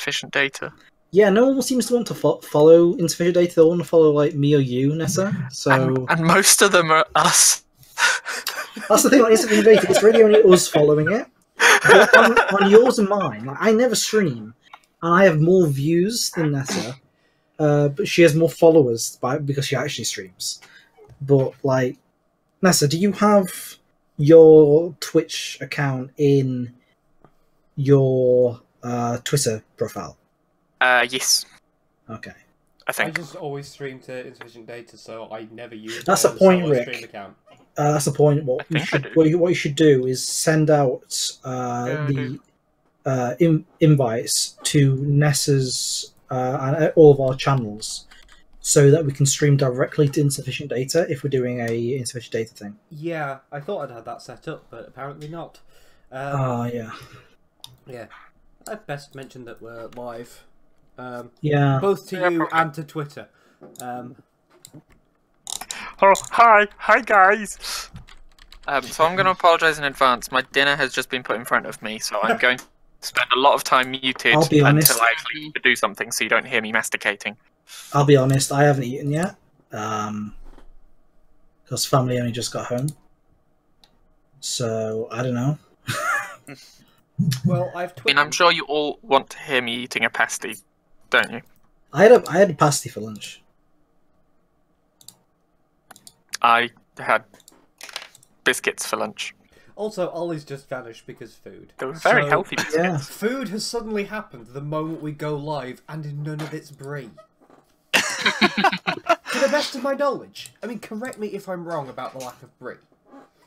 insufficient data. Yeah, no one seems to want to follow insufficient data. They want to follow like me or you, Nessa. So And most of them are us. that's the thing about insufficient data. It's really only us following it. But on yours and mine, like, I never stream, and I have more views than Nessa. But she has more followers because she actually streams. But like, Nessa, do you have your Twitch account in your Twitter profile? Yes. Okay. I think. I just always stream to insufficient data, so I never use That's the point, solo Rick. stream account. That's the point. What you should do is send out the invites to Nessa's and all of our channels, so that we can stream directly to insufficient data if we're doing a insufficient data thing. Yeah, I thought I'd had that set up, but apparently not. Yeah. Yeah. I'd best mention that we're live. Yeah. Both to you and to Twitter. Oh, hi guys. So I'm going to apologise in advance. My dinner has just been put in front of me, so I'm going to spend a lot of time muted I'll be honest. until I actually need to do something, so you don't hear me masticating. I'll be honest, I haven't eaten yet. Because family only just got home. So, I don't know. Well, I mean, I'm sure you all want to hear me eating a pasty, don't you? I had a pasty for lunch. I had biscuits for lunch. Also, Ollie's just vanished because food. They were very healthy biscuits. Yeah. Food has suddenly happened the moment we go live, and none of it's brie. To the best of my knowledge. I mean, correct me if I'm wrong about the lack of brie.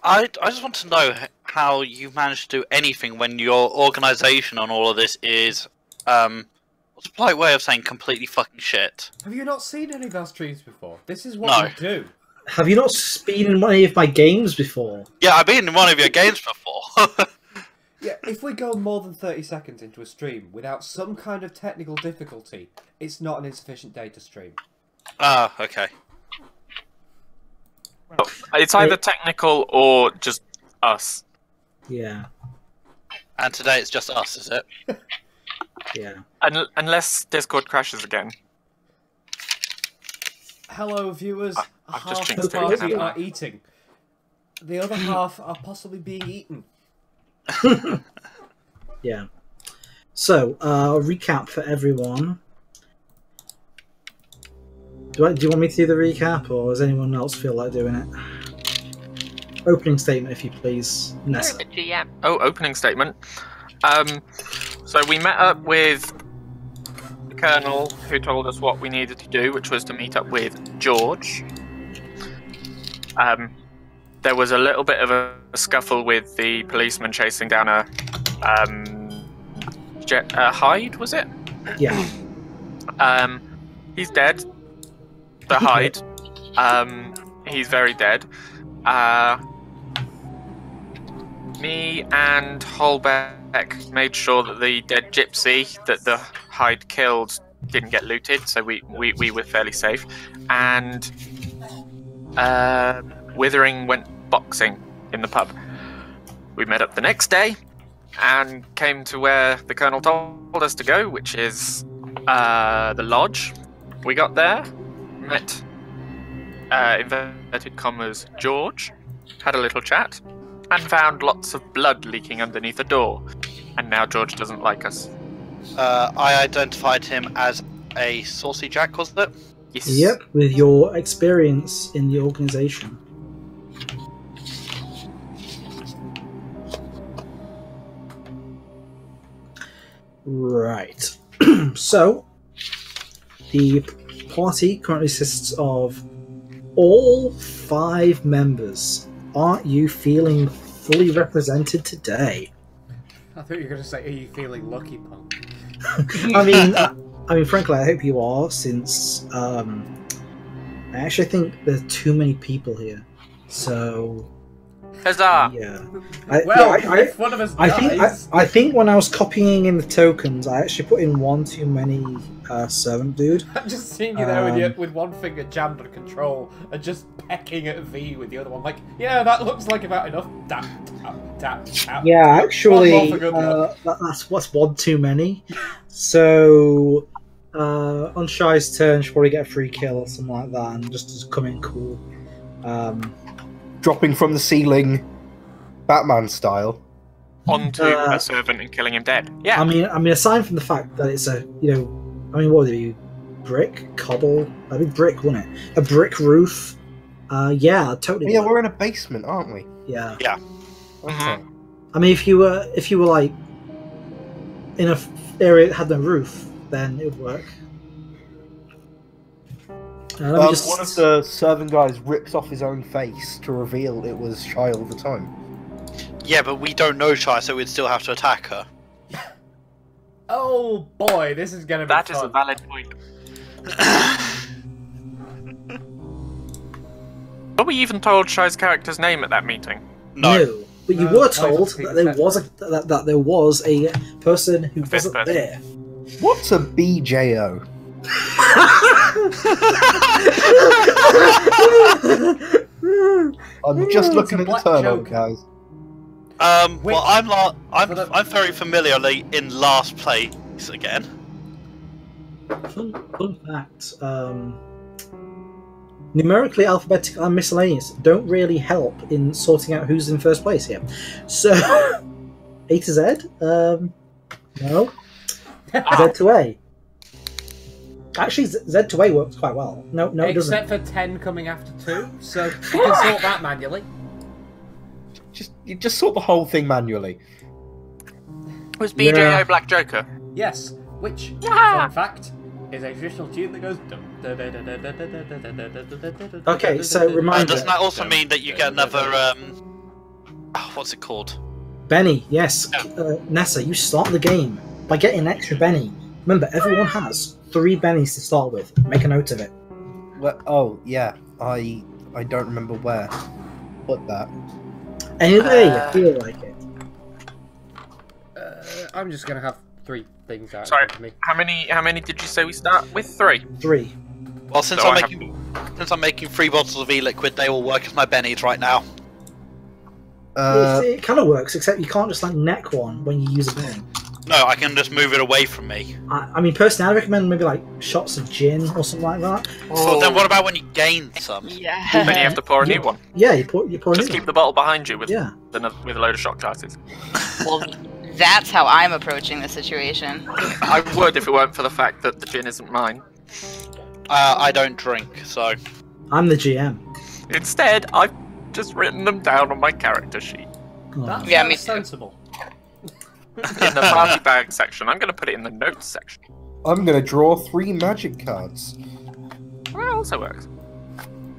I just want to know how you managed to do anything when your organisation on all of this is, what's a polite way of saying completely fucking shit? Have you not seen any of our streams before? This is what we do. Have you not been in any of my games before? Yeah, I've been in one of your games before. Yeah, if we go more than 30 seconds into a stream without some kind of technical difficulty, it's not an insufficient data stream. Ah, okay. It's either technical or just us. Yeah. And today it's just us, is it? Yeah. Unless Discord crashes again. Hello, viewers. I've just Half jinxed the it, party haven't I? are eating. The other half are possibly being eaten. Yeah. So, recap for everyone. Do you want me to do the recap, or does anyone else feel like doing it? Opening statement, if you please, Nessa. GM. Oh, opening statement. So we met up with the Colonel, who told us what we needed to do, which was to meet up with George. There was a little bit of a scuffle with the policeman chasing down a Hyde, was it? Yeah. He's dead. The Hyde. He's very dead. Me and Holbeck made sure that the dead gypsy that the Hyde killed didn't get looted, so we were fairly safe. And Withering went boxing in the pub. We met up the next day and came to where the Colonel told us to go, which is the lodge. We got there, met inverted commas George, had a little chat, and found lots of blood leaking underneath the door. And now George doesn't like us. I identified him as a saucy jack, was it? Yes. Yep, with your experience in the organisation. Right. So, the party currently consists of all 5 members. Aren't you feeling fully represented today? I thought you were going to say, are you feeling lucky, punk? I mean, frankly, I hope you are, since I actually think there's too many people here. So, Huzzah! Yeah. If one of us dies... I think when I was copying in the tokens, I actually put in one too many servant dude. I'm just seeing you there with one finger jammed on control and just pecking at V with the other one. Like, yeah, that looks like about enough. Tap, tap, tap, tap. Yeah, actually, One more for good luck. that's what's one too many. So, on Shy's turn, she'll probably get a free kill or something like that, and just come in cool. Dropping from the ceiling, Batman style. Onto a servant and killing him dead. Yeah. I mean, aside from the fact that it's a, you know, I mean, what would it be? Brick, cobble? I mean, brick, wouldn't it? A brick roof. Yeah, totally. Yeah, we're in a basement, aren't we? Yeah. Yeah. Okay. I mean, if you were like in a area that had no roof, then it would work. Let me just... One of the servant guys rips off his own face to reveal it was Shy all the time. Yeah, but we don't know Shy, so we'd still have to attack her. Oh boy, this is gonna be That fun. is a valid point. Were we even told Shy's character's name at that meeting? No. But you No, were I told just that there was a person who Fifth wasn't person. there. What's a BJO? I'm just It's looking a at the black turnover, Joker. guys. Wait, Well, I'm for the- familiarly in last place again. Fun fact: numerically, alphabetical, and miscellaneous don't really help in sorting out who's in first place here. So, A to Z? No. Z to A. Actually, Z to A works quite well. No, it doesn't. Except for 10 coming after 2, so you can sort that manually. You just sort the whole thing manually. Was BJO Yeah. Black Joker? Yes, which, Yeah. fun fact, is a traditional tune that goes... Okay, so reminder. Doesn't that also mean that you get another, what's it called? Benny, yes. Nessa, you start the game by getting an extra Benny. Remember, everyone has 3 Bennies to start with. Make a note of it. Well, oh, yeah. I don't remember where. Put that. Anyway, you feel like it. I'm just gonna have 3 things out Sorry, of me. how many did you say we start with? 3. 3. Well, since So I'm making 3 bottles of e-liquid, they all work as my bennies right now. It kind of works, except you can't just like neck one when you use a Benny. No, I can just move it away from me. I mean, personally, I recommend maybe like shots of gin or something like that. So then what about when you gain some? Yeah. Then you have to pour a new one. Yeah, you pour Just it keep in. the bottle behind you with Yeah. with a load of shot glasses. Well, that's how I'm approaching the situation. I would if it weren't for the fact that the gin isn't mine. I don't drink, so... I'm the GM. Instead, I've just written them down on my character sheet. Oh. That Yeah, sounds me too. sensible. In the party bag section. I'm going to put it in the notes section. I'm gonna draw 3 magic cards. Well, that also works.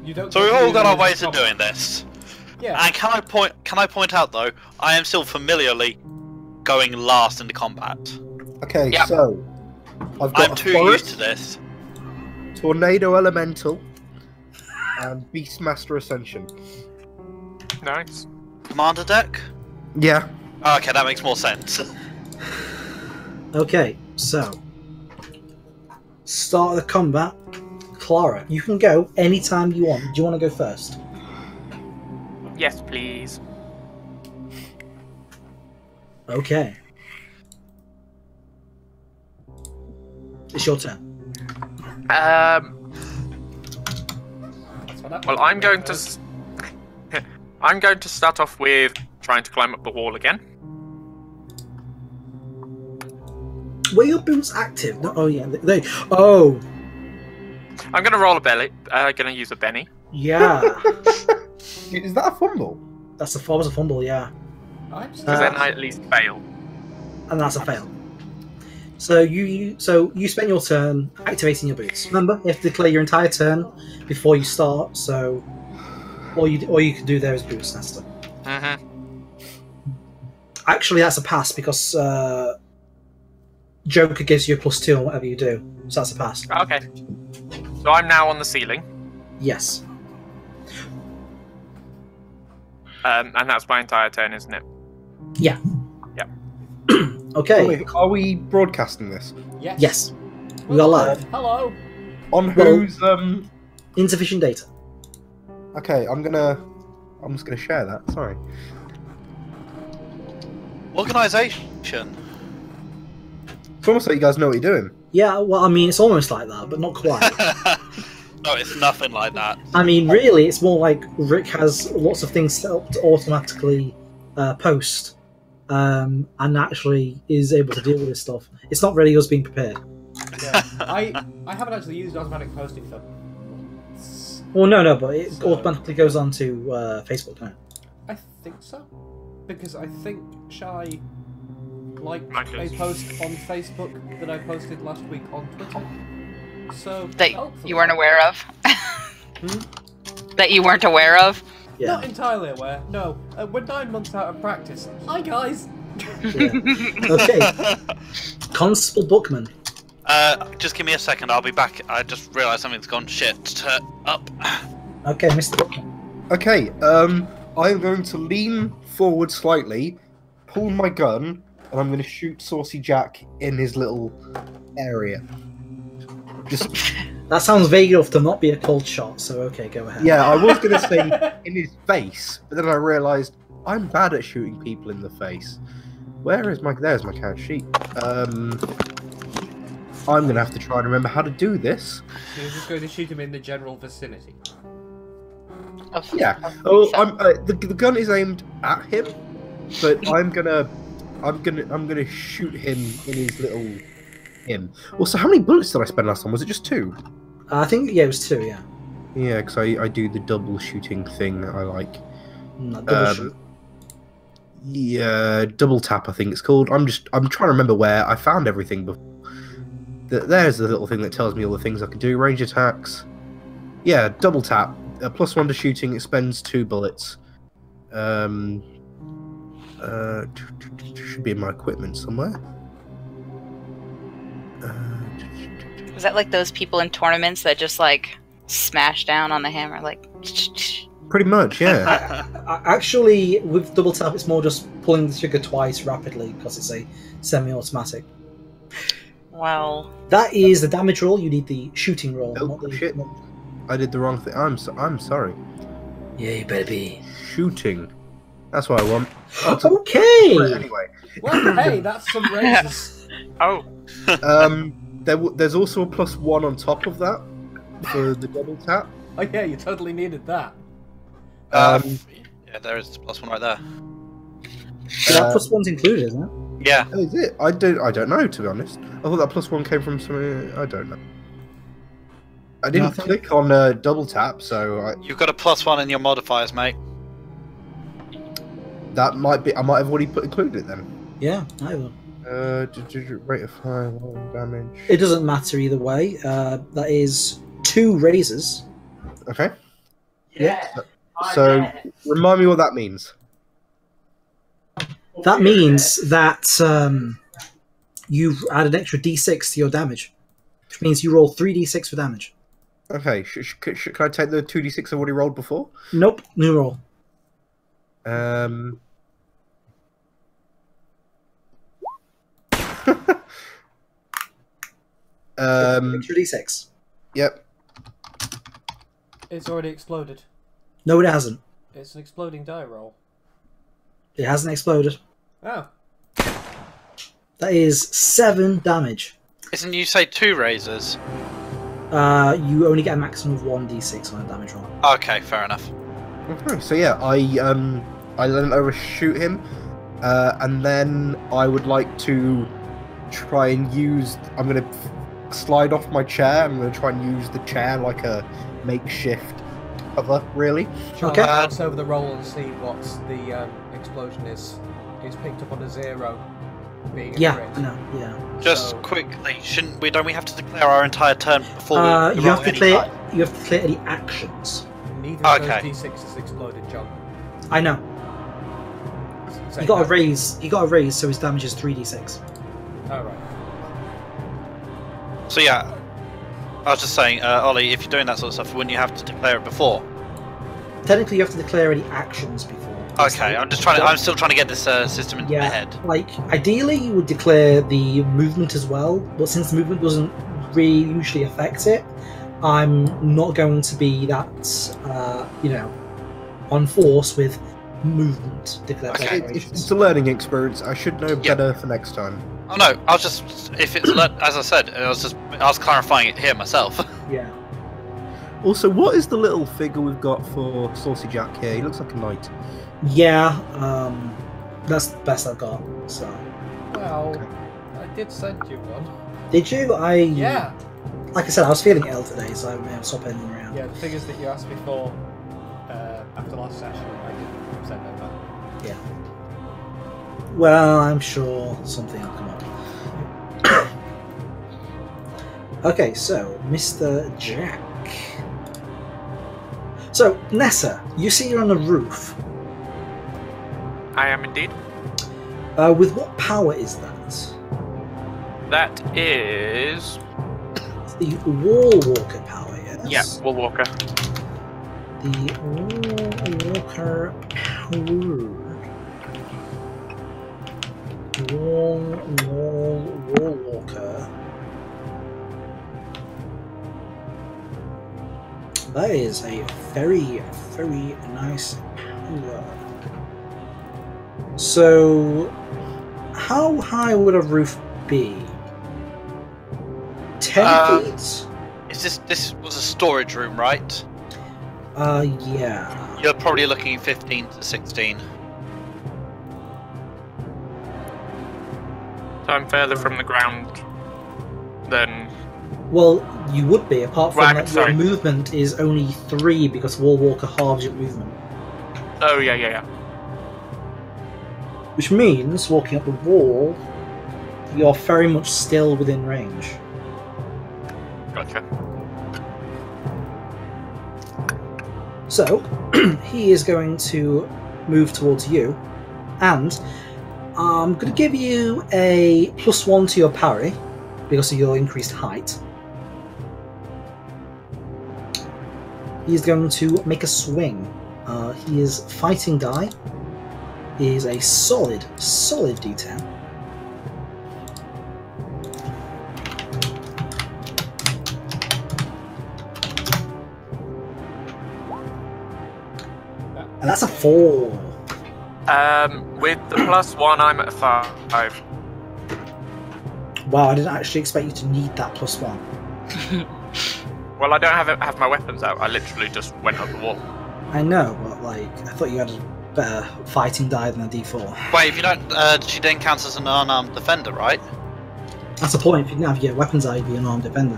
You don't So get we've to all use got them our as a ways of problem. doing this. Yeah. And can I point out though, I am still familiarly going last in the combat. Okay, Yep. so I've got I'm a too forest, used to this. Tornado Elemental, and Beastmaster Ascension. Nice. Commander deck? Yeah. Okay, that makes more sense. Okay, so start the combat. Clara, you can go anytime you want. Do you want to go first? Yes, please. Okay. It's your turn. That's what happened. Well, I'm going to. I'm going to start off with trying to climb up the wall again. Were your boots active? No, oh yeah, they. Oh I'm going to roll a belly. Going to use a Benny. yeah. Is that a fumble? That's a was a fumble. Yeah, I'm still... Because then I at least fail. and that's a fail. So you spent your turn activating your boots. Remember, you have to declare your entire turn before you start. So all you can do there is boots, Nesta. Mm-hmm. Actually, that's a pass because Joker gives you a +2 on whatever you do. So that's a pass. Okay. So I'm now on the ceiling. Yes. And that's my entire turn, isn't it? Yeah. Yep. Okay. Oh, wait, are we broadcasting this? Yes. Yes. We are live. Hello. On Well- whose Insufficient data. Okay, I'm just gonna share that. Sorry. Organisation. It's almost like you guys know what you're doing. Yeah, well, I mean, it's almost like that, but not quite. No, it's nothing like that. I mean, really, it's more like Rick has lots of things set up to automatically post, and actually is able to deal with this stuff. It's not really us being prepared. Yeah. I haven't actually used automatic posting for. Well, no, but it So- automatically goes on to Facebook, don't it? I think so, because I think Shy liked Mine a does. post on Facebook that I posted last week on Twitter. So That hopefully- you weren't aware of? Hmm? That you weren't aware of? Yeah. Not entirely aware. No, we're 9 months out of practice. Hi guys. Yeah. Okay. Constable Bookman. Just give me a second, I'll be back. I just realised something's gone shit up. Okay, Mr. Bookman. Okay, I'm going to lean forward slightly, pull my gun, and I'm going to shoot Saucy Jack in his little area. Just That sounds vague enough to not be a cold shot, so okay, go ahead. yeah, I was going to say in his face, but then I realised I'm bad at shooting people in the face. There's my count sheet. I'm going to have to try and remember how to do this. You're just going to shoot him in the general vicinity. Yeah. Oh, the gun is aimed at him, but I'm gonna shoot him in his little him. Also, how many bullets did I spend last time? Was it just 2? I think, yeah, it was 2, yeah. Yeah, because I do the double shooting thing that I like. Double shoot. Yeah, double tap I think it's called. I'm trying to remember where I found everything before. There's the little thing that tells me all the things I can do. Range attacks. Yeah, double tap. +1 to shooting. It spends 2 bullets. Should be in my equipment somewhere. Is that like those people in tournaments that just like smash down on the hammer? Like. Pretty much, yeah. Actually, with double tap, it's more just pulling the trigger twice rapidly because it's a semi-automatic. Well. That is the damage roll. You need the shooting roll. Oh, not the, shit. not- I did the wrong thing. I'm sorry. Yeah, baby. Shooting. That's what I want. Okay. Right, anyway, Well, hey, that's some raises. Oh, there's also a +1 on top of that for the double tap. Oh yeah, you totally needed that. Yeah, there is +1 right there. So that +1's included, isn't it? Yeah. Oh, is it? I don't know, to be honest. I thought that +1 came from something. I don't know. I didn't click on double tap, so You've got a +1 in your modifiers, mate. that might be. I might have already included it then. Yeah, I will. Rate of fire, 1 damage. It doesn't matter either way. That is 2 razors. Okay. Yeah. So remind me what that means. That means that you add an extra d6 to your damage, which means you roll 3d6 for damage. Okay. Can I take the 2d6 I've already rolled before? Nope, new roll. Extra d6. Yep. It's already exploded. No, it hasn't. It's an exploding die roll. It hasn't exploded. Oh. That is 7 damage. Isn't you say 2 razors? You only get a maximum of 1d6 on a damage roll. Okay, fair enough. Okay. So yeah, I let him overshoot him, and then I would like to try and use. I'm gonna slide off my chair. I'm gonna try and use the chair like a makeshift cover, really. Shall Okay. I bounce over the roll and see what the explosion is? It's picked up on a 0, being a Yeah, crit. I know. Yeah. Just So- quickly, don't we have to declare our entire turn before we You roll have to any clear. die? You have to clear any actions. Neither of Okay. those d6s exploded, John. I know. Say He got a that. raise. He got a raise, so his damage is 3d6. Oh, right. So yeah, I was just saying, Ollie, if you're doing that sort of stuff, wouldn't you have to declare it before? Technically, you have to declare any actions before. Okay, I'm just trying to. I'm still trying to get this system into my Yeah, head. like ideally you would declare the movement as well, but since the movement doesn't really usually affect it, I'm not going to be that, on force with movement declared Okay. It's a learning experience. I should know better for next time. Oh no, I was just if it's as I said, I was clarifying it here myself. Yeah. Also, what is the little figure we've got for Saucy Jack here? He looks like a knight. Yeah, that's the best I've got. So, Well, I did send you one. did you? Yeah. Like I said, I was feeling ill today, so I may have stopped anything around. Yeah, the figures that you asked me for after last session, I did send over. Yeah. Well, I'm sure something will come up. Okay, so Mr. Jack. So Nessa, you see you're on the roof. I am indeed. With what power is that? That is. It's the Wall Walker power, yes? Yeah, Wall Walker. The Wall Walker power. Wall Walker. That is a very, very nice power. So, how high would a roof be? 10 feet? Is this was a storage room, right? Yeah. You're probably looking 15 to 16. So I'm further from the ground than. Well, you would be, apart from Right, that sorry. your movement is only 3 because Wall Walker halves your movement. Oh, yeah. Which means, walking up the wall, you're very much still within range. Gotcha. So, he is going to move towards you, and I'm going to give you a +1 to your parry, because of your increased height. He's going to make a swing. His fighting die is a solid D10. And that's a 4. With the +1, I'm at 5. Wow, I didn't actually expect you to need that +1. Well, I don't have my weapons out. I literally just went up the wall. I know, but like, I thought you had a better fighting die than a D4. Wait, if you don't, she then counts as an unarmed defender, right? That's the point. If you didn't have your weapons out, you'd be an armed defender.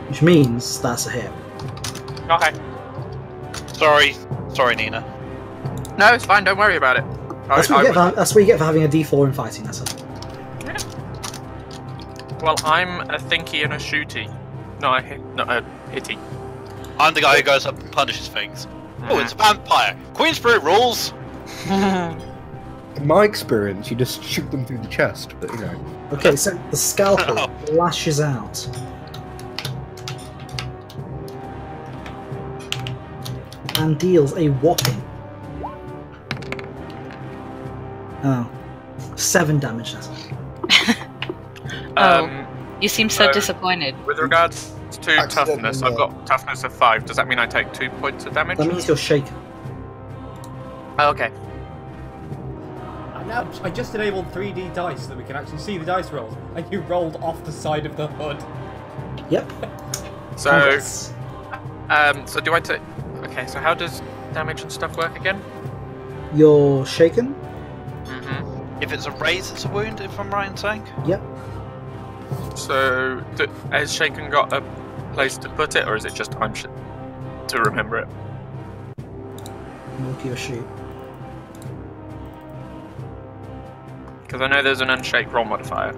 Which means that's a hit. Okay. Sorry, Nina. No, it's fine. Don't worry about it. That's what you get for having a D4 in fighting, that's it. Well, I'm a thinky and a shooty. Not a hitty. I'm the guy who goes up and punishes things. Oh, it's a vampire. Queensbury rules. In my experience, you just shoot them through the chest, but you know. Okay, so the scalpel lashes out. And deals a whopping 7 damage. That's You seem so so- disappointed. With regards to Accidentally, toughness, I've got toughness of 5. Does that mean I take 2 points of damage? That means you're shaken. Oh, okay. And now I just enabled 3D dice so that we can actually see the dice rolls, and you rolled off the side of the hood. Yep. So, Congrats. so do I take? Okay, so how does damage and stuff work again? You're shaken. Mm-hmm. If it's a raise, it's a wound. If I'm right in saying. Yep. So, has Shaken got a place to put it, or is it just to remember it? Look at your sheet. Because I know there's an unshake roll modifier.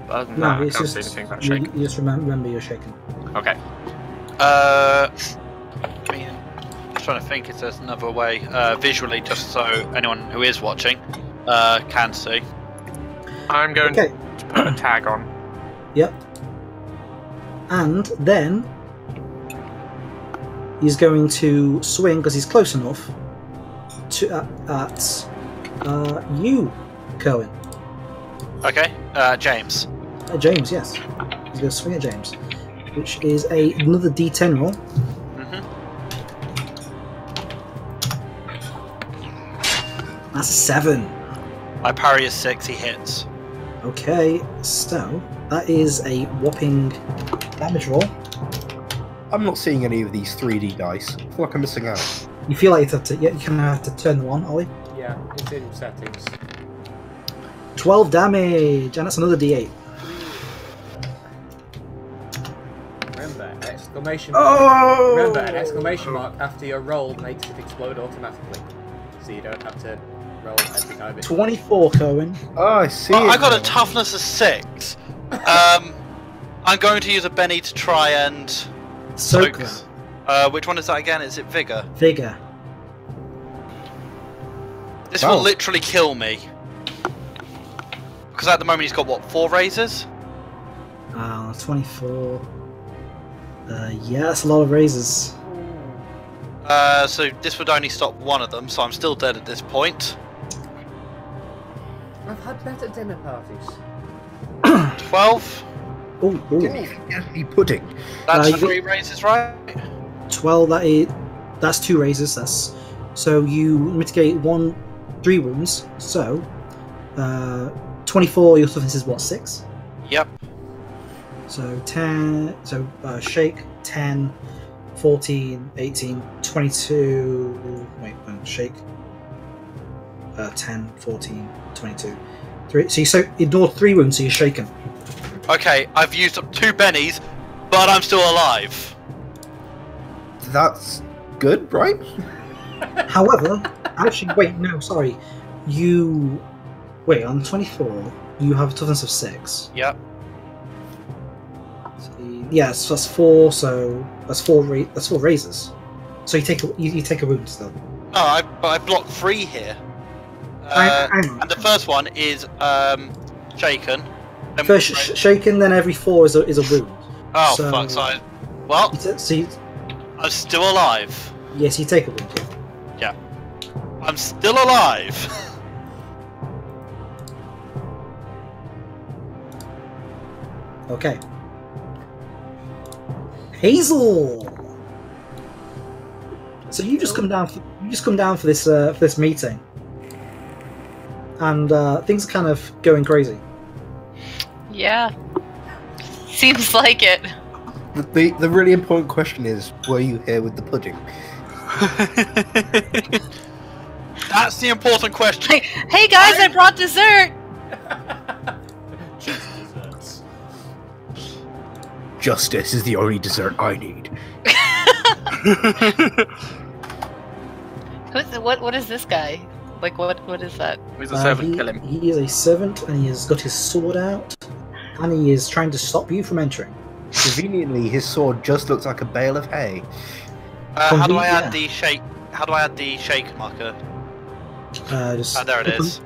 But other than No, that, I it's can't see just anything about you, shake. you just remember you're shaken. Okay. I mean, just trying to think if there's another way visually, just so anyone who is watching can see. I'm going Okay. to put a tag on. Yep. And then he's going to swing because he's close enough at you, Cohen. Okay, James. James, yes. He's going to swing at James, which is another D10 roll. Mm-hmm. That's a 7. My parry is 6. He hits. Okay, so that is a whopping damage roll. I'm not seeing any of these 3D dice. I feel like I'm missing out. You feel like you kind of have to turn them on, Ollie. Yeah, it's in settings. 12 damage, and that's another D8. Remember, exclamation mark. Oh! Remember, an exclamation mark after your roll makes it explode automatically. So you don't have to roll every time it... 24, Cohen. Oh, I see. I it got a now. toughness of 6. I'm going to use a Benny to try and Soak soak. them. Which one is that again? Is it Vigor? Vigor. This Wow. will literally kill me. Because at the moment he's got, what, 4 razors? 24. Yeah, that's a lot of raises. So this would only stop one of them, so I'm still dead at this point. I've had better dinner parties. 12? Oh, Didn't even get any pudding. That's you 3 razors, right? 12, that's 2 raises. So you mitigate 3 wounds. So 24, your toughness is what, 6? Yep. So 10, shake, 10, 14, 18, 22, wait, no, shake, 10, 14, 22, 3, so you ignored 3 wounds, so you're shaken. Okay, I've used up 2 bennies, but I'm still alive. That's good, right? However, actually, wait, no, sorry, on 24, you have a toughness of 6. Yep. Yes, that's 4, so that's 4 raises. So you take a wound still. Oh, I blocked 3 here. Hang on. And the first one is shaken. Then First shaken, then every 4 is a wound. oh so- fuck! So, well, I'm still alive. Yes, you take a wound. Yeah. I'm still alive. Okay. Hazel. So you just come down for this meeting, and things are kind of going crazy. Yeah. Seems like it. The really important question is, were you here with the pudding? That's the important question. Like, hey guys, I brought dessert. Cheese desserts. Justice is the only dessert I need. What is this guy? Like what is that? He's a servant, he, kill him. he is a servant, and he has got his sword out, and he is trying to stop you from entering. Conveniently, his sword just looks like a bale of hay. How do I Yeah. add the shake? How do I add the shake marker? Just There it is.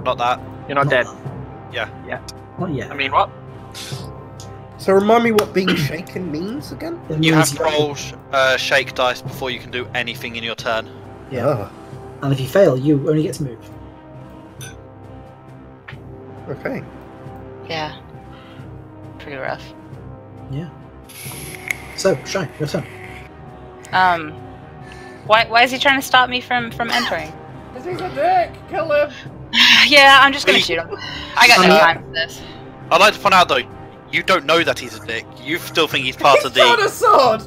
Not that. You're not dead. Not yet. I mean, what? So remind me what being shaken means again? It You means have to roll shake dice before you can do anything in your turn. Yeah. Oh, And if you fail, you only get to move. okay. Yeah. Pretty rough. Yeah. So, Shy, your turn. Why is he trying to stop me from entering? Because he's a dick! Kill him! Yeah, I'm just gonna shoot him. I got no time for this. I'd like to point out though, you don't know that he's a dick. You still think he's part of He's got the. a sword!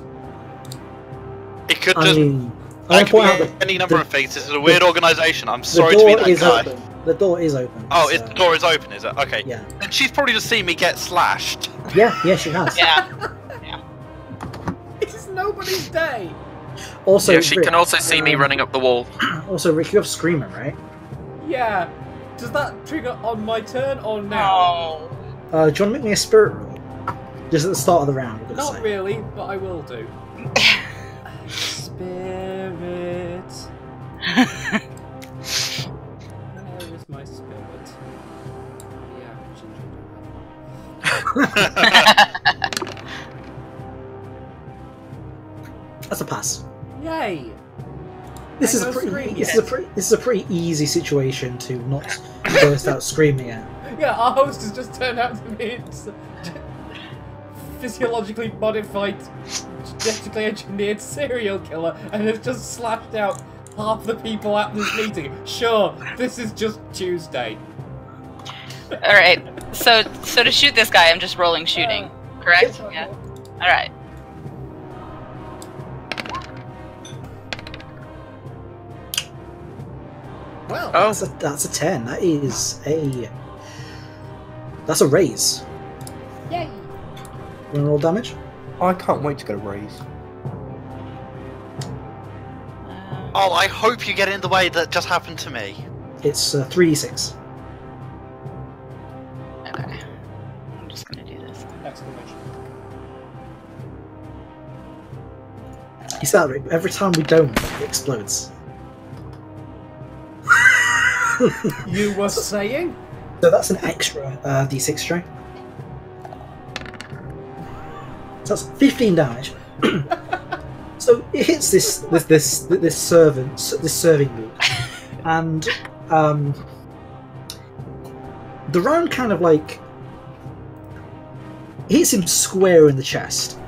It could I just. mean, I That want to could point out be that any number of things. This is a weird organisation. I'm the sorry to be door that is guy. open. The door is open. Oh, so- the door is open, is it? Okay. Yeah. And she's probably just seen me get slashed. Yeah, she has. Yeah. It is nobody's day! Also, Yeah, she Rick, can also see me running up the wall. Also, Rick, you have Screamer, right? Yeah. Does that trigger on my turn or now? Oh. Do you want to make me a spirit roll? Just at the start of the round, we're gonna Not say. really, but I will do. Spirit. Where is my spirit? Yeah, That's a pass. Yay! This is a pretty easy situation to not burst out screaming at. Yeah, our host has just turned out to be physiologically modified, genetically engineered serial killer, and has just slashed out half the people at this meeting. Sure, this is just Tuesday. Alright, so to shoot this guy, I'm just rolling shooting, correct? Yeah. Alright. Well, Oh, That's a 10. That's a raise. yay! You wanna roll damage? I can't wait to get a raise. Oh, I hope you get in the way that just happened to me. It's 3d6. Okay. I'm just gonna do this. Exclamation. You see that, Rick? Every time we don't, it explodes. You were saying? So that's an extra d6 string. So that's 15 damage. So it hits this serving dude, and the round kind of like hits him square in the chest,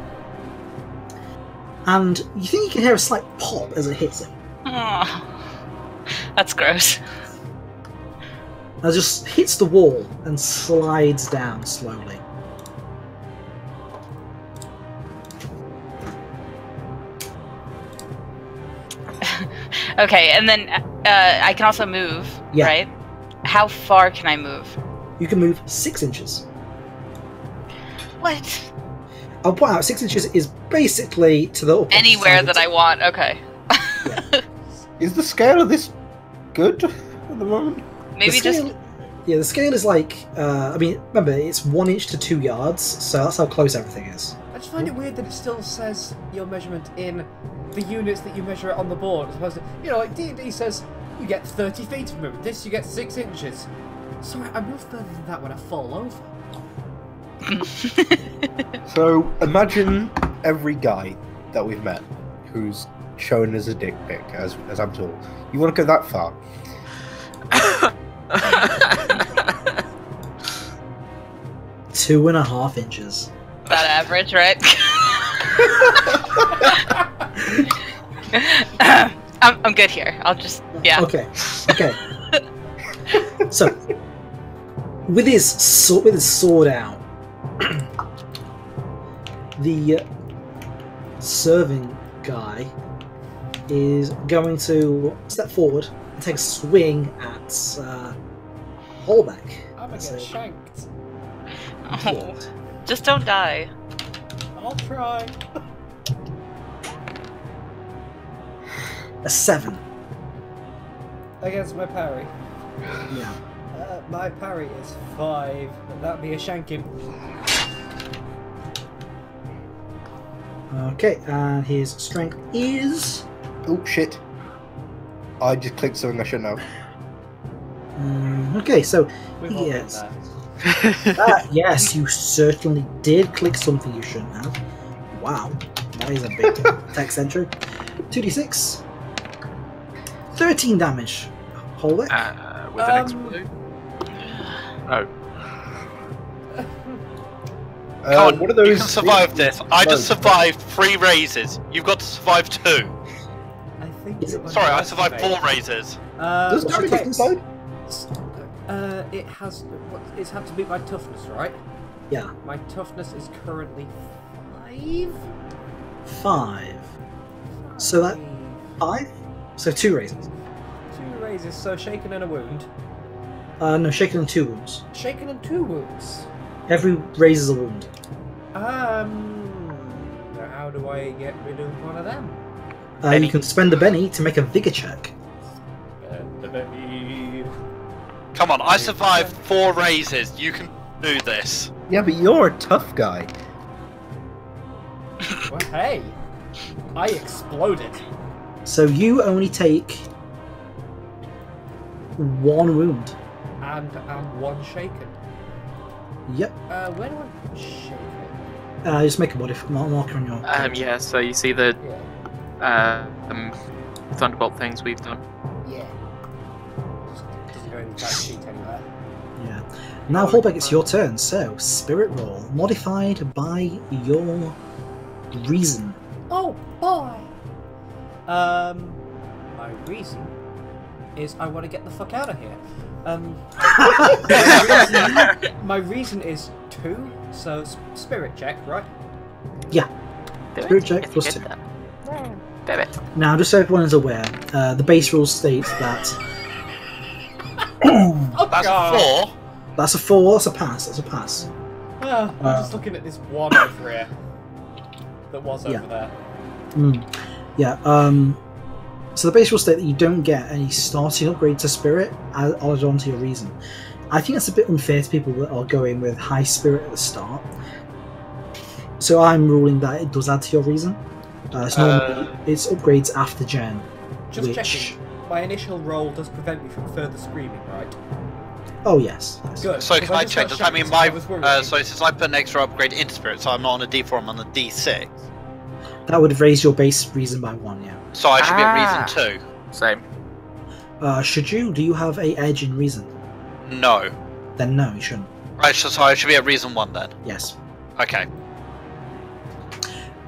and you think you can hear a slight pop as it hits him. Oh, that's gross. And it just hits the wall and slides down slowly. Okay, and then I can also move, Yeah. right? How far can I move? You can move 6 inches. What? I'll point out 6 inches is basically to the upper Anywhere side. that I want. Okay. Is the scale of this good at the moment? Maybe The scale- just. Yeah, the scale is like, I mean, remember, it's 1 inch to 2 yards, so that's how close everything is. I just find it weird that it still says your measurement in the units that you measure it on the board, as opposed to, like D&D says you get 30 feet of movement. This you get 6 inches. So I move further than that when I fall over. So imagine every guy that we've met who's shown as a dick pic, as I'm told. You want to go that far? 2.5 inches. That average, right? I'm good here. I'll just Okay. So, with his sword out, the serving guy is going to step forward and take a swing at Holbeck. I'm gonna get shanked. Oh, just don't die. I'll try. A 7. Against my parry. Yeah. My parry is 5. That'd be a shanking. Okay, and his strength is. Oh shit! I just clicked something I shouldn't have. Okay, so We've all done yes. that. Yes, you certainly did click something you shouldn't have. Wow, that is a big text entry. 2d6. 13 damage. Hold it. with an explode. Oh. Come on, what are those? you can survive this. I just survived 3 raises. You've got to survive 2. I think. Is it- Sorry, I survived 4 raises. Does what's your damage text? explode? It has. It's had to beat my toughness, right? Yeah, My toughness is currently 5. 5. So that 5. So 2 raises. 2 raises, so shaken and a wound. No, shaken and 2 wounds. Shaken and 2 wounds. Every raise is a wound. How do I get rid of one of them? You can spend a Benny to make a vigor check. Come on, I survived 4 raises. You can do this. Yeah, but you're a tough guy. Well, hey, I exploded. So you only take 1 wound. And I'm 1 shaken. Yep. Where do I shake it? Just make a marker on your. Yeah, so you see the Yeah. Thunderbolt things we've done. Yeah. Just doesn't go in the fact sheet anywhere. Yeah. Now, Holbeck, it's your turn. So, spirit roll modified by your reason. Oh boy. My reason is I want to get the fuck out of here. My reason is 2, so spirit check, right? Yeah. Spirit check Yes, plus you 2. get that. Do it. Now, just so everyone is aware, the base rule states that Oh, That's God. a 4. that's a 4. That's a pass. That's a pass. I'm just looking at this one over here that was over Yeah. there. Yeah. So the base rule state that you don't get any starting upgrade to spirit added on to your reason. I think that's a bit unfair to people that are going with high spirit at the start. So I'm ruling that it does add to your reason. It's normally it's upgrades after gen. Just Which- checking. My initial roll does prevent me from further screaming, right? Oh yes. Yes. Good. So 'cause can I just check? got Does that mean shouted, so I was worried. so since I put an extra upgrade into spirit, so I'm not on a D4, I'm on a D6. That would raise your base reason by 1. Yeah. So I should be at reason Same. Should you? Do you have a edge in reason? 2. No. Then no, you shouldn't. Right, so I should be at reason 1 then. Yes. Okay.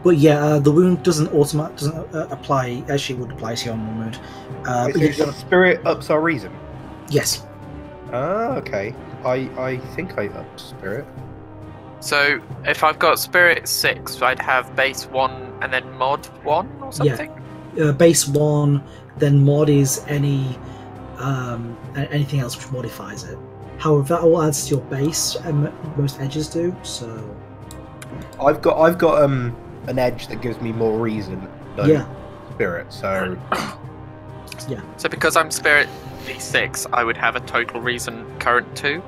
But yeah, the wound doesn't apply. Actually, it would apply to your normal mood. But Wait, so spirit ups our reason. yes. Ah, okay. I think I upped spirit. So if I've got Spirit 6, I'd have base 1 and then mod 1 or something? Base 1, then mod is anything else which modifies it. However, that all adds to your base, and most edges do. So I've got an edge that gives me more reason than yeah, spirit. So So because I'm Spirit 6, I would have a total reason current 2.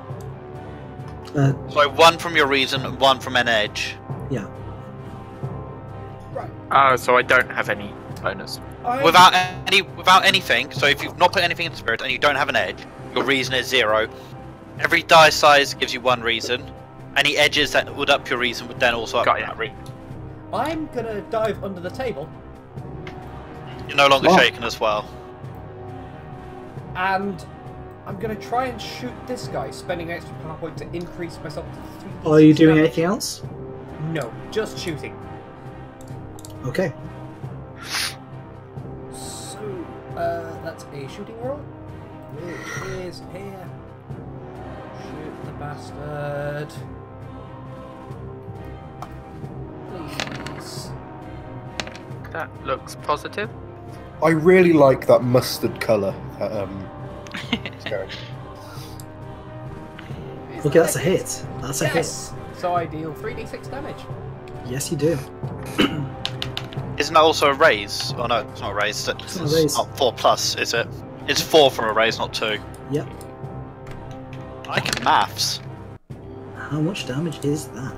So 1 from your reason, 1 from an edge. yeah. Right. Oh, so I don't have any bonus. Without anything, so if you've not put anything in spirit and you don't have an edge, your reason is 0. Every die size gives you 1 reason. Any edges that would up your reason would then also up Got ya. that reason. I'm gonna dive under the table, You're no longer Oh. shaken as well. and I'm gonna try and shoot this guy, spending an extra power point to increase myself to 3. Are you doing anything else? No, just shooting. Okay. So, that's a shooting roll, which is here. Shoot the bastard. Please. That looks positive. I really like that mustard colour. Scary. Okay, that's a hit. That's a hit. Yes! So I deal 3d6 damage. Yes, you do. Isn't that also a raise? Oh no, it's not a raise. It's not a raise. not 4 plus, is it? It's 4 from a raise, not 2. Yep. I can maths. How much damage is that?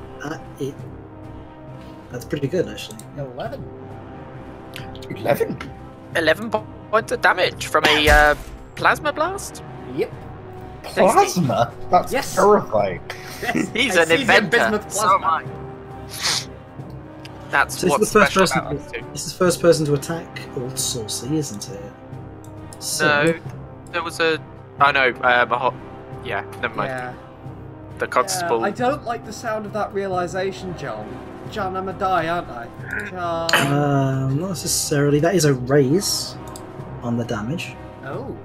That's pretty good, actually. 11. 11. 11 points of damage from a plasma blast? Yep. Plasma. That's Yes. terrifying. Yes. He's I an see the inventor. bismuth So am plasma. I. That's So this what's is the first special person. about us two. This is the first person to attack Old Saucy, isn't it? So, No, there was a. Oh no, yeah, never mind. Yeah. The constable. I don't like the sound of that realization, John. John, I'm a die, aren't I? John. not necessarily. That is a raise on the damage. Oh.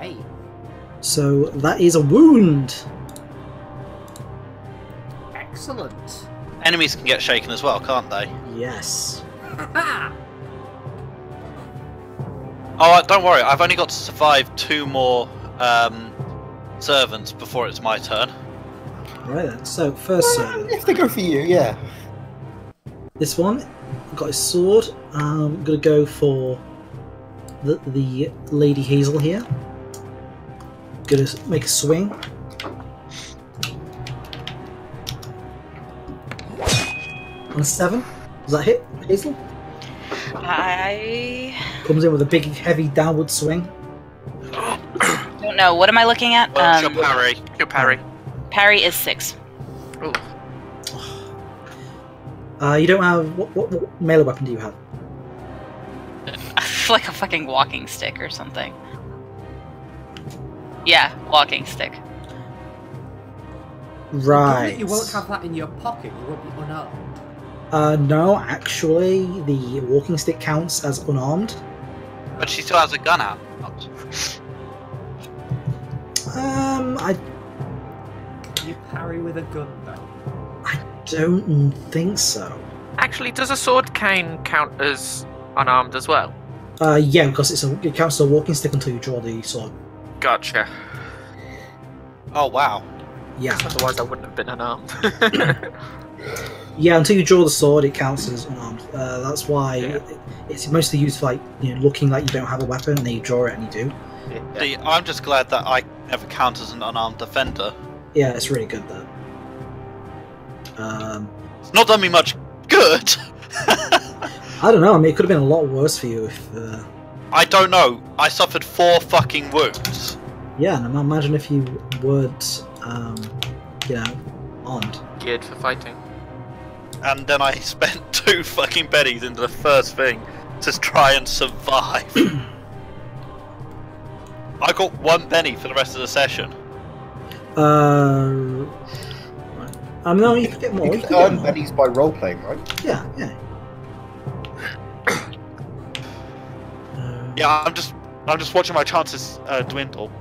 Yay. So that is a wound. Excellent. Enemies can get shaken as well, can't they? Yes. Oh, don't worry. I've only got to survive 2 more servants before it's my turn. Right then. So first servant. If they go for you, yeah. This one got his sword. I'm gonna go for the Lady Hazel here. Gonna make a swing. On a 7. Does that hit, Hazel? I Comes in with a big, heavy downward swing. don't know. What am I looking at? Well, your parry. Your parry. Parry is 6. Ooh. You don't have what melee weapon do you have? like a fucking walking stick or something. Yeah, walking stick. Right. You won't have that in your pocket. You won't be unarmed. No, actually, the walking stick counts as unarmed. But she still has a gun out. I You parry with a gun, though. don't think so. Actually, does a sword cane count as unarmed as well? Yeah, because it counts as a walking stick until you draw the sword. Gotcha. Oh wow. Yeah. Otherwise, I wouldn't have been unarmed. Yeah, until you draw the sword, it counts as unarmed. That's why Yeah. it's mostly used for, like, you know, looking like you don't have a weapon, and then you draw it and you do. Yeah. See, I'm just glad that I never count as an unarmed defender. Yeah, it's really good though. It's not done me much good. I don't know. I mean, it could have been a lot worse for you if. I don't know. I suffered 4 fucking wounds. Yeah, and imagine if you weren't, you know, armed. Geared for fighting. And then I spent 2 fucking bennies into the first thing to try and survive. I got 1 benny for the rest of the session. Right. No, you could get more. You You can could get earn more. bennies by role playing, right? Yeah, yeah. Yeah, I'm just watching my chances dwindle.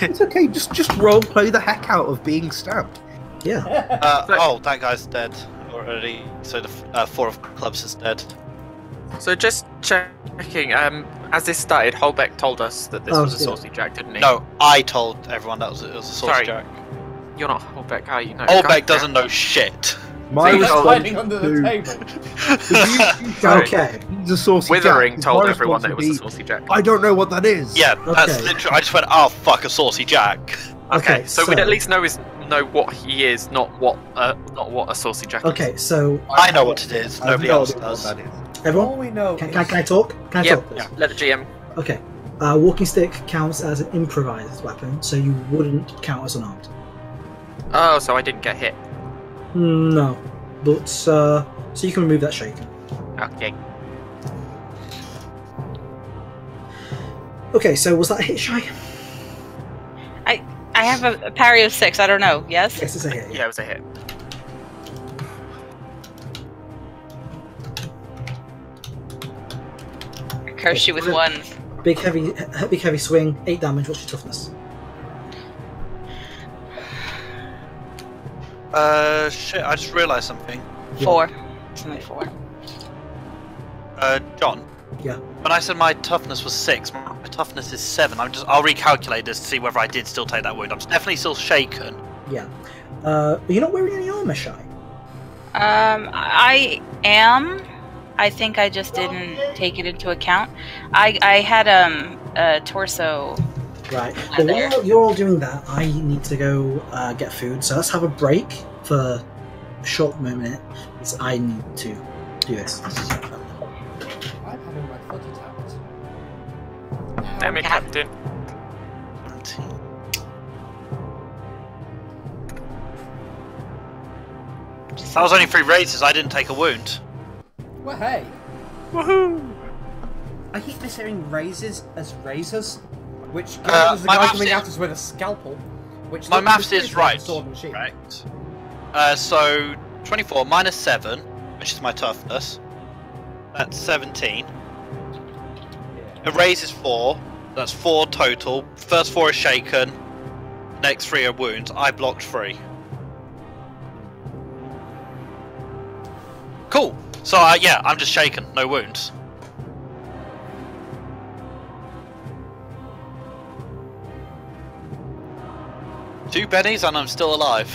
It's okay. Just role play the heck out of being stabbed. Yeah. Oh, that guy's dead already. So the 4 of clubs is dead. So just checking, as this started, Holbeck told us that this Oh, was a yeah. saucy jack, didn't he? No, I told everyone that it was a saucy Sorry. jack. You're not Holbeck, are you? No, Holbeck Guy- doesn't know shit. My So you Just told- hiding under the table. Sorry. Okay. He's a saucy Withering jack. told My everyone that it was a response saucy jack. would be, I don't know what that is. Yeah, that's Okay. literally. I just went, oh fuck, a saucy jack. Okay, so we'd so- at least know what he is, not what a saucy jack is. Okay, so I know what it is. I have Nobody no else idea what does. that is. All everyone, we know can is I talk? Can I Yep, talk, please? let the GM. Okay. Walking stick counts as an improvised weapon, so you wouldn't count as unarmed. Oh, so I didn't get hit. No, but so you can remove that shaken. Okay. Okay, so was that a hit, Shy? I have a parry of 6. I don't know. Yes. Yes, it's a hit. Yeah, it was a hit. I curse you with Okay. 1. Big heavy swing, 8 damage. What's your toughness? Shit, I just realised something. 4. It's only 4. John. Yeah. When I said my toughness was 6, my toughness is 7. I'll recalculate this to see whether I did still take that wound. I'm definitely still shaken. Yeah. You're not wearing any armor, Shy. I am. I think I just didn't take it into account. I had a torso. Right. Well, there. while you're all doing that, I need to go get food. So let's have a break for a short moment. Because I need to do this. I'm having my foot attacked. Damn it, God. Captain. 17. That was only 3 raises. I didn't take a wound. Well, hey. Woohoo! I keep mishearing razors as razors, which was the my guy maths coming is- at us with a scalpel. Which My looked maths is mysteriously like a right. sword and shield. Correct. So 24 minus 7, which is my toughness. That's 17. A raise is 4. That's 4 total. First 4 is shaken. Next 3 are wounds. I blocked 3. Cool. So yeah, I'm just shaken. No wounds. Two bennies and I'm still alive.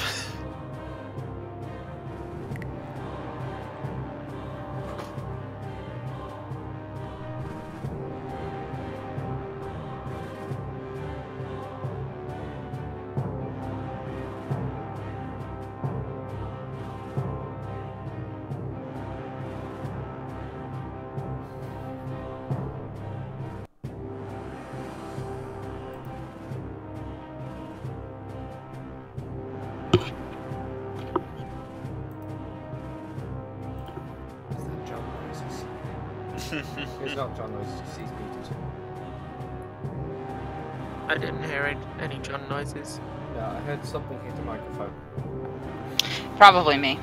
It's not John noises, it's Peter's. I didn't hear any John noises. No, I heard something hit the microphone. Probably me.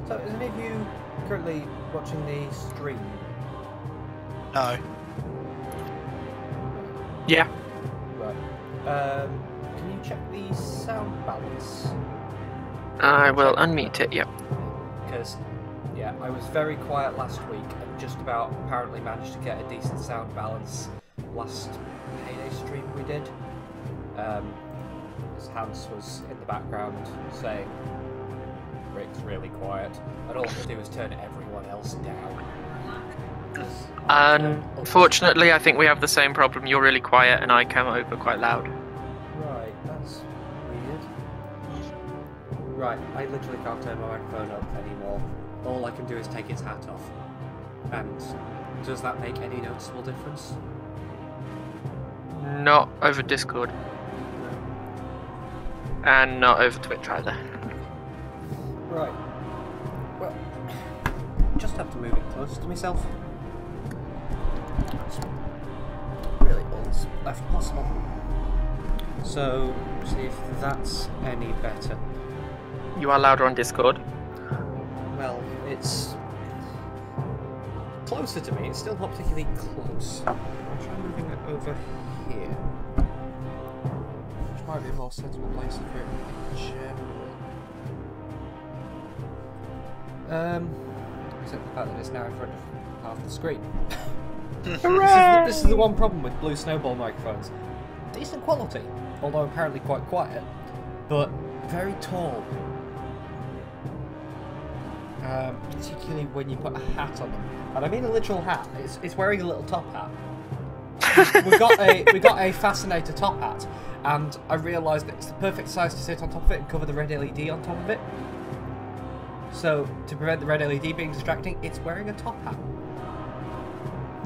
So, is any of you currently watching the stream? No. Yeah. Right. Can you check the sound balance? I will unmute it, yep. Because, yeah, I was very quiet last week and just about apparently managed to get a decent sound balance last Payday stream we did. As Hans was in the background saying, Rick's really quiet, and all I could do was turn everyone else down. Unfortunately, I think we have the same problem. You're really quiet and I come over quite loud. Right, that's weird. Right, I literally can't turn my microphone up anymore. All I can do is take its hat off. And does that make any noticeable difference? Not over Discord. And not over Twitch either. Right. Well, just have to move it closer to myself. That's really all that's left possible. So, see if that's any better. You are louder on Discord. Well, it's closer to me. It's still not particularly close. I'll try moving it over here. Which might be a more sensible place for it in general. Except the fact that it's now in front of half the screen. This is the one problem with Blue Snowball microphones. Decent quality, although apparently quite quiet, but very tall. Particularly when you put a hat on them. And I mean a literal hat. It's wearing a little top hat. we got a Fascinator top hat, and I realised that it's the perfect size to sit on top of it and cover the red LED on top of it. So, to prevent the red LED being distracting, it's wearing a top hat.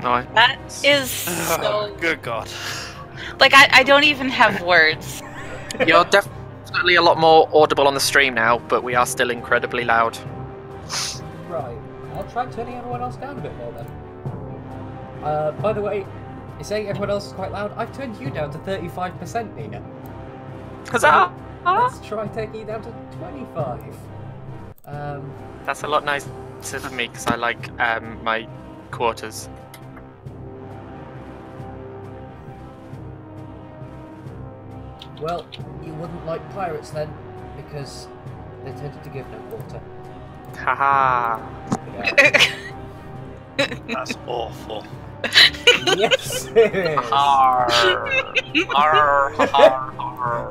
No. That is so... Oh, good God. Like, I don't even have words. You're definitely a lot more audible on the stream now, but we are still incredibly loud. Right. I'll try turning everyone else down a bit more then. By the way, you're saying everyone else is quite loud. I've turned you down to 35%, Nina. Huzzah! Let's try taking you down to 25. That's a lot nicer for me because I like my quarters. Well, you wouldn't like pirates then, because they tended to give no quarter. Haha. Yeah. That's awful. Yes, it is. Arr. Arr. Arr. Arr.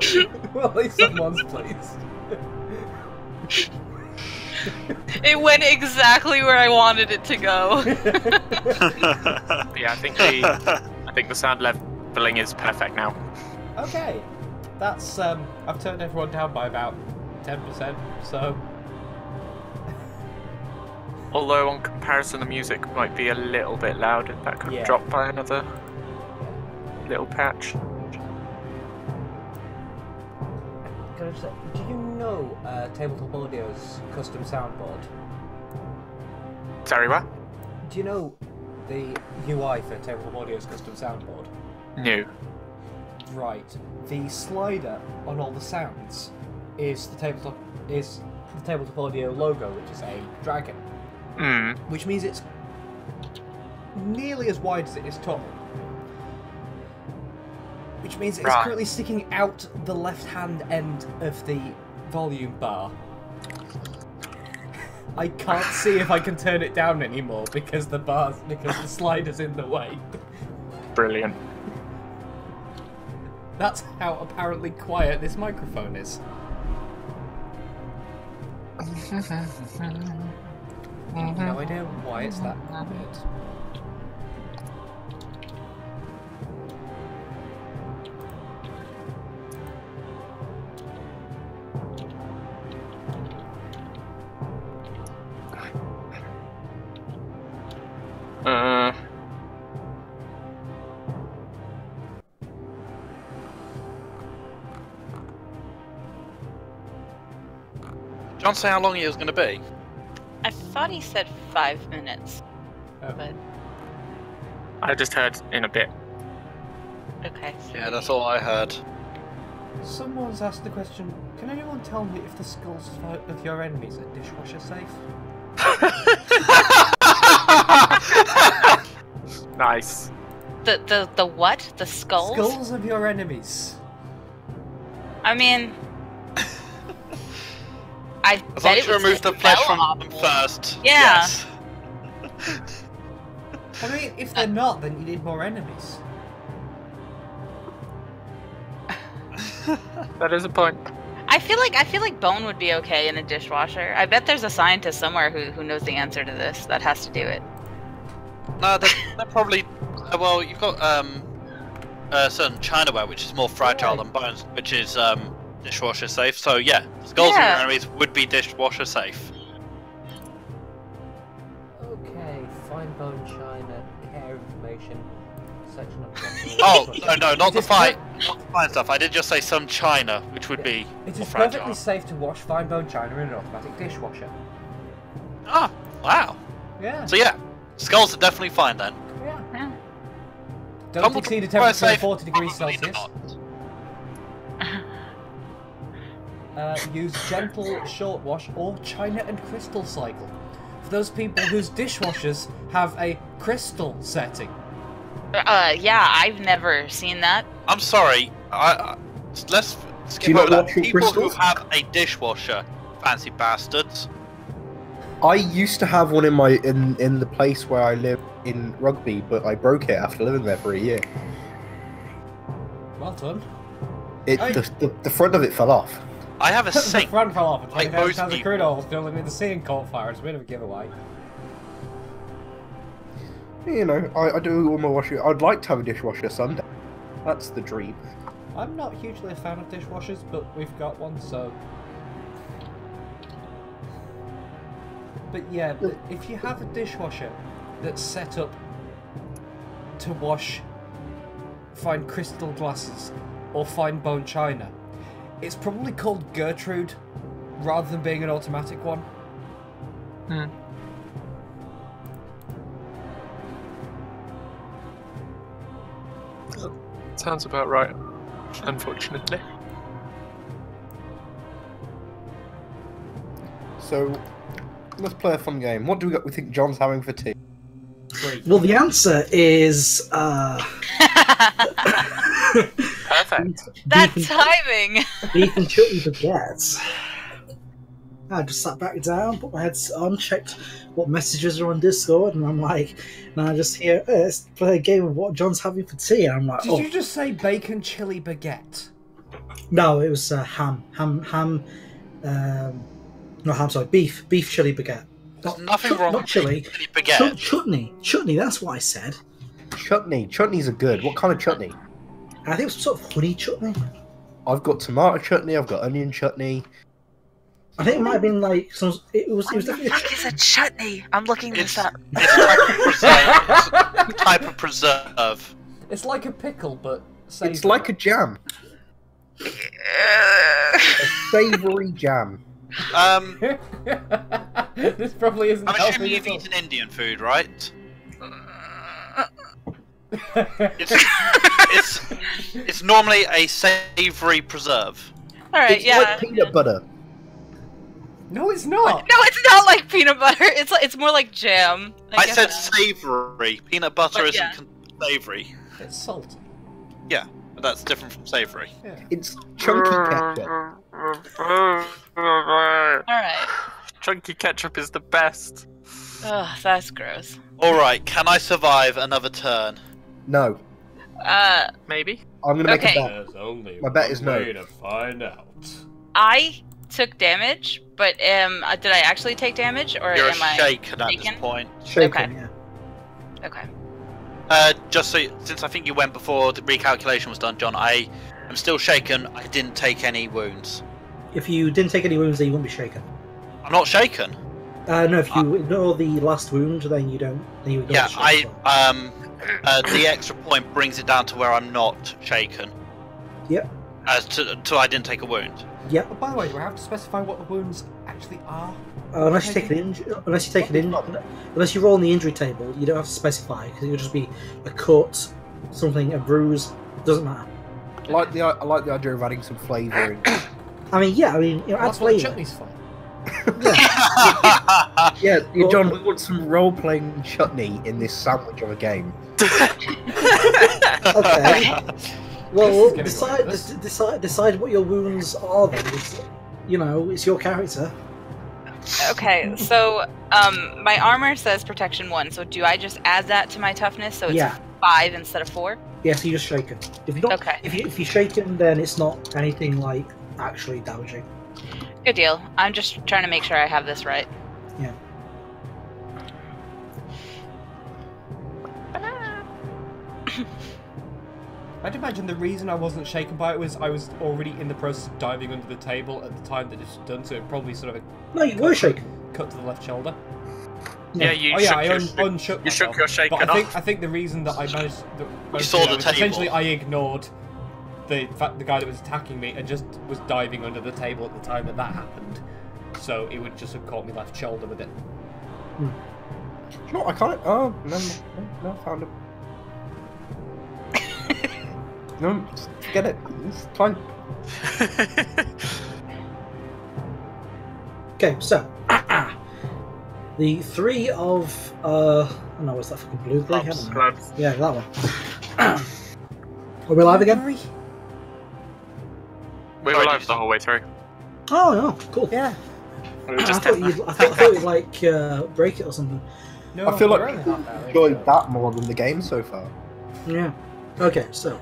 Well, at least someone's pleased. It went exactly where I wanted it to go. Yeah, I think the sound leveling is perfect now. Okay, that's I've turned everyone down by about 10%. So, Although on comparison, the music might be a little bit loud. If that could Yeah. drop by another little patch. can I just say, do you know Tabletop Audio's custom soundboard? Sorry, what? Do you know the UI for Tabletop Audio's custom soundboard? New. Right. The slider on all the sounds is the tabletop audio logo, which is a dragon. Hmm. Which means it's nearly as wide as it is tall. Which means it's Right. currently sticking out the left-hand end of the volume bar. I can't see if I can turn it down anymore because the slider's in the way. Brilliant. That's how apparently quiet this microphone is. No idea why it's that quiet. John say how long it was going to be? I thought he said 5 minutes. Oh. But I just heard in a bit. okay. So Yeah, that's all I heard. Someone's asked the question, can anyone tell me if the skulls of your enemies are dishwasher safe? Nice. The what? The skulls? Skulls of your enemies. I mean, I As long bet as it you was remove the flesh fell from off. them first. Yeah. Yes. I mean, if they're not, then you need more enemies. That is a point. I feel like bone would be okay in a dishwasher. I bet there's a scientist somewhere who knows the answer to this that has to do it. No, they're probably. Well, you've got certain Chinaware, which is more fragile than bones, which is dishwasher safe. So yeah, skulls of your Yeah. enemies would be dishwasher safe. Okay, fine bone china, care information, section of Oh no, not It the is fine stuff. I did just say some china, which would be It more is fragile. perfectly safe to wash fine bone china in an automatic dishwasher. Ah, wow. Yeah. So yeah, skulls are definitely fine then. Yeah. Yeah. Don't exceed a temperature of 40 degrees Probably Celsius. not. Use gentle short wash or china and crystal cycle. For those people whose dishwashers have a crystal setting. Yeah, I've never seen that. I'm sorry. Let's Do skip you not over that. wash your People who crystals? have a dishwasher, fancy bastards. I used to have one in the place where I live in Rugby, but I broke it after living there for a year. Well done. The front of it fell off. I have a The sink. front fell off and Like 20,000 most tons of people. crude oil spilling in the sea and caught fire. It's a bit of a giveaway. You know, I do all my washing. I'd like to have a dishwasher someday. That's the dream. I'm not hugely a fan of dishwashers, but we've got one, so... But yeah, if you have a dishwasher that's set up to wash fine crystal glasses or fine bone china, it's probably called Gertrude rather than being an automatic one. Sounds about right, unfortunately. So, let's play a fun game. What do we think John's having for tea? Well, the answer is Perfect. That beef timing. beef and chutney baguettes. I just sat back down, put my headset on, checked what messages are on Discord, and I'm like, and I just hear, let's play a game of what John's having for tea, and I'm like, Did oh, you just say bacon chili baguette? no, it was ham, no ham, sorry, beef chili baguette. There's nothing wrong Not with chili. baguette. Chutney, that's what I said. Chutney. Chutneys are good. What kind of chutney? I think it was sort of honey chutney. I've got tomato chutney. I've got onion chutney. I think it might have been like some. It was What the definitely. fuck is a chutney? I'm looking this up. It's a type of preserve. It's like a pickle, but savoury. It's like a jam. A savoury jam. This probably isn't I'm healthy assuming you've at all. eaten Indian food, right? It's normally a savoury preserve. Alright, It's yeah. like peanut butter. No, it's not. No, it's not like peanut butter. It's more like jam. I guess. said savoury. Peanut butter But yeah. isn't savoury. It's salty. Yeah, but that's different from savoury. Yeah. It's chunky ketchup. Alright. Chunky ketchup is the best. Ugh, that's gross. Alright, can I survive another turn? No. Maybe. I'm gonna make Okay. a bet. There's only My bet is no. way to find out. I took damage, but did I actually take damage, or You're a am I? shaken at this shaken? point. Shaken, Okay. yeah. Okay. Just so, since I think you went before the recalculation was done, John, I am still shaken. I didn't take any wounds. If you didn't take any wounds, then you won't be shaken. I'm not shaken. No, if you ignore the last wound, then you don't. Then you don't. Yeah, be shaken. the extra point brings it down to where I'm not shaken. Yep. As to I didn't take a wound. Yep. Oh, by the way, do I have to specify what the wounds actually are? Unless you take unless you roll on the injury table, you don't have to specify because it would just be a cut, something, a bruise. Doesn't matter. I like the idea of adding some flavour in. I mean, yeah. I mean, add That's what the flavour. chutney's for. Yeah, John, we want some role-playing chutney in this sandwich of a game. Okay. Well, This is getting worse. decide what your wounds are. Then, it's your character. Okay, so my armor says protection 1, so do I just add that to my toughness so it's Yeah. 5 instead of 4? Yeah, so you just shake him. If you don't, Okay. if you shake him, then it's not anything like actually damaging. Good deal. I'm just trying to make sure I have this right. Yeah. I'd imagine the reason I wasn't shaken by it was I was already in the process of diving under the table at the time that it's done, so it probably sort of No, you were shaken. cut to the left shoulder. Yeah, you Oh yeah, shook I your unshook you myself. shook your shaken But off. I think the reason that I managed saw the was table. essentially I ignored the fact the guy that was attacking me and just was diving under the table at the time that happened. So it would just have caught me left shoulder with it. No, I can't. Oh, no, I found him. No, just forget it. It's fine. Okay, so the three of no, what's that fucking blue thing? Clubs, Haven't I? clubs. Yeah, that one. Are we live again? We were Sorry, live did the you- whole way through. Oh no, cool. Yeah. We were I just thought you'd like break it or something. No, I feel we're like only half hour in, enjoyed so- that more than the game so far. Yeah. Okay, so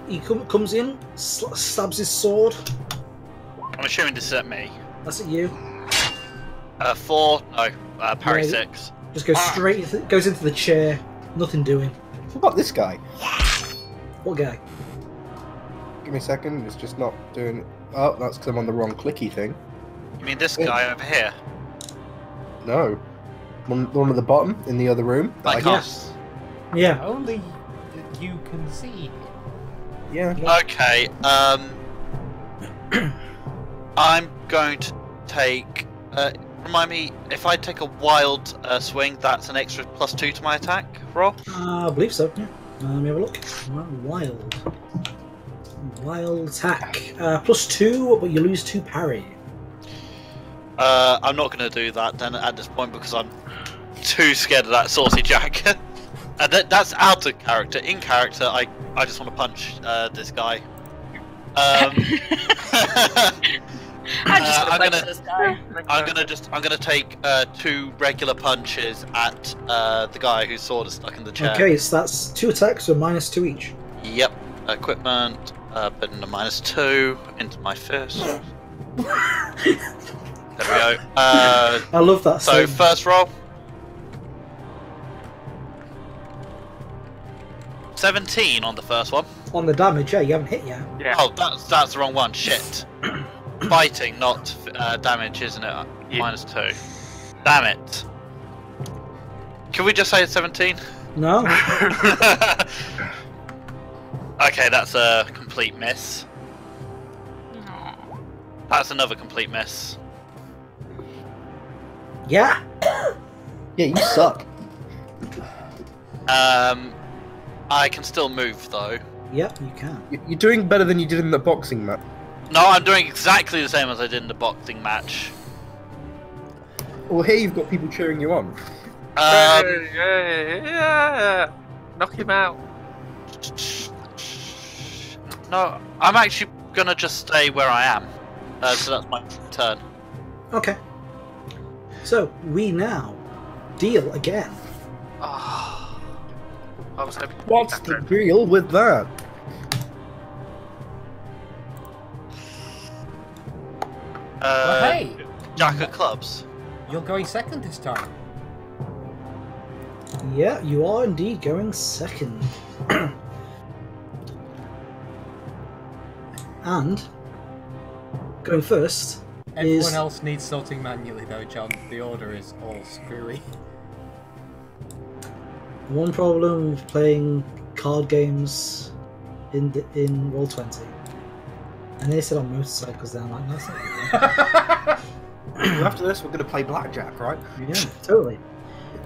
he comes in, stabs his sword. I'm assuming this is at me. That's at you. 4, no, parry Yeah. 6. Just goes straight. Goes into the chair. Nothing doing. What about this guy? What guy? Give me a second. It's just not doing. Oh, that's because I'm on the wrong clicky thing. You mean this guy over here? No, one at the bottom in the other room. that Like I us? Yeah. Only you can see. Yeah. Okay, I'm going to take. Remind me, if I take a wild swing, that's an extra +2 to my attack roll? I believe so. Yeah. Let me have a look. Wild attack. +2, but you lose 2 parry. I'm not going to do that then at this point because I'm too scared of that saucy Jack. And that's out of character. In character, I just want to punch this guy. I'm just I'm gonna punch gonna- this guy. I'm gonna take 2 regular punches at the guy whose sword is stuck in the chair. Okay, so that's 2 attacks, so -2 each. Yep. Equipment. Put in a -2 into my fist. There we go. I love that. So So first roll. 17 on the first one. on the damage, yeah, you haven't hit yet. Yeah. Oh, that's the wrong one. Shit. Fighting, not damage, isn't it? Yeah. -2. Damn it. Can we just say it's 17? No. Okay, that's a complete miss. That's another complete miss. Yeah. Yeah, you suck. I can still move though. Yep, you can. You're doing better than you did in the boxing match. No, I'm doing exactly the same as I did in the boxing match. Well, here you've got people cheering you on. Yeah. Knock him out. No, I'm actually gonna just stay where I am. So that's my turn. Okay. So we now deal again. Oh, I was hoping. What's the deal with that? Well, hey, Jack of clubs. you're going second this time. Yeah, you are indeed going second. And going first Everyone is else needs sorting manually though, John. The order is all screwy. One problem with playing card games in Roll20. And they said on motorcycles, then I'm like, that's not good. After this, we're going to play blackjack, right? Yeah, totally.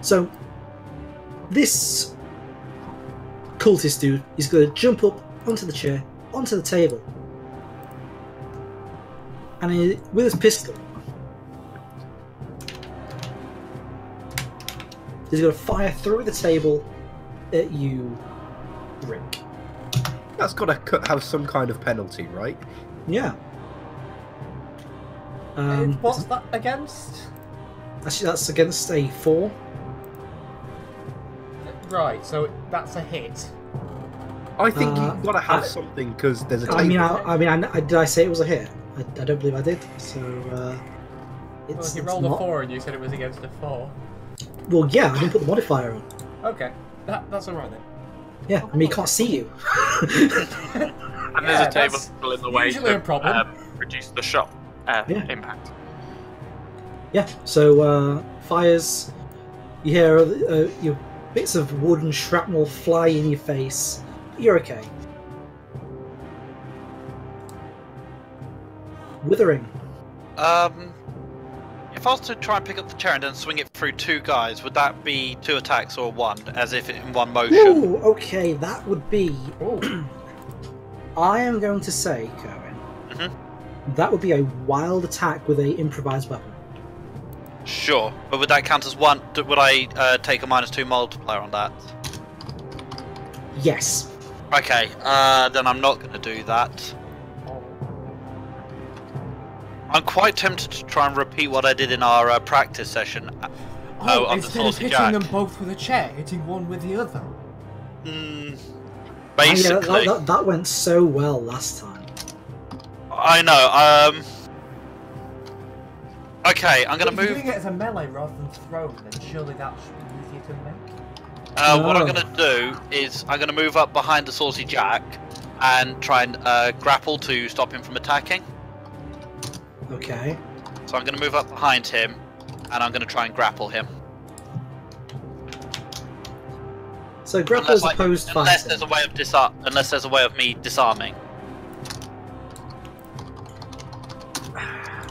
So, this cultist dude is going to jump up onto the chair, onto the table, and with his pistol, he's going to fire through the table at you, Rick. That's got to have some kind of penalty, right? Yeah. What's that against? Actually, that's against a 4. Right, so that's a hit. I think Uh, you've got to have I- something because there's a table. I mean, did I say it was a hit? I don't believe I did. So, Well, it's he it's rolled not. a 4 and you said it was against a 4. Well, yeah, I didn't put the modifier on. Okay, that's alright then. Yeah, I mean, he can't see you. And there's Yeah, a table that's in the way usually a problem. reduce the shot Yeah. impact. Yeah, so fires. You hear your bits of wood and shrapnel fly in your face. You're okay. Withering. If I was to try and pick up the chair and then swing it through 2 guys, would that be 2 attacks or 1, as if in one motion? Ooh, okay, that would be. Ooh. I am going to say, Cohen, that would be a wild attack with a improvised weapon. Sure, but would that count as 1? Would I take a -2 multiplier on that? Yes. Okay, then I'm not going to do that. I'm quite tempted to try and repeat what I did in our practice session. Oh, on the instead of Saucy hitting Jack. them both with a chair, hitting one with the other. Basically, that went so well last time. I know. Okay, I'm gonna If you're move. doing it as a melee rather than thrown, then surely that should be easier to make. What I'm No. gonna do is I'm gonna move up behind the Saucy Jack and try and grapple to stop him from attacking. Okay. So I'm gonna move up behind him, and I'm gonna try and grapple him. So grapple is Unless opposed unless fighting. there's a way of unless there's a way of me disarming.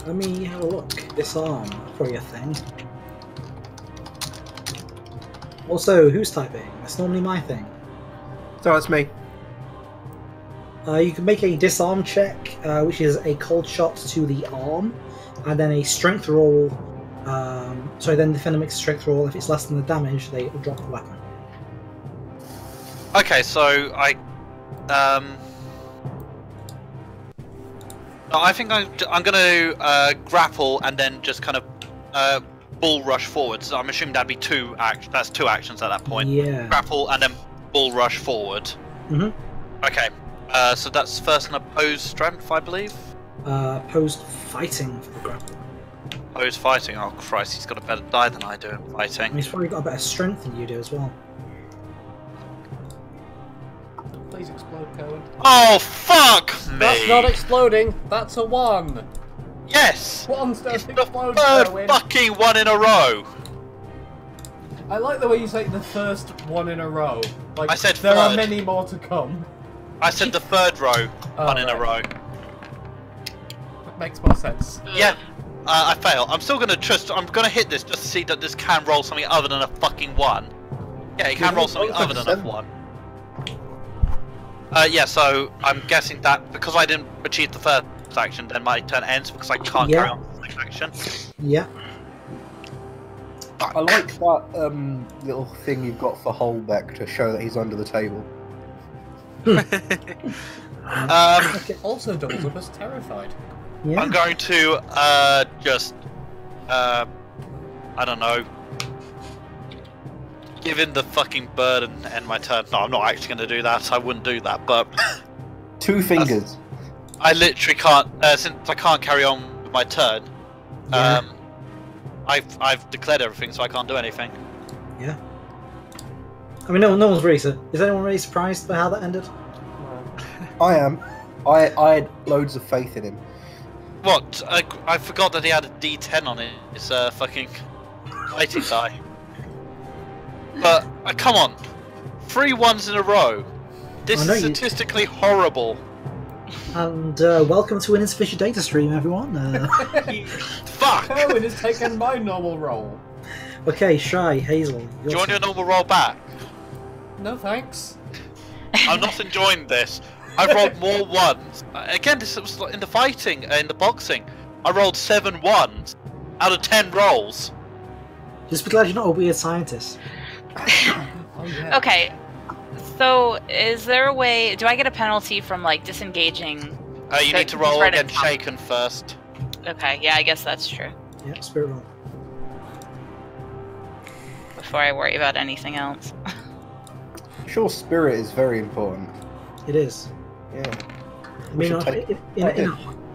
Let me have a look. Disarm, probably a thing. Also, who's typing? That's normally my thing. So that's me. You can make a disarm check, which is a cold shot to the arm, and then a strength roll. Then the defender makes a strength roll. If it's less than the damage, they will drop the weapon. Okay, so no, I think I'm going to grapple and then just kind of bull rush forward. So I'm assuming that'd be 2 actions. That's 2 actions at that point. Yeah. Grapple and then bull rush forward. Mhm. Okay, so that's first an opposed strength, I believe. Opposed fighting for the grapple. Opposed fighting. Oh Christ, he's got a better die than I do in I mean, fighting. he's probably got a better strength than you do as well. Please explode, Cohen. Oh fuck me! That's not exploding. That's a 1. Yes. Ones don't It's the explode, third Cohen. fucking one in a row. I like the way you say the first one in a row. Like I said there are third. many more to come. I said the third row, Oh, one in a row. right. That makes more sense. Yeah, I fail. I'm still gonna trust. I'm gonna hit this just to see that this can roll something other than a fucking 1. Yeah, it can roll something other than a 1. Yeah, so I'm guessing that because I didn't achieve the first action, then my turn ends because I can't Yeah. carry on with the next action. Yeah. I like that little thing you've got for Holbeck to show that he's under the table. Okay. Also doubles up as terrified. Yeah. I'm going to just I don't know, give him the fucking bird and end my turn. No, I'm not actually going to do that. I wouldn't do that, but 2 fingers. I literally can't since I can't carry on with my turn. Yeah. I've declared everything, so I can't do anything. Yeah. I mean, no one's really. Is anyone really surprised by how that ended? I am. I had loads of faith in him. What? I forgot that he had a D10 on his fucking fighting die. But come on, 3 1s in a row. This I know is statistically horrible. And welcome to an insufficient data stream, everyone. Fuck! Kerwin has taken my normal role. Okay, Shy, Hazel. Do you want your normal roll back? No thanks. I'm not enjoying this. I've rolled more 1s. Again, this was in the fighting, in the boxing. I rolled 7 1s out of 10 rolls. Just be glad you're not a weird scientist. Oh yeah. Okay, so is there a way? Do I get a penalty from like disengaging? You need to roll against shaken first. Okay, yeah, I guess that's true. Yeah, spirit roll. Before I worry about anything else. Sure, spirit is very important. It is. Yeah. I We mean, should take-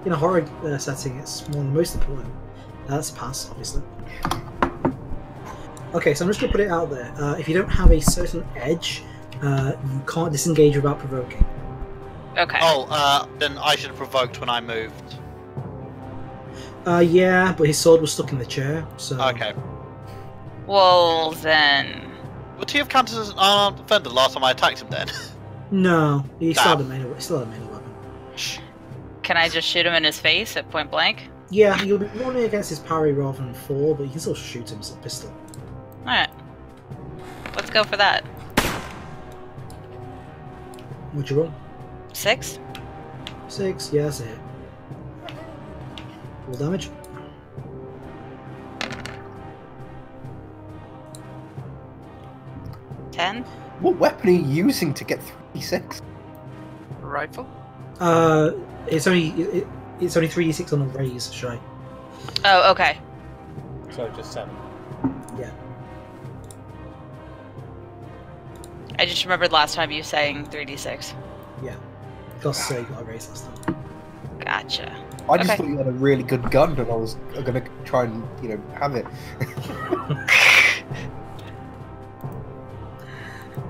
in a horror setting, it's one of the most important. That's a pass, obviously. Okay, so I'm just going to put it out there. If you don't have a certain edge, you can't disengage without provoking. Okay. Oh, then I should have provoked when I moved. Yeah, but his sword was stuck in the chair, so... Okay. Well then. Would he have counted as an unarmed defender last time I attacked him then? No, he still had a Damn. melee weapon. Can I just shoot him in his face at point blank? Yeah, you'll be running against his parry rather than fall, but you can still shoot him with a pistol. Alright. Let's go for that. What'd you roll? 6? 6, yeah, that's a hit. Full damage. Ten? What weapon are you using to get 3d6? Rifle? It's only 3d6 on the raise, Shy. Oh, okay. So just 7. Yeah. I just remembered last time you saying 3d6. Yeah. Because you got a raise last time. Gotcha. I just Okay. thought you had a really good gun, and I was gonna try and have it.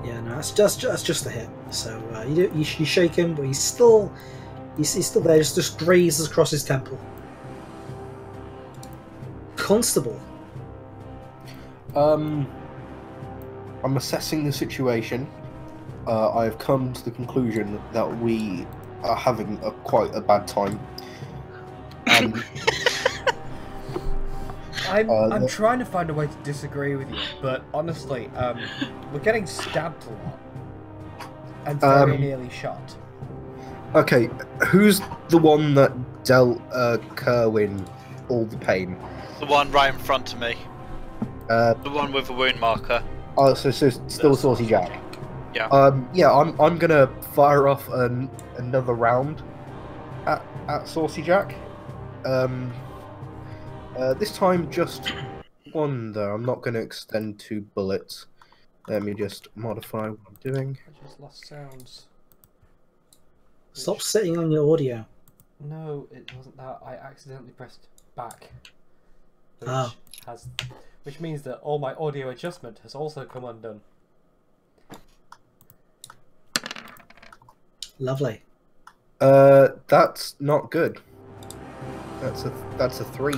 Yeah, no, that's just a hit. So you shake him, but he's still there. Just grazes across his temple. Constable. I'm assessing the situation. I've come to the conclusion that we are having quite a bad time. I'm trying to find a way to disagree with you, but honestly, we're getting stabbed a lot. And very nearly shot. Okay, who's the one that dealt Kerwin all the pain? The one right in front of me. The one with the wound marker. Oh, so still Saucy Jack. Yeah. Yeah, I'm gonna fire off another round at Saucy Jack. This time just one though. I'm not gonna extend 2 bullets. Let me just modify what I'm doing. I just lost sounds. Stop sitting on your audio. No, it wasn't that. I accidentally pressed back. Which means that all my audio adjustment has also come undone. Lovely. That's not good. That's a 3.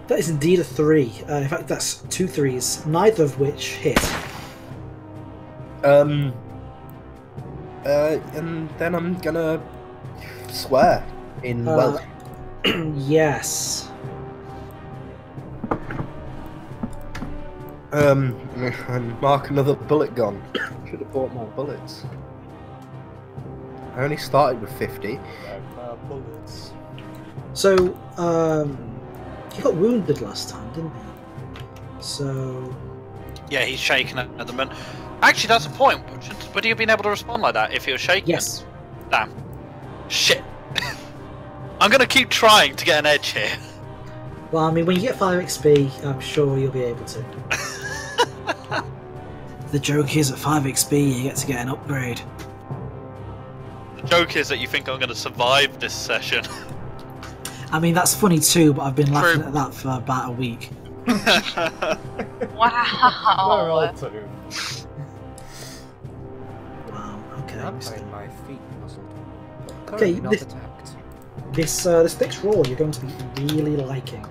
That is indeed a 3. In fact, that's 2 3s, neither of which hit. And then I'm gonna swear in Welsh. Yes. And mark another bullet gone. Should have bought more bullets. I only started with 50. Bullets. So, he got wounded last time, didn't he? So, Yeah, he's shaking at the moment. Actually, that's a point. Would he have been able to respond like that if he was shaking? yes. Damn. Shit. I'm gonna keep trying to get an edge here. Well, I mean, when you get 5 XP, I'm sure you'll be able to. The joke is, at 5 XP, you get an upgrade. The joke is that you think I'm gonna survive this session. I mean, that's funny too, but I've been laughing True. at that for about a week. We're Wow. all too. Wow, okay. I'm finding my feet muzzled. But Okay, currently not this- attacked. This next roll you're going to be really liking.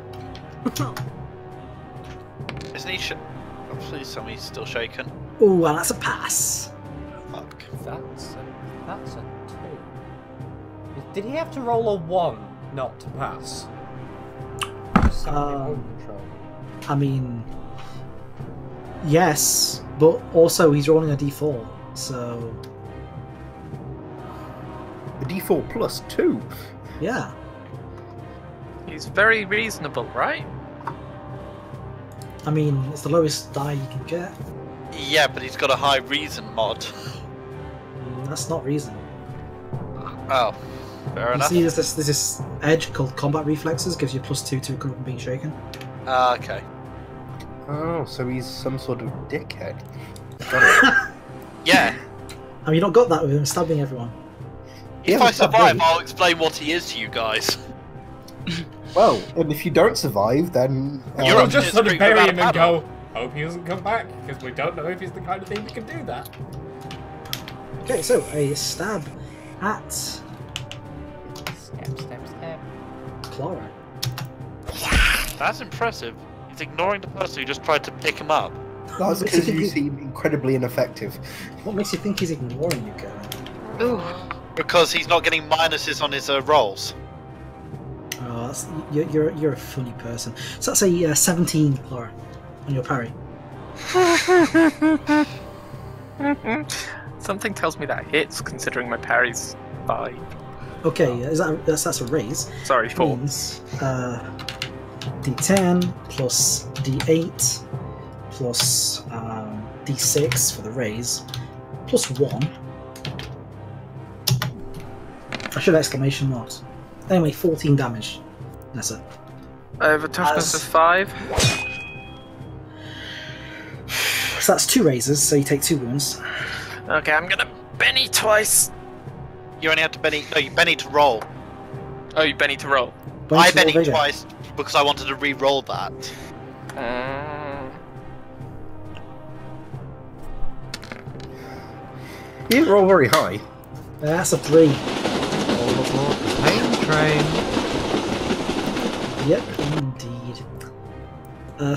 Isn't he? Oh, please tell me he's still shaken. Ooh, well, that's a pass. Fuck. That's a 2. Did he have to roll a 1 not to pass? Um, I mean, yes, but also he's rolling a d4, so The D4 plus 2. yeah. He's very reasonable, right? I mean, it's the lowest die you can get. Yeah, but he's got a high reason mod. That's not reason. Oh, fair You enough. see, there's this edge called combat reflexes, gives you +2 to recover from being shaken. Okay. Oh, so he's some sort of dickhead. Got it. Yeah. Have you not got that with him stabbing everyone? If Yeah, I it's not survive, great. I'll explain what he is to you guys. Well, and if you don't survive, then You're We'll up just to sort of speak bury without him a and paddle. go, hope he doesn't come back, because we don't know if he's the kind of thing that can do that. Okay, so a stab at Step. Clara. That's impressive. He's ignoring the person who just tried to pick him up. that's because you seem incredibly ineffective. What makes you think he's ignoring you, Karen? Ooh. Because he's not getting minuses on his rolls. Oh, you're a funny person. So that's a 17, Clara, on your parry. Something tells me that hits, considering my parry's 5. Okay, that's a raise. Sorry, 4. Means d10 plus d8 plus d6 for the raise plus 1. I should have exclamation marks. Anyway, 14 damage. That's it. I have a toughness As- of 5. So that's 2 raises, so you take 2 wounds. Okay, I'm gonna Benny twice. You only have to Benny. No, you Benny to roll. Oh, you Benny to roll. I Bonus roll Benny vigor. twice because I wanted to re-roll that. You didn't roll very high. That's a 3. Pain train. Yep, indeed.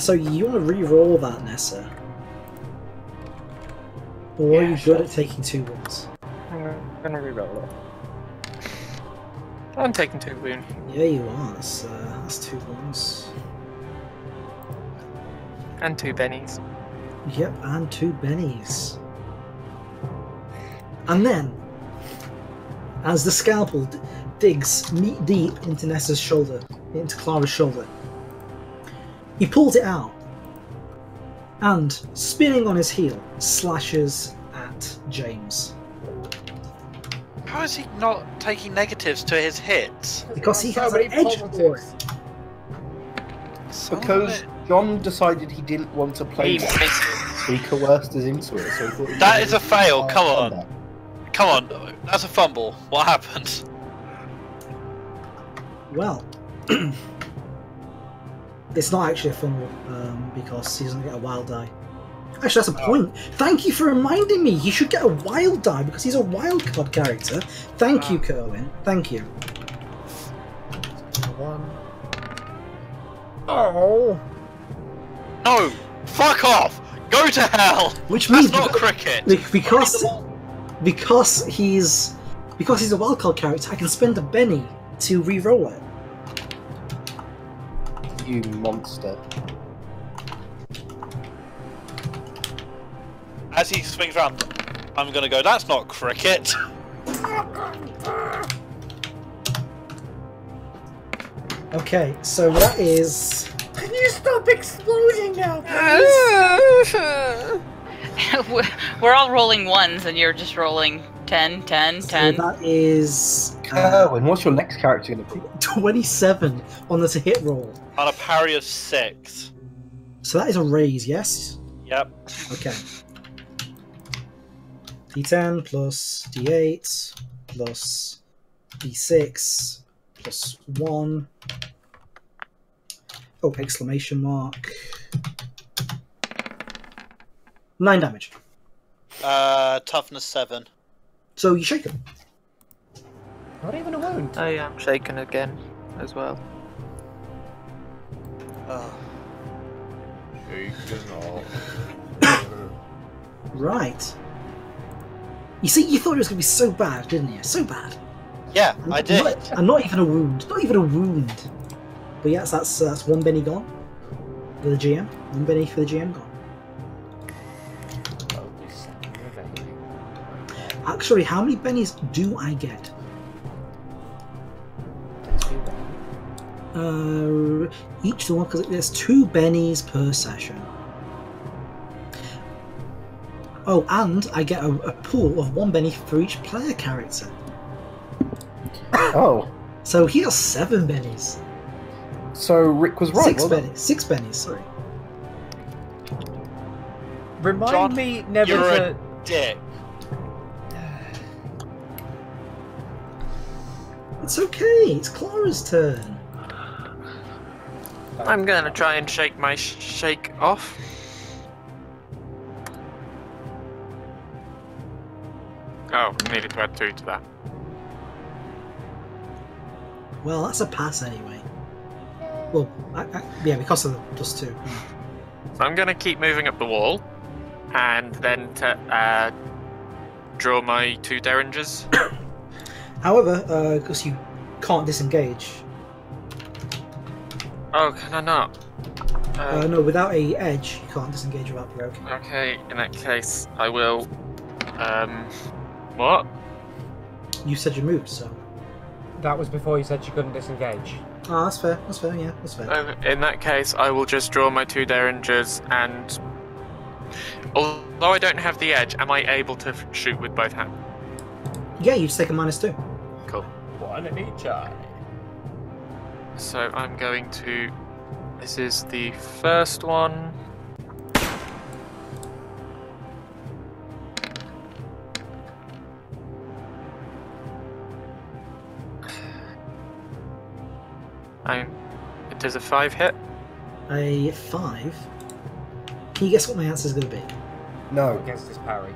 So you want to re-roll that, Nessa? Or are you good at taking 2 wounds? I'm gonna reroll it. I'm taking 2 wounds. Yeah, you are. That's 2 wounds. And 2 bennies. Yep, and 2 bennies. And then, as the scalpel digs meat deep into Nessa's shoulder, into Clara's shoulder, he pulls it out and, spinning on his heel, slashes at James. How is he not taking negatives to his hits? Because he So has many an edge for it. positives. Because John decided he didn't want to play He that, misses. so he coerced us into it. So he thought he That was is a fail, gonna come try on. that. Come on, that's a fumble. What happened? Well, it's not actually a fumble because he doesn't get a wild die. Actually, that's a point. Thank you for reminding me. He should get a wild die because he's a wild card character. Thank you, Kerwin. Thank you. 1. Oh! No! Fuck off! Go to hell! Which That's means not cricket! because he's a wild card character, I can spend a Benny to re-roll it. You monster. As he swings around, I'm gonna go, that's not cricket! Okay, so that is Can you stop exploding now, We're all rolling 1s and you're just rolling 10, 10, so 10. that is Kerwin, what's your next character going to be? 27 on the hit roll. On a parry of 6. So that is a raise, yes? Yep. Okay. D10 plus D8 plus D6 plus 1. Oh, exclamation mark. 9 damage. Toughness 7. So you shake him. Not even a wound. I am shaken again as well. Right. You see, you thought it was going to be so bad, didn't you? So bad. Yeah, I did. And not even a wound. Not even a wound. But yes, that's one Benny gone. For the GM. One Benny for the GM gone. Actually, how many Bennies do I get? Each one, because there's 2 Bennies per session. Oh, and I get a pool of 1 Benny for each player character. Oh. So he has 7 Bennies. So Rick was right. 6 Bennies. 6 Bennies, sorry. Remind John, me never you're to. a dick. It's okay, it's Clara's turn. I'm gonna try and shake my shake off. Oh, needed to add 2 to that. Well, that's a pass anyway. Well, yeah, because of the +2. So I'm gonna keep moving up the wall, and then draw my 2 derringers. However, because you can't disengage. Oh, can I not? No, without a edge, you can't disengage without provoking. Okay, in that case, I will. What? You said you moved, so. That was before you said you couldn't disengage. Ah, that's fair. That's fair. Yeah, that's fair. In that case, I will just draw my 2 derringers, and although I don't have the edge, am I able to shoot with both hands? Yeah, you just take a -2. Cool. One in each eye. So I'm going to. This is the first one. Does a 5 hit? A 5. Can you guess what my answer is going to be? No. Against his parry.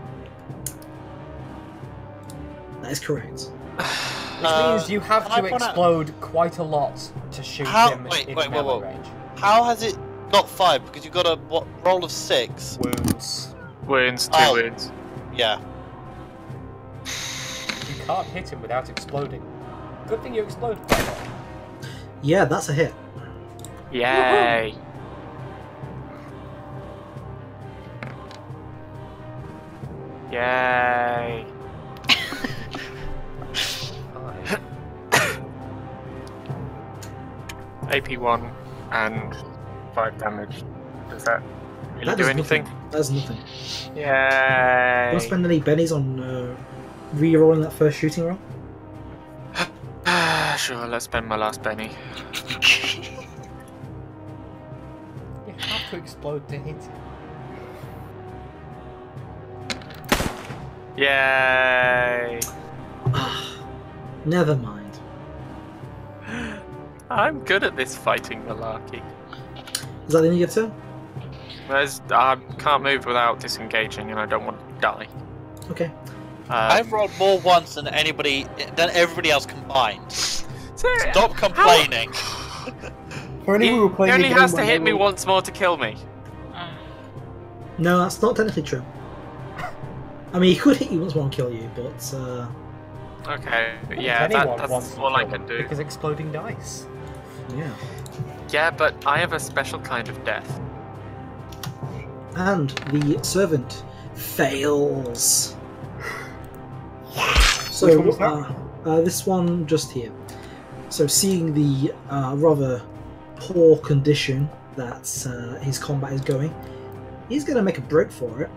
That is correct. Which means you have to explode quite a lot to shoot him in melee range. How has it got 5? Because you got a roll of 6. Wounds. Wounds, 2 wounds. Yeah. You can't hit him without exploding. Good thing you explode quite a lot. Yeah, that's a hit. Yay! Yay! AP1 and 5 damage. Does that really do anything? That's nothing. Yay! You want to spend any bennies on re-rolling that first shooting roll? Sure, let's spend my last penny. You have to explode to hit him. Yay! Never mind. I'm good at this fighting malarkey. Is that the end of your turn? I can't move without disengaging, and I don't want to die. Okay. I've rolled more once than everybody else combined. So, Stop complaining. For any who were He playing only the game has to when hit they me were- once more to kill me. No, that's not technically true. I mean, he could hit you once more and kill you, but Okay, yeah, Anyone that's wants to all I kill can him do. Because exploding dice. yeah. Yeah, but I have a special kind of death. And the servant fails. So Which one was that? this one just here. So seeing the rather poor condition that his combat is going, he's going to make a break for it.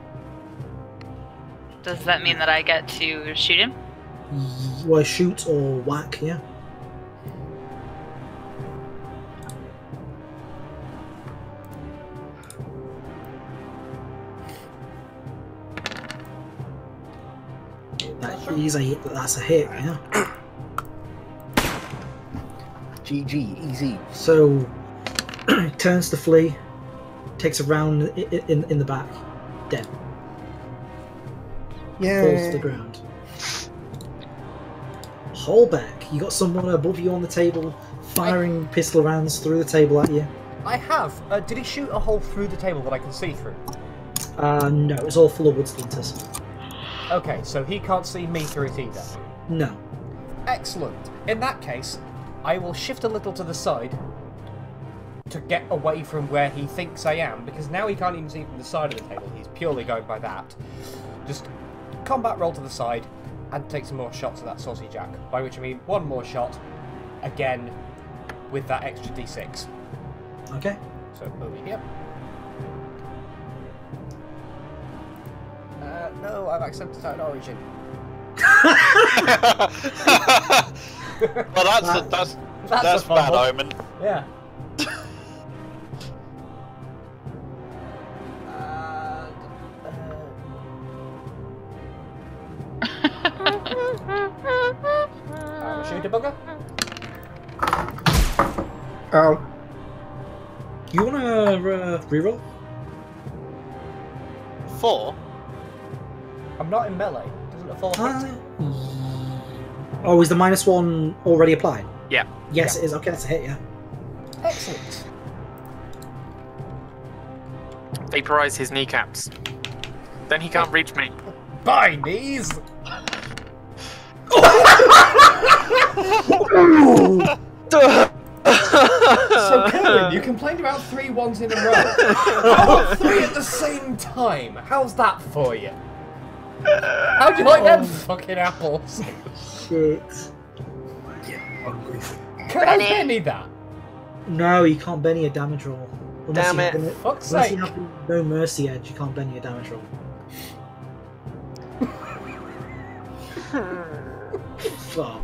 Does that mean that I get to shoot him? Well, shoot or whack, yeah. That's a hit, yeah. GG, easy. So turns to flee, takes a round in the back, dead. Falls to the ground. Holbeck, you got someone above you on the table firing pistol rounds through the table at you. I have. Did he shoot a hole through the table that I can see through? No, it's all full of wood splinters. Okay, so he can't see me through it either. No. Excellent. In that case, I will shift a little to the side to get away from where he thinks I am, because now he can't even see from the side of the table. He's purely going by that. Just combat roll to the side and take some more shots at that saucy jack. By which I mean one more shot, again, with that extra d6. Okay. So over here. No, I've accepted an origin. Well, that's a fun bad one. omen. Yeah. Shoot a bugger. Ow. You wanna reroll? 4? I'm not in melee. Doesn't a 4 hit? Oh, is the -1 already applied? Yeah. Yes, Yeah. it is. Okay, that's a hit, yeah. Excellent. Vaporize his kneecaps. Then he can't reach me. By knees! So, Kerwin, you complained about 3 ones in a row. How about 3 at the same time? How's that for you? How'd you like them fucking apples? Shit. Yeah, hungry. Can I penny that? No, you can't Benny a damage roll. Unless Damn you it. have Fuck's unless sake. you have no mercy edge, you can't Benny a damage roll. Fuck.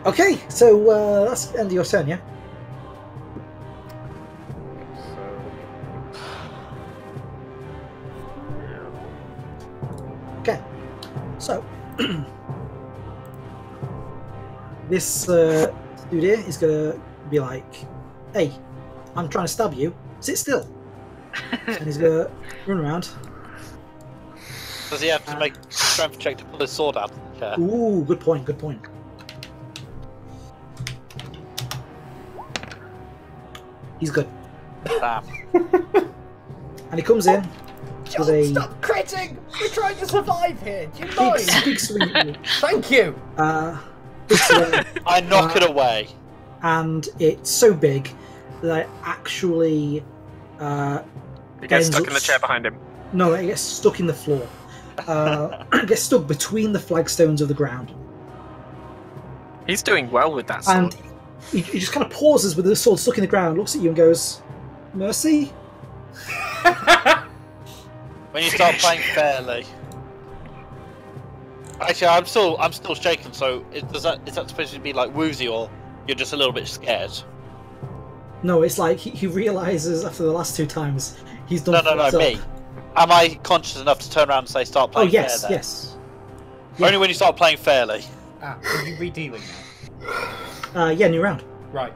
Okay, so that's the end of your turn, yeah? Okay, so this dude here is gonna be like, "Hey, I'm trying to stab you. Sit still." And he's gonna run around. Does he have to make a strength check to pull his sword out of the chair? Ooh, good point. Good point. He's good, Damn. and he comes in with a Stop critting! We're trying to survive here! Do you big, mind? big swing. Thank you! Big swing. I knock it away. And it's so big that it actually He gets ends stuck up in the chair behind him. No, it gets stuck in the floor. It gets stuck between the flagstones of the ground, He's doing well with that sword. and he just kind of pauses with the sword stuck in the ground, looks at you, and goes, "Mercy." When you start playing fairly. Actually, I'm still shaken. So is that supposed to be like woozy, or you're just a little bit scared? No, it's like he realizes after the last 2 times he's done. No, fucked up. me. Am I conscious enough to turn around and say start Oh playing yes, fair? Then? yes. Only when you start playing fairly. Are you redealing now? Yeah, new round. Right.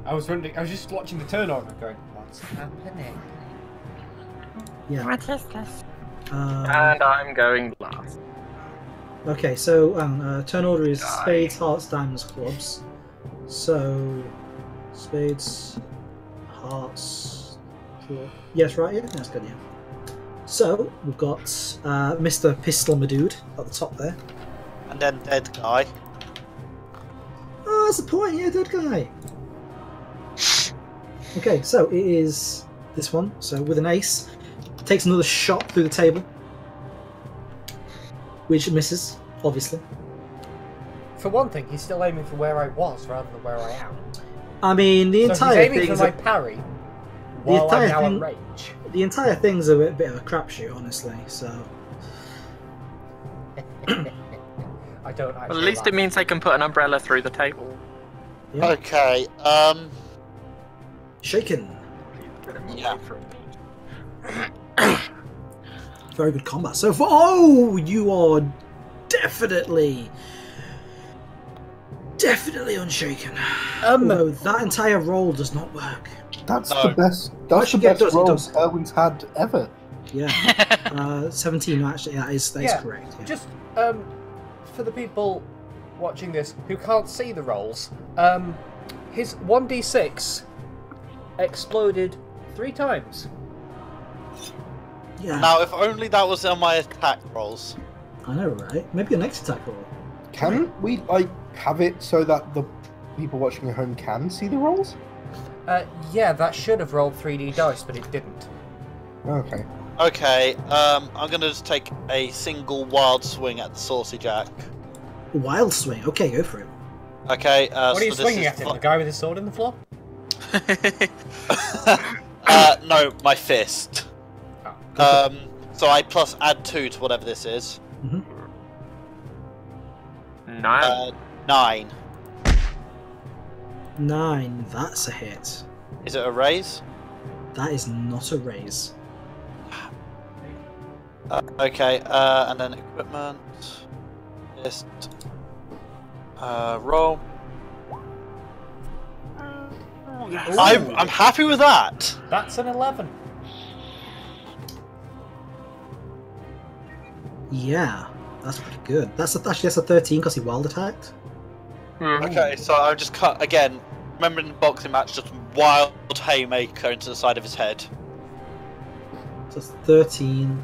I was just watching the turnover going, what's happening? Yeah. What is this? And I'm going last. Okay, so turn order is spades, hearts, diamonds, clubs. So spades, hearts, clubs. Yes, right. Yeah, that's good. Yeah. So we've got Mr. Pistol Madood at the top there. And then dead guy. Oh, that's the point. Yeah, dead guy. Okay, so it is this one. So with an ace, takes another shot through the table, which misses, obviously. For one thing, he's still aiming for where I was rather than where I am. I mean, the So entire he's aiming for thing's my parry while entire I'm now thing- at range. the entire thing's a bit of a crapshoot, honestly. So I don't actually Well, at least like it means they can put an umbrella through the table. yeah, Okay. shaken. Yeah. Very good combat so far. Oh, you are definitely unshaken. Although that entire roll does not work. That's No. the best. That's Actually, the yeah, best it does, it roll does. Erwin's had ever. Yeah, 17. Actually, that is Yeah. correct. Yeah. Just for the people watching this who can't see the rolls, his 1d6 exploded 3 times. Yeah. Now, if only that was on my attack rolls. I know, right? Maybe your next attack roll. Can we like have it so that the people watching at home can see the rolls? Yeah, that should have rolled 3d dice, but it didn't. Okay. Okay, I'm gonna just take a single wild swing at the Saucy Jack. Wild swing. Okay, go for it. Okay, What are you so swinging this at is him? The guy with his sword in the floor? no, my fist. Oh. So I plus add 2 to whatever this is. 9. 9. 9. That's a hit. Is it a raise? That is not a raise. Okay, and then equipment. List. Roll. I'm happy with that. That's an 11. Yeah, that's pretty good. That's a 13 because he wild attacked. Okay, so I just cut again. Remembering the boxing match, just wild haymaker into the side of his head. So it's 13.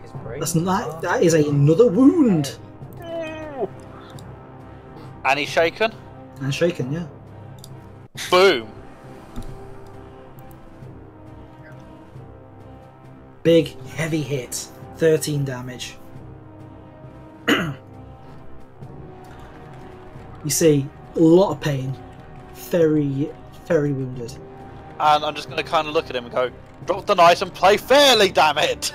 His brain. That's not. That is another wound. And he's shaken. And shaken, yeah. Boom. Big, heavy hit. 13 damage. You see a lot of pain. Very, very wounded. And I'm just going to kind of look at him and go, drop the knife and play fairly, damn it!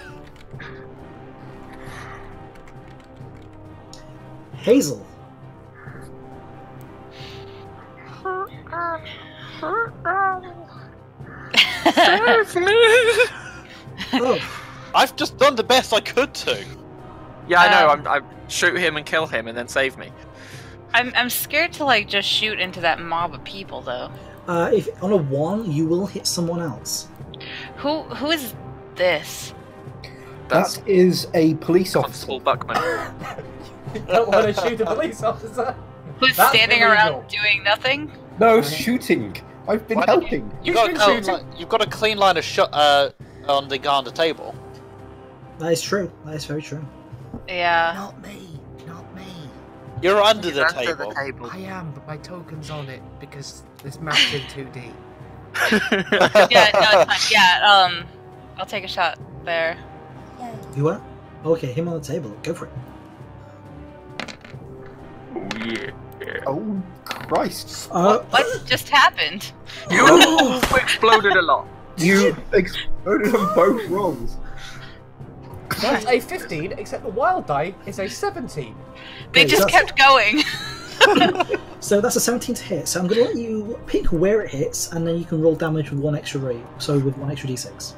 Hazel. Save me! Oh, I've just done the best I could to. Yeah, I know. I shoot him and kill him, and then save me. I'm scared to like just shoot into that mob of people though. if on a 1, you will hit someone else. Who is this? That's That is a police officer. Constable Buckman. You don't want to shoot a police officer? Who's That's standing illegal. around doing nothing? No, shooting. I've been Why don't helping. You've Who's got, been a clean shooting? you've got a clean line of shot on the guy on the table. That is true. That is very true. Yeah. Not me. Not me. You're under the Under table. the table. I am, but my token's on it because this map's in 2D. Yeah, no, it's fine. Yeah, I'll take a shot there. You what? Okay, him on the table. Go for it. Oh, yeah. Oh, Christ. What just happened? You exploded a lot. You exploded on both rolls. That's a 15, except the wild die is a 17. They Okay, just so- kept going. So that's a 17 to hit. So I'm going to let you pick where it hits, and then you can roll damage with 1 extra rate. So with 1 extra d6.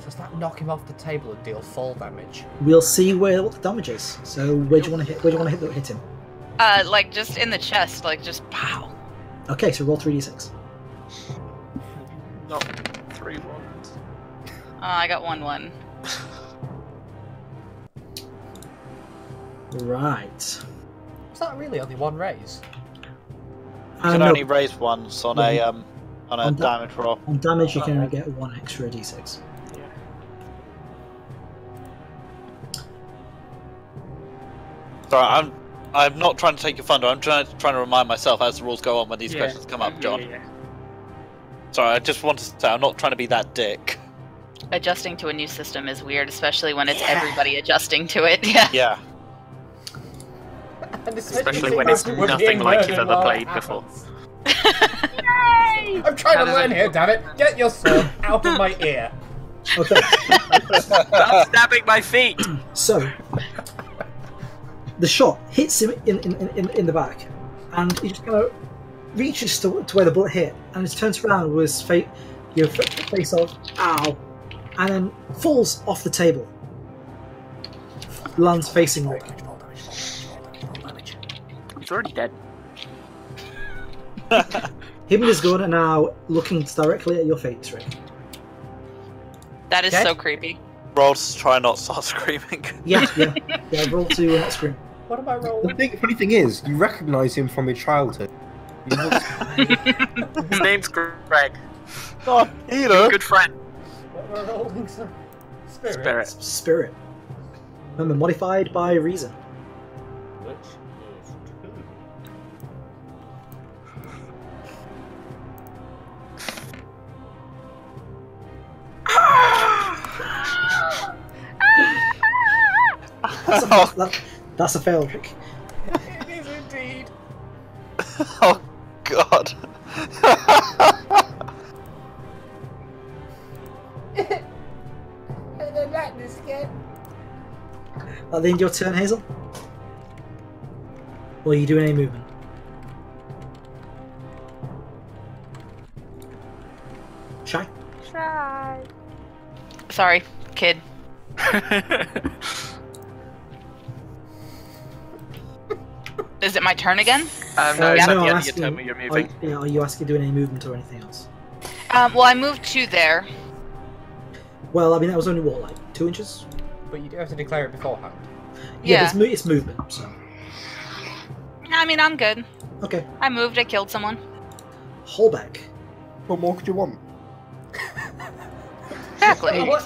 Does that knock him off the table and deal fall damage? We'll see what the damage is. So where do you want to hit? Where do you want to hit him? Like just in the chest, like just pow. Okay, so roll 3d6. Not 3 ones. I got 1-1. Right. Is that really only one raise? You can no, only raise once on a On da- damage roll. on damage, you can only get 1 extra d6. Sorry, I'm not trying to take your thunder. I'm trying to remind myself as the rules go on when these questions come up, John. Yeah. Sorry, I just wanted to say I'm not trying to be that dick. Adjusting to a new system is weird, especially when it's everybody adjusting to it. Yeah. Yeah. And Especially when it's nothing like you've ever played before. I'm trying to learn here, damn it! Get your sword out of my ear. Okay, Stop stabbing my feet! so the shot hits him in the back, and he just kind of reaches to where the bullet hit, and he turns around with his face off, ow, and then falls off the table. Lands facing Rick. He's already dead. Him and his gun are now looking directly at your face, Rick. That is Okay. so creepy. Roll to try and not start screaming. Yeah. Roll to not scream. What am I rolling? The funny thing is, you recognise him from your childhood. His name's Greg. Oh, healer. Good friend. What am I rolling, sir? Spirit. Spirit. Spirit. Remember, modified by reason. Which is 2. That's a fail, Rick. It is indeed. Oh God. And then madness again. At the end of your turn, Hazel? Or are you doing any movement? Shy? Sorry, kid. Is it my turn again? No, it's no, at the I'm end of your asking, turn when you're moving. Are you asking doing any movement or anything else? Well, I moved to there. Well, I mean, that was only, what, like 2 inches? But you do have to declare it beforehand. Yeah. But it's movement, so. I mean, I'm good. Okay. I moved. I killed someone. Holbeck. What more could you want? Exactly. What?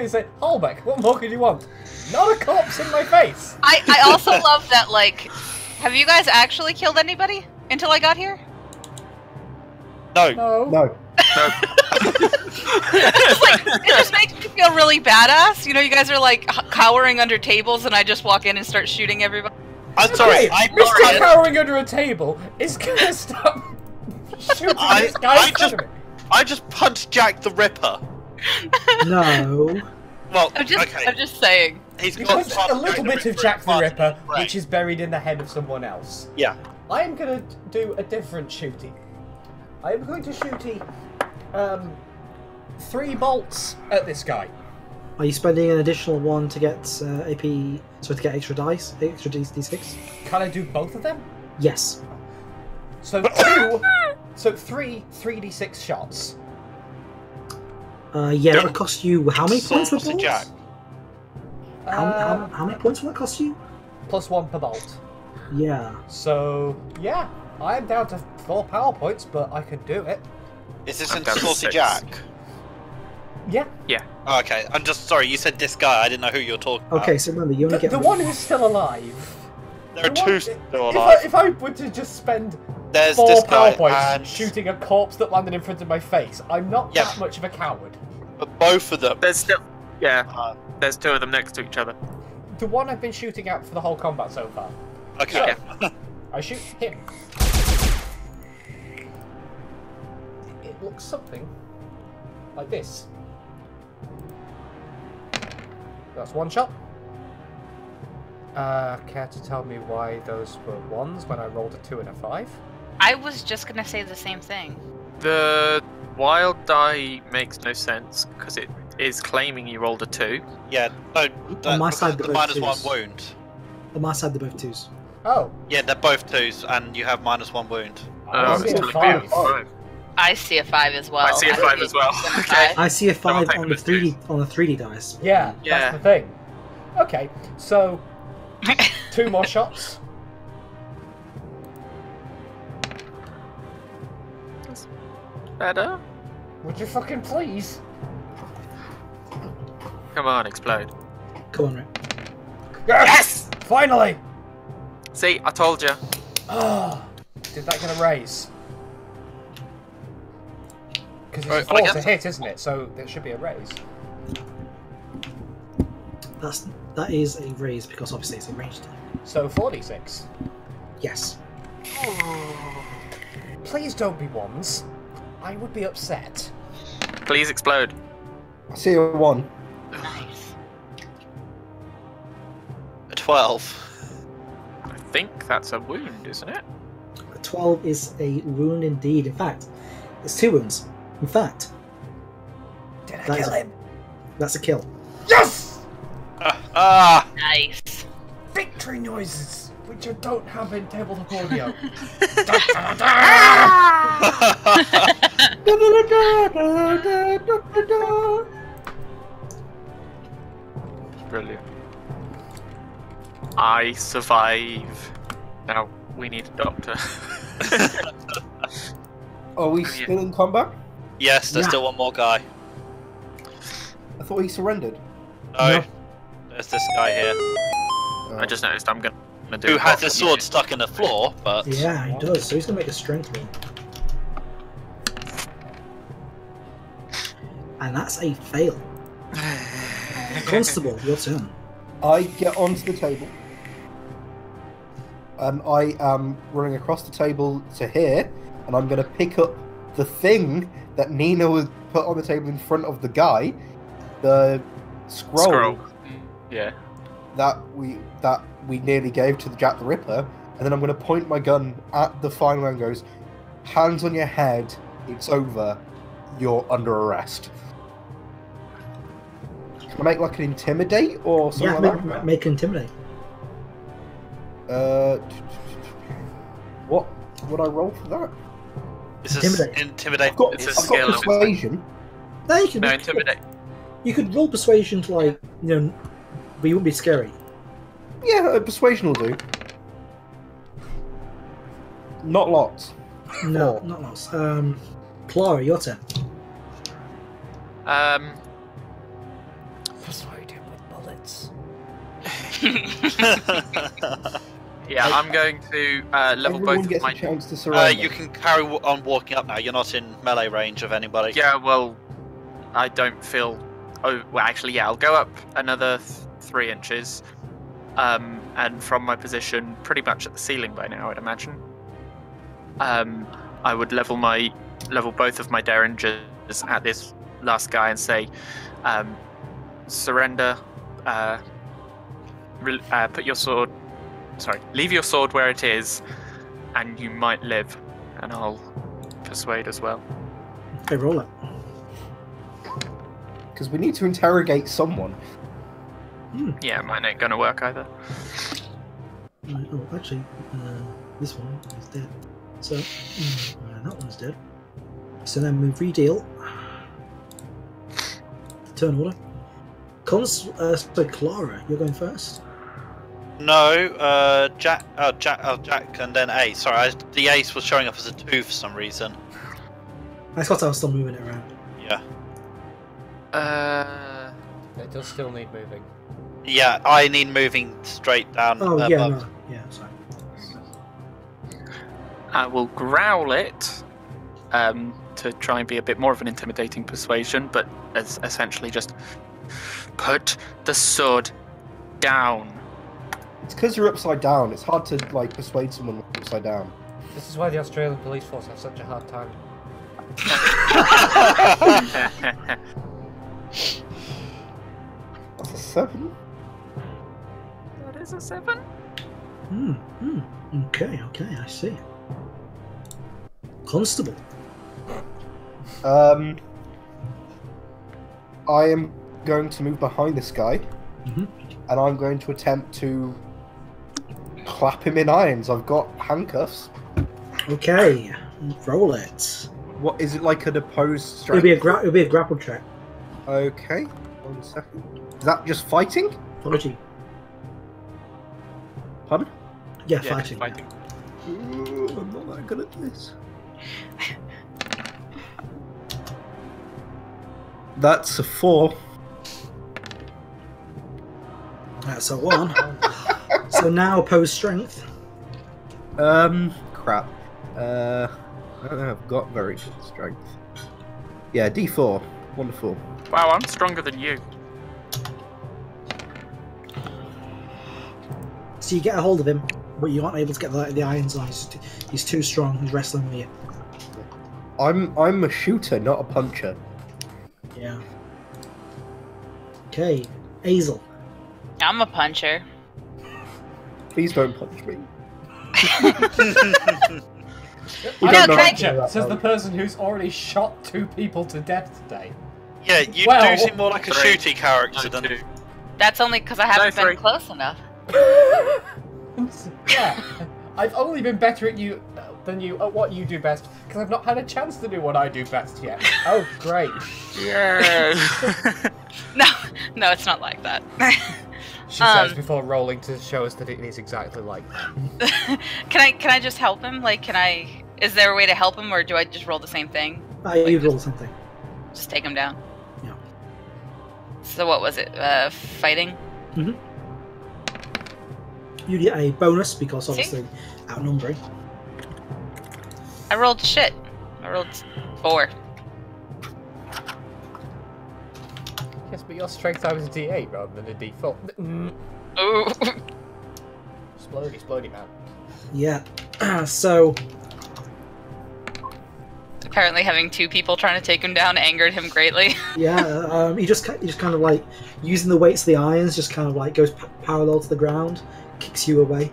You say, Holbeck, what more could you want? Not a corpse in my face! I also love that, like, have you guys actually killed anybody until I got here? No. No. No. It's like, it just makes me feel really badass. You know, you guys are like cowering under tables, and I just walk in and start shooting everybody. I'm sorry. Okay, I Mr. Cowering under a table is gonna stop shooting this guy in front of me. I just punched Jack the Ripper. No. Well, I'm okay. just saying. He's You got punched part a of little Jack bit of Jack the part Ripper, right. which is buried in the head of someone else. Yeah. I am gonna do a different shooty. I am going to shooty 3 bolts at this guy. Are you spending an additional 1 to get AP, so to get extra dice, extra D6? Can I do both of them? Yes. So 3 3d6 shots. Yeah, that would cost you how many points for Saucy balls? Jack. How many points will that cost you? +1 per bolt. Yeah. So, yeah, I'm down to 4 power points, but I could do it. Is this I'm in down to Saucy 6. Jack? Yeah. Oh, okay. I'm just sorry. You said this guy. I didn't know who you were talking about. Okay, so remember, you only get The one who's still alive. There are The two one- still alive. If I were to just spend There's 4 this power guy points and shooting a corpse that landed in front of my face, I'm not Yeah. that much of a coward. but both of them. There's still, yeah. Uh, There's 2 of them next to each other. The one I've been shooting at for the whole combat so far. okay. I shoot him. It looks something like this. That's 1 shot. Care to tell me why those were 1s when I rolled a 2 and a 5? I was just gonna say the same thing. The wild die makes no sense because it is claiming you rolled a 2. Yeah. No. On my because side, of they're the both -1 twos. wound. On my side, they're both 2s. Oh, Yeah, they're both 2s, and you have -1 wound. I see it's a telling me 5. a 5. I see a 5 as well. I see a 5 as well. it's a Okay. 5. I see a 5 take on them the as 3D on the 3D dice. Yeah, Yeah. that's the thing. Okay, so 2 more shots. Better? Would you fucking please? Come on, explode. Come on, Rick. Yes! Finally! See, I told you. Oh, did that get a raise? Because Right, it's a well, I 4 to guess- hit, isn't it? So there should be a raise. That is a raise because obviously it's a ranged attack. So 46. Yes. Please don't be 1s. I would be upset. Please explode. I see a 1. Nice. A 12. I think that's a wound, isn't it? A 12 is a wound indeed. In fact, it's 2 wounds. In fact, Did I That is kill a- him? that's a kill. Yes! Ah! Nice. Victory noises, which I don't have in tabletop audio. I survive. Now we need a doctor. Are we still in combat? Yes, there's Yeah. still one more guy. I thought he surrendered. No, No. there's this guy here I just noticed I'm gonna do. who has a his sword stuck in the floor, but Yeah, he does. So he's gonna make a strength roll. And that's a fail. Constable, your turn. I get onto the table, and I am running across the table to here, and I'm going to pick up the thing that Nina was put on the table in front of the guy, the scroll, Yeah. that we nearly gave to the Jack the Ripper, and then I'm going to point my gun at the final man. Goes, hands on your head. It's over. You're under arrest. Can I make like an intimidate or something Yeah, like that? make intimidate. What would I roll for that? this is Intimidate. intimidate. I've got, It's a I've got skill. persuasion. No, you could, No, intimidate. you could roll persuasion to like, but you wouldn't be scary. Yeah, persuasion will do. Not lots. No, Four. not lots. Clara, your turn. Persuade him with bullets. Yeah, I'm going to level Everyone both of gets my. a chance to surrender. You can carry on walking up now. You're not in melee range of anybody. Yeah, well, I don't feel. Oh, well, actually, yeah, I'll go up another 3 inches, and from my position, pretty much at the ceiling by now, I'd imagine. I would level both of my derringers at this last guy and say, surrender. Put your sword. Sorry, leave your sword where it is, and you might live. And I'll persuade as well. Okay, roll it. Because we need to interrogate someone. Yeah, mine ain't gonna work either. Right, oh, actually, this one is dead. So, that one's dead. So then we redeal. Turn order. So Clara, you're going first. No, Jack, and then Ace. Sorry, the Ace was showing up as a 2 for some reason. I thought I was still moving it around. Yeah. It does still need moving. Yeah, I need moving straight down Oh, above. yeah, no. Yeah, sorry. I will growl it to try and be a bit more of an intimidating persuasion, but as essentially just put the sword down. It's because you're upside down. It's hard to like persuade someone upside down. This is why the Australian police force have such a hard time. That's a 7. That is a 7. Okay, I see. Constable. I am going to move behind this guy, Mhm. and I'm going to attempt to clap him in irons. I've got handcuffs. Okay, roll it. What is it like an opposed It'll strength? be a grapple check. Okay, 1 second. Is that just fighting? Apology. Pardon? Yeah, Yeah, fighting. fighting. Ooh, I'm not that good at this. That's a 4. That's a 1. So now opposed strength. Crap. I don't know. I've got very good strength. Yeah, D4. Wonderful. Wow, I'm stronger than you. So you get a hold of him, but you aren't able to get the irons on. He's too strong. He's wrestling with you. I'm a shooter, not a puncher. Yeah. Okay, Azel. I'm a puncher. Please don't punch me. I don't don't know. puncher, says the person who's already shot 2 people to death today. Yeah, you Well, do seem more like a 3. shooty character No, than 2. That's only because I haven't No, been 3. close enough. Yeah, I've only been better at you than you at what you do best because I've not had a chance to do what I do best yet. Oh, great. Yeah. No, it's not like that. She says before rolling to show us that it is exactly like that. Can I just help him? Like, is there a way to help him, or do I just roll the same thing? You roll something. Just take him down. Yeah. So what was it? Fighting? Mm-hmm. You get a bonus because obviously outnumbering. I rolled shit. I rolled 4. Yes, but your strength type is a D8 rather than a D4. Ooh. Explodey, man. Yeah. So Apparently having 2 people trying to take him down angered him greatly. yeah, he just kind of like using the weights of the irons, just kind of like goes parallel to the ground, kicks you away.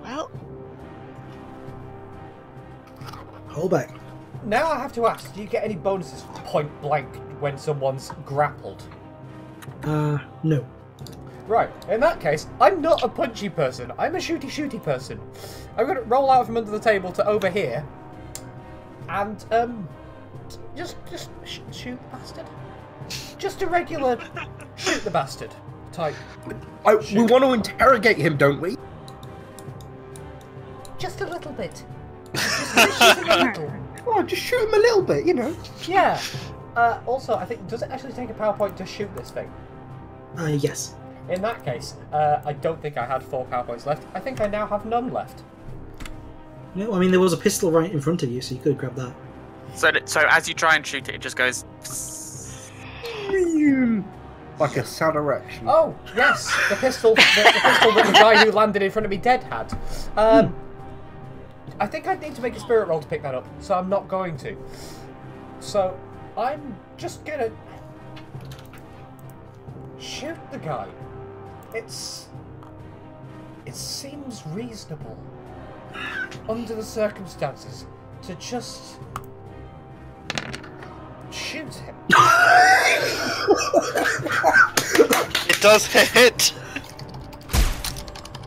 Well, Hold back. Now I have to ask, do you get any bonuses point blank when someone's grappled? No. Right, in that case, I'm not a punchy person, I'm a shooty person. I'm gonna roll out from under the table to over here, and, just shoot the bastard. Just a regular shoot the bastard type. We want to interrogate him, don't we? Just a little bit. Just a little. Oh, just shoot him a little bit, you know. Yeah. Also, I think, does it actually take a PowerPoint to shoot this thing? Yes. In that case, I don't think I had 4 PowerPoints left. I think I now have none left. Yeah, well, I mean, there was a pistol right in front of you, so you could grab that. So as you try and shoot it, it just goes. Like a sound erection. Oh, yes, the pistol, the pistol that the guy who landed in front of me dead had. I think I'd need to make a spirit roll to pick that up, so I'm not going to. So, I'm just gonna shoot the guy. It seems reasonable, under the circumstances, to just shoot him. It does hit.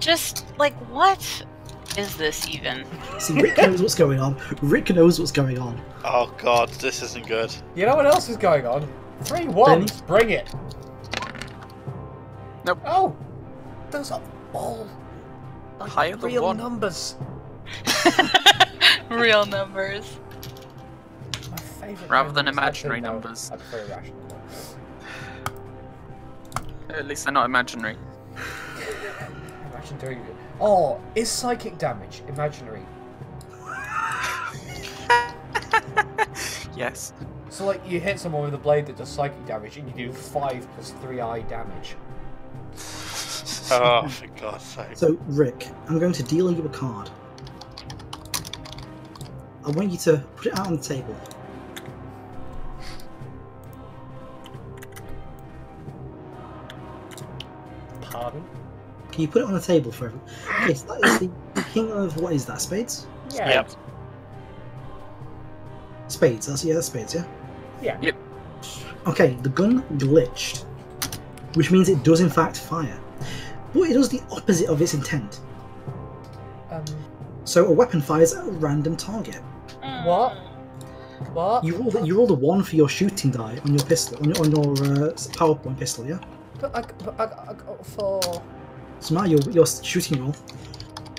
just, like, what is this even? See, Rick knows what's going on. Rick knows what's going on. Oh god, this isn't good. You know what else is going on? 3 ones, bring it. Nope. Oh, those are all like, Higher than real 1. numbers. Real numbers. My favourite. Rather than numbers. imaginary Actually, no, numbers. I prefer irrational numbers. At least they're not imaginary. Imaginary. Oh, is psychic damage imaginary? Yes. So, like, you hit someone with a blade that does psychic damage, and you do 5 plus 3i damage. Oh, for God's sake. So, Rick, I'm going to deal you a card. I want you to put it out on the table. Pardon? Can you put it on the table for everyone? Okay, so that is the king of, what is that, spades? Yeah. Yep. Spades, that's spades, yeah? Yeah. Yep. Okay, the gun glitched, which means it does in fact fire. But it does the opposite of its intent. So a weapon fires at a random target. What? What? You rolled a 1 for your shooting die on your pistol, on your PowerPoint pistol, yeah? But I got 4. So now your shooting roll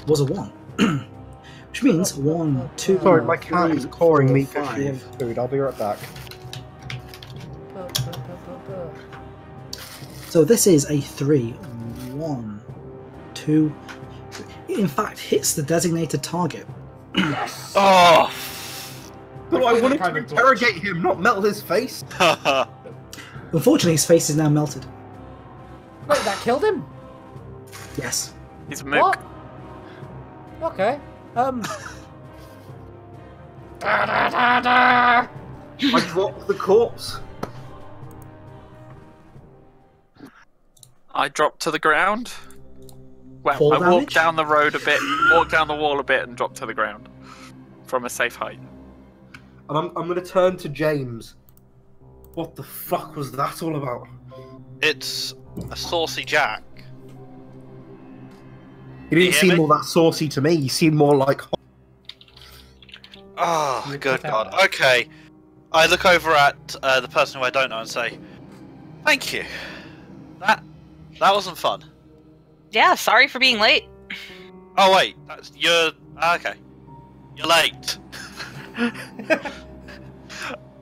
was a 1. Which means 1, 2, Sorry, my cat 3, is clawing 4, me 5. food. I'll be right back. So this is a 3. 1, 2. It in fact hits the designated target. Oh! But I wanted Kind to of interrogate him, not melt his face. Unfortunately, his face is now melted. Wait, that killed him? Yes. He's a mook. What? Okay. I dropped the corpse. I dropped to the ground. Well, Fall I damage? walked down the road a bit, walked down the wall a bit, and dropped to the ground from a safe height. And I'm going to turn to James. What the fuck was that all about? It's a saucy jack. He didn't You hear seem me? all that saucy to me. He seemed more like... Oh, You good put out God. that. Okay. I look over at the person who I don't know and say, Thank you. That wasn't fun. Yeah, sorry for being late. Oh wait, you're okay. You're late.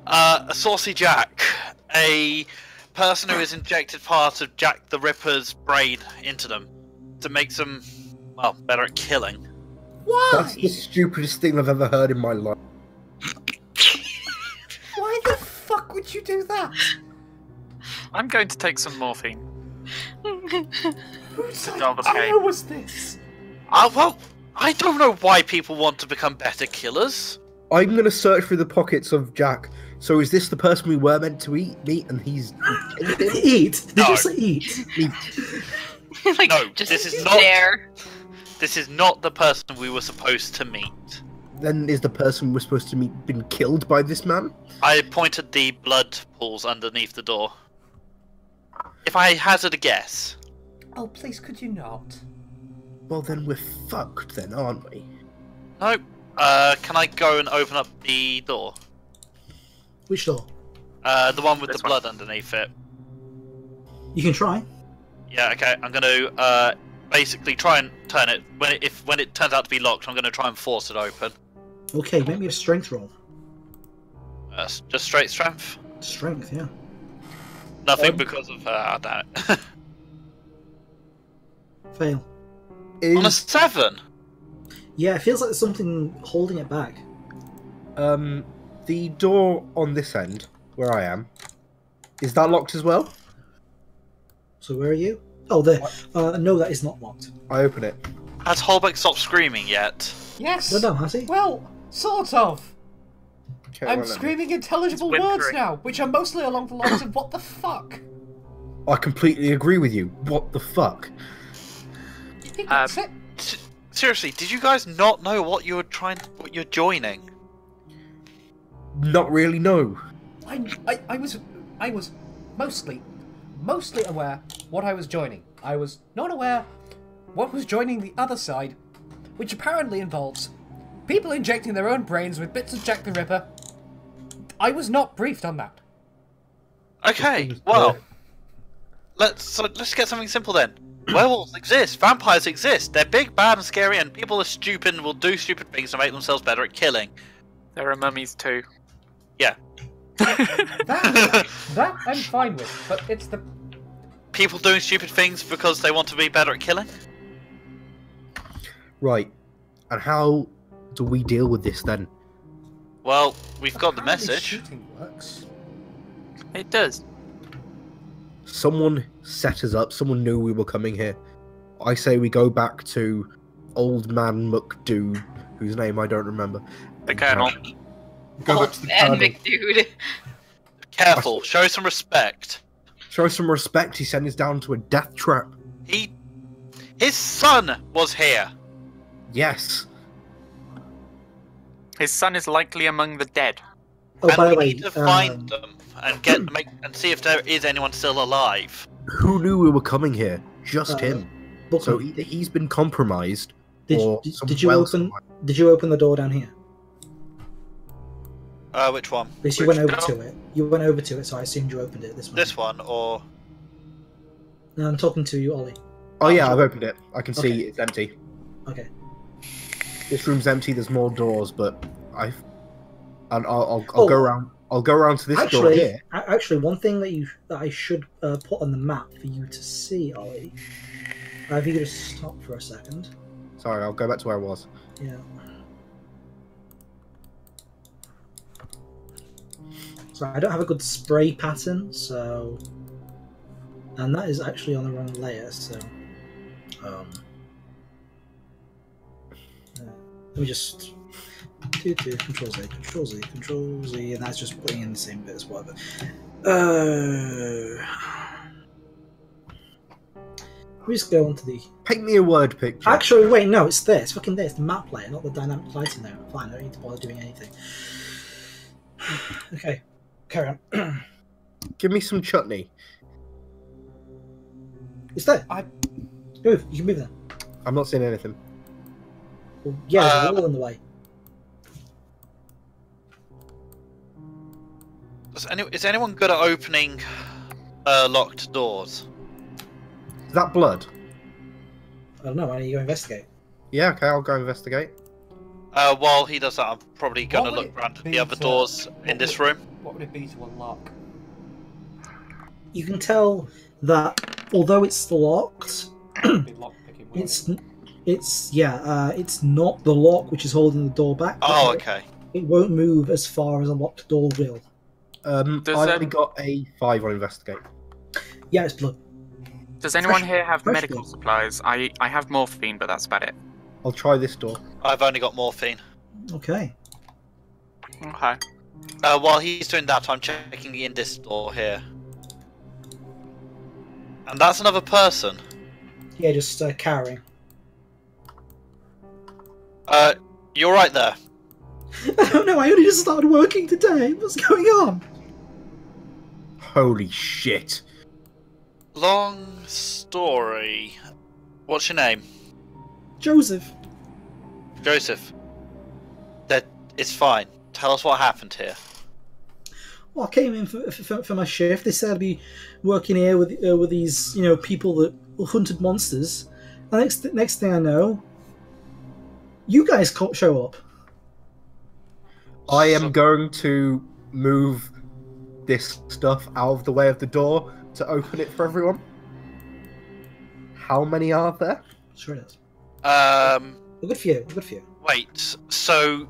A saucy Jack, a person who has injected part of Jack the Ripper's brain into them to make them, well, better at killing. Why? That's the stupidest thing I've ever heard in my life. Why the fuck would you do that? I'm going to take some morphine. Whose Double idea game. was this? Well, I don't know why people want to become better killers. I'm going to search through the pockets of Jack. So is this the person we were meant to meet and he's... Eat? Did No. you say eat? Like, No, just this is not- there. This is not the person we were supposed to meet. Then is the person we're supposed to meet been killed by this man? I pointed the blood pools underneath the door. If I hazard a guess, Oh, please, could you not? Well, then we're fucked then, aren't we? nope. Can I go and open up the door? Which door? The one with This the one. blood underneath it. You can try. Yeah, okay. I'm going to basically try and turn it. When it turns out to be locked, I'm going to try and force it open. Okay, make me a strength roll. Just straight strength. Strength, yeah. Nothing because of damn it. Fail. On a Is 7. Yeah, it feels like there's something holding it back. the door on this end, where I am, is that locked as well? So where are you? Oh, there. No, that is not locked. I open it. Has Holbeck stopped screaming yet? Yes. No, no, has he? Well, sort of. Okay, I'm well then. screaming intelligible It's words whimpering. now, which are mostly along the lines of "What the fuck." I completely agree with you. What the fuck? I think that's it. Seriously, did you guys not know what you're joining? Not really, no. I was mostly aware what I was joining. I was not aware what was joining the other side, which apparently involves people injecting their own brains with bits of Jack the Ripper. I was not briefed on that. Okay, well, let's get something simple then. Werewolves exist, vampires exist. They're big, bad, and scary, and people are stupid and will do stupid things to make themselves better at killing. There are mummies too. Yeah. That I'm fine with, but it's the People doing stupid things because they want to be better at killing? Right. And how do we deal with this then? Well, we've got the apparently message. Shooting works. It does. Someone set us up. Someone knew we were coming here. I say we go back to Old Man McDo, whose name I don't remember. The Colonel. Go Oh, back to the and Colonel. big dude. Careful, show some respect. Show some respect. He sent us down to a death trap. His son was here. Yes. His son is likely among the dead. Oh, And by the we way, need to find them and see if there is anyone still alive. Who knew we were coming here? Just him. Bookman, So either he's been compromised, or did someone you else open? might- Did you open the door down here? Which one? Because you Which went over door? to it. You went over to it, so I assumed you opened it. This one. This one, or No, I'm talking to you, Ollie. Oh yeah, I've opened it. I can see Okay. it's empty. Okay. This room's empty. There's more doors, but I'll Oh. go around. I'll go around to this door Actually, here. actually, one thing that I should put on the map for you to see, Ollie. If you could just stop for a second. Sorry, I'll go back to where I was. Yeah. So I don't have a good spray pattern, so, and that is actually on the wrong layer. So, let me just do Control Z, Control Z, Control Z, and that's just putting in the same bit as whatever. We just go onto the. Paint me a word picture. Actually, wait, no, it's there. It's fucking there. It's the map layer, not the dynamic lighting layer. Fine, I don't need to bother doing anything. Okay, carry on. Give me some chutney. It's there. I- Move. You can move there. I'm not seeing anything. Well, yeah, there's a wall in the way. is anyone good at opening locked doors. Is that blood? I don't know. Why don't you go investigate? Yeah, okay, I'll go investigate. While he does that, I'm probably going to What would look it around at be the other to- doors in this room. What would it be to unlock? You can tell that although it's locked, Be lock picking. wouldn't it's not the lock which is holding the door back. Oh, okay. It won't move as far as a locked door will. I've Does, only got a 5 on investigate. Yeah, it's blood. Does anyone Fresh- here have fresh medical blood. supplies? I have morphine, but that's about it. I'll try this door. I've only got morphine. Okay. Okay. While he's doing that, I'm checking in this door here. And that's another person. Yeah, just cowering. You're right there. I don't know. I only just started working today. What's going on? Holy shit. Long story. What's your name? Joseph. Joseph. That it's fine. Tell us what happened here. Well, I came in for my shift. They said I'd be working here with these people that hunted monsters. And next thing I know, you guys can't show up. I am going to move this stuff out of the way of the door to open it for everyone. How many are there? Sure it is. Good for you. Good for you. Wait, so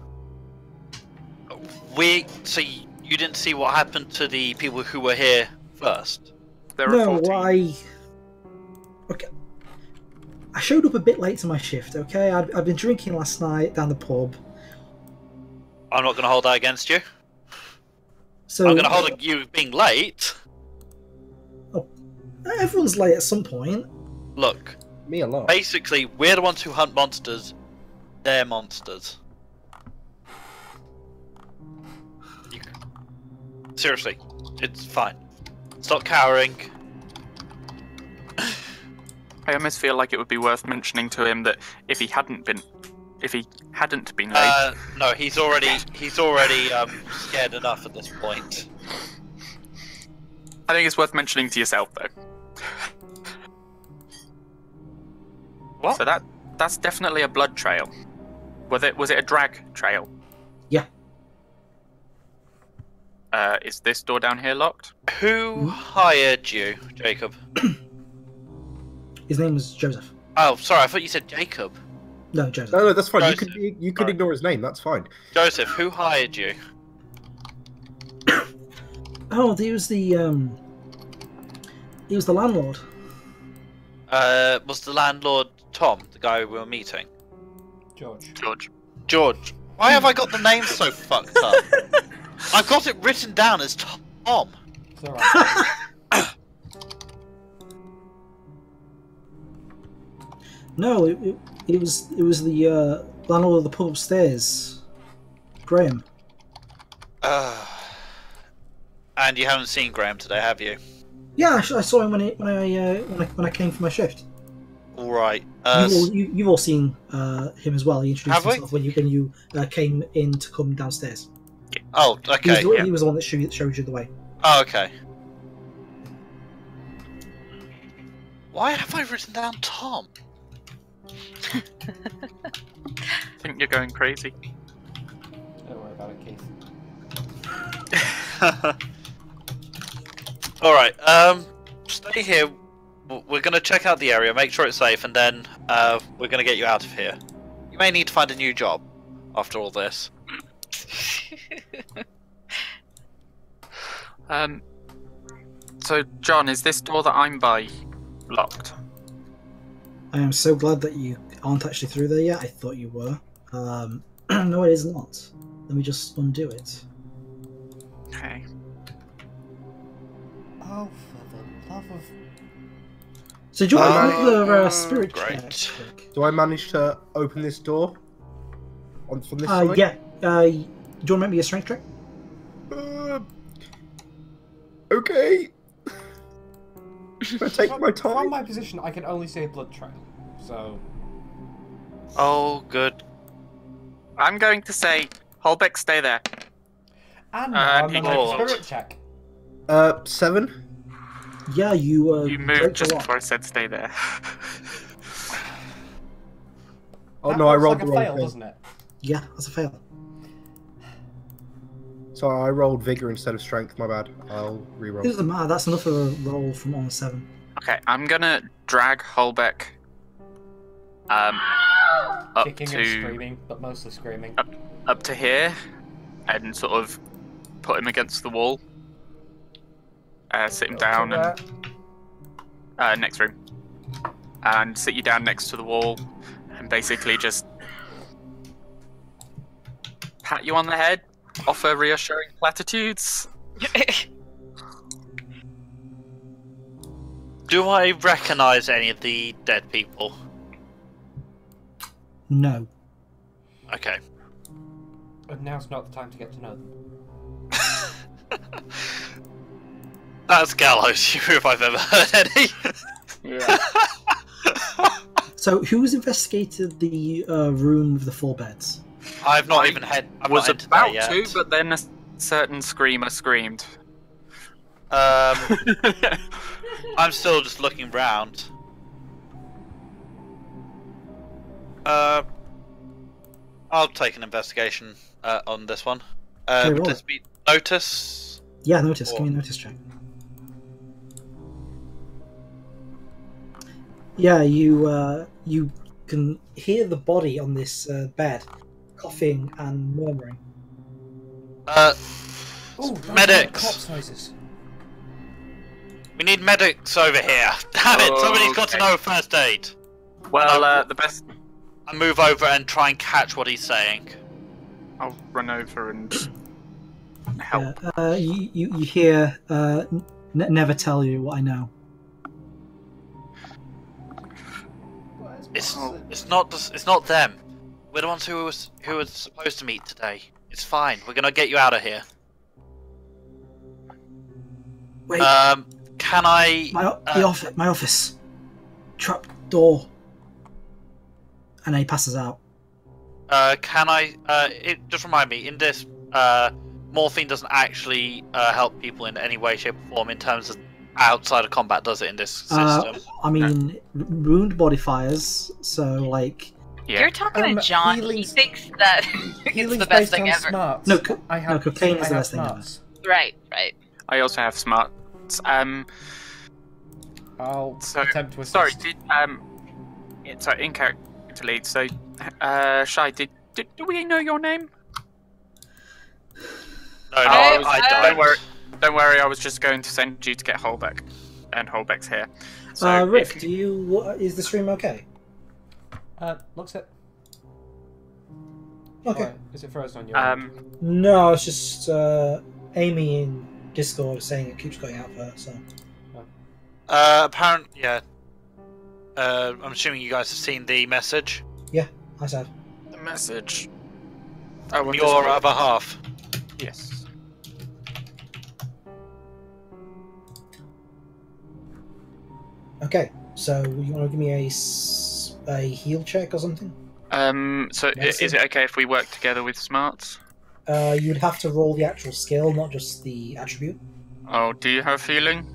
you didn't see what happened to the people who were here first? There are No, 14. Okay. I showed up a bit late to my shift. Okay, I've been drinking last night down the pub. I'm not going to hold that against you. So I'm going to hold you being late. everyone's late at some point. Look, Me a lot. basically, we're the ones who hunt monsters. They're monsters. Seriously, it's fine. Stop cowering. I almost feel like it would be worth mentioning to him that if he hadn't been late, No, he's already scared enough at this point. I think it's worth mentioning to yourself though. What? So that's definitely a blood trail. Was it a drag trail? Yeah. Is this door down here locked? Who hired you, Jacob? His name was Joseph. Oh, sorry, I thought you said Jacob. No, Joseph. No, that's fine. Joseph. You could ignore his name. That's fine. Joseph, who hired you? Oh, he was the landlord. Was the landlord Tom, the guy we were meeting? George. George. Why have I got the name so fucked up? I've got it written down as Tom. It's alright. No, it was the landlord of the pub upstairs, Graham. And you haven't seen Graham today, have you? Yeah, I saw him when I came for my shift. All right. You've all seen him as well. He introduced Have we? himself when you came in to come downstairs. Oh, okay. He was the one that showed you the way. Oh, okay. Why have I written down Tom? I think you're going crazy. Don't worry about it, Keith. All right. Stay here. We're gonna check out the area, make sure it's safe, and then we're gonna get you out of here. You may need to find a new job after all this. So John, is this door that I'm by locked? I am so glad that you aren't actually through there yet. I thought you were. No, it is not. Let me just undo it. Okay. Oh, for the love of... So do you want to make the spirit great. check? quick? Do I manage to open this door? From this side? Yeah. Do you want to make me a strength check? Okay. I take my From time. my position, I can only see a blood trail. So... Oh, good. I'm going to say, Holbeck, stay there. And now I'm he going to make a rolled. spirit check. 7. Yeah, you You moved break just the lock. before I said stay there. Oh That no, I looks rolled like the a wrong fail, thing. doesn't it? Yeah, that's a fail. So I rolled vigor instead of strength. My bad. I'll It re-roll. doesn't matter. That's enough of a roll from on 7. Okay, I'm gonna drag Holbeck up Kicking and to screaming, but mostly screaming. up to here, and sort of put him against the wall. Sit him down To and next room, and sit you down next to the wall, and basically just pat you on the head, offer reassuring platitudes. Do I recognise any of the dead people? No. Okay. And now's not the time to get to know them. That's gallows if I've ever heard any. Yeah. So, who's investigated the room with the 4 beds? I've not I even had. I've was not entered about there to, yet. but then a certain screamer screamed. I'm still just looking round. I'll take an investigation on this one. Okay, Would roll this it. be notice? Yeah, notice. Give me a notice check. Yeah, you can hear the body on this bed, coughing and murmuring. Ooh, Medics! Corpse noises. We need medics over here. Damn it! Somebody's got to Okay. know first aid. Well, the best. I move over and try and catch what he's saying. I'll run over and help. You hear never tell you what I know. It's not them. We're the ones who were supposed to meet today. It's fine. We're gonna get you out of here. Wait, Can I? my office, trap door, and then he passes out. Can I? Just remind me. In this, morphine doesn't actually help people in any way, shape, or form in terms of outside of combat. Does it in this system? I mean, wound modifiers. So like, Yeah. You're talking to John. He healing's- thinks that it's Healing's the best based thing on ever. Smarts. No, I have, no, cocaine is I the have best thing ever. smarts. Right. I also have smarts. I'll So, attempt to assist. sorry, sorry, in character lead. So, Shy, did we know your name? No, I- I Don't don't. Don't worry. I was just going to send you to get Holbeck, and Holbeck's here. So, Rick, if- do you? Is the stream okay? Looks it. Okay. Or is it frozen on your end? No, it's just Amy in Discord saying it keeps going out for her. So Yeah. I'm assuming you guys have seen the message. I said. the message. Oh, From your other half. Yes. Okay, so you want to give me a heal check or something? So, Medicine? is it okay if we work together with smarts? You'd have to roll the actual skill, not just the attribute. Oh, do you have feeling?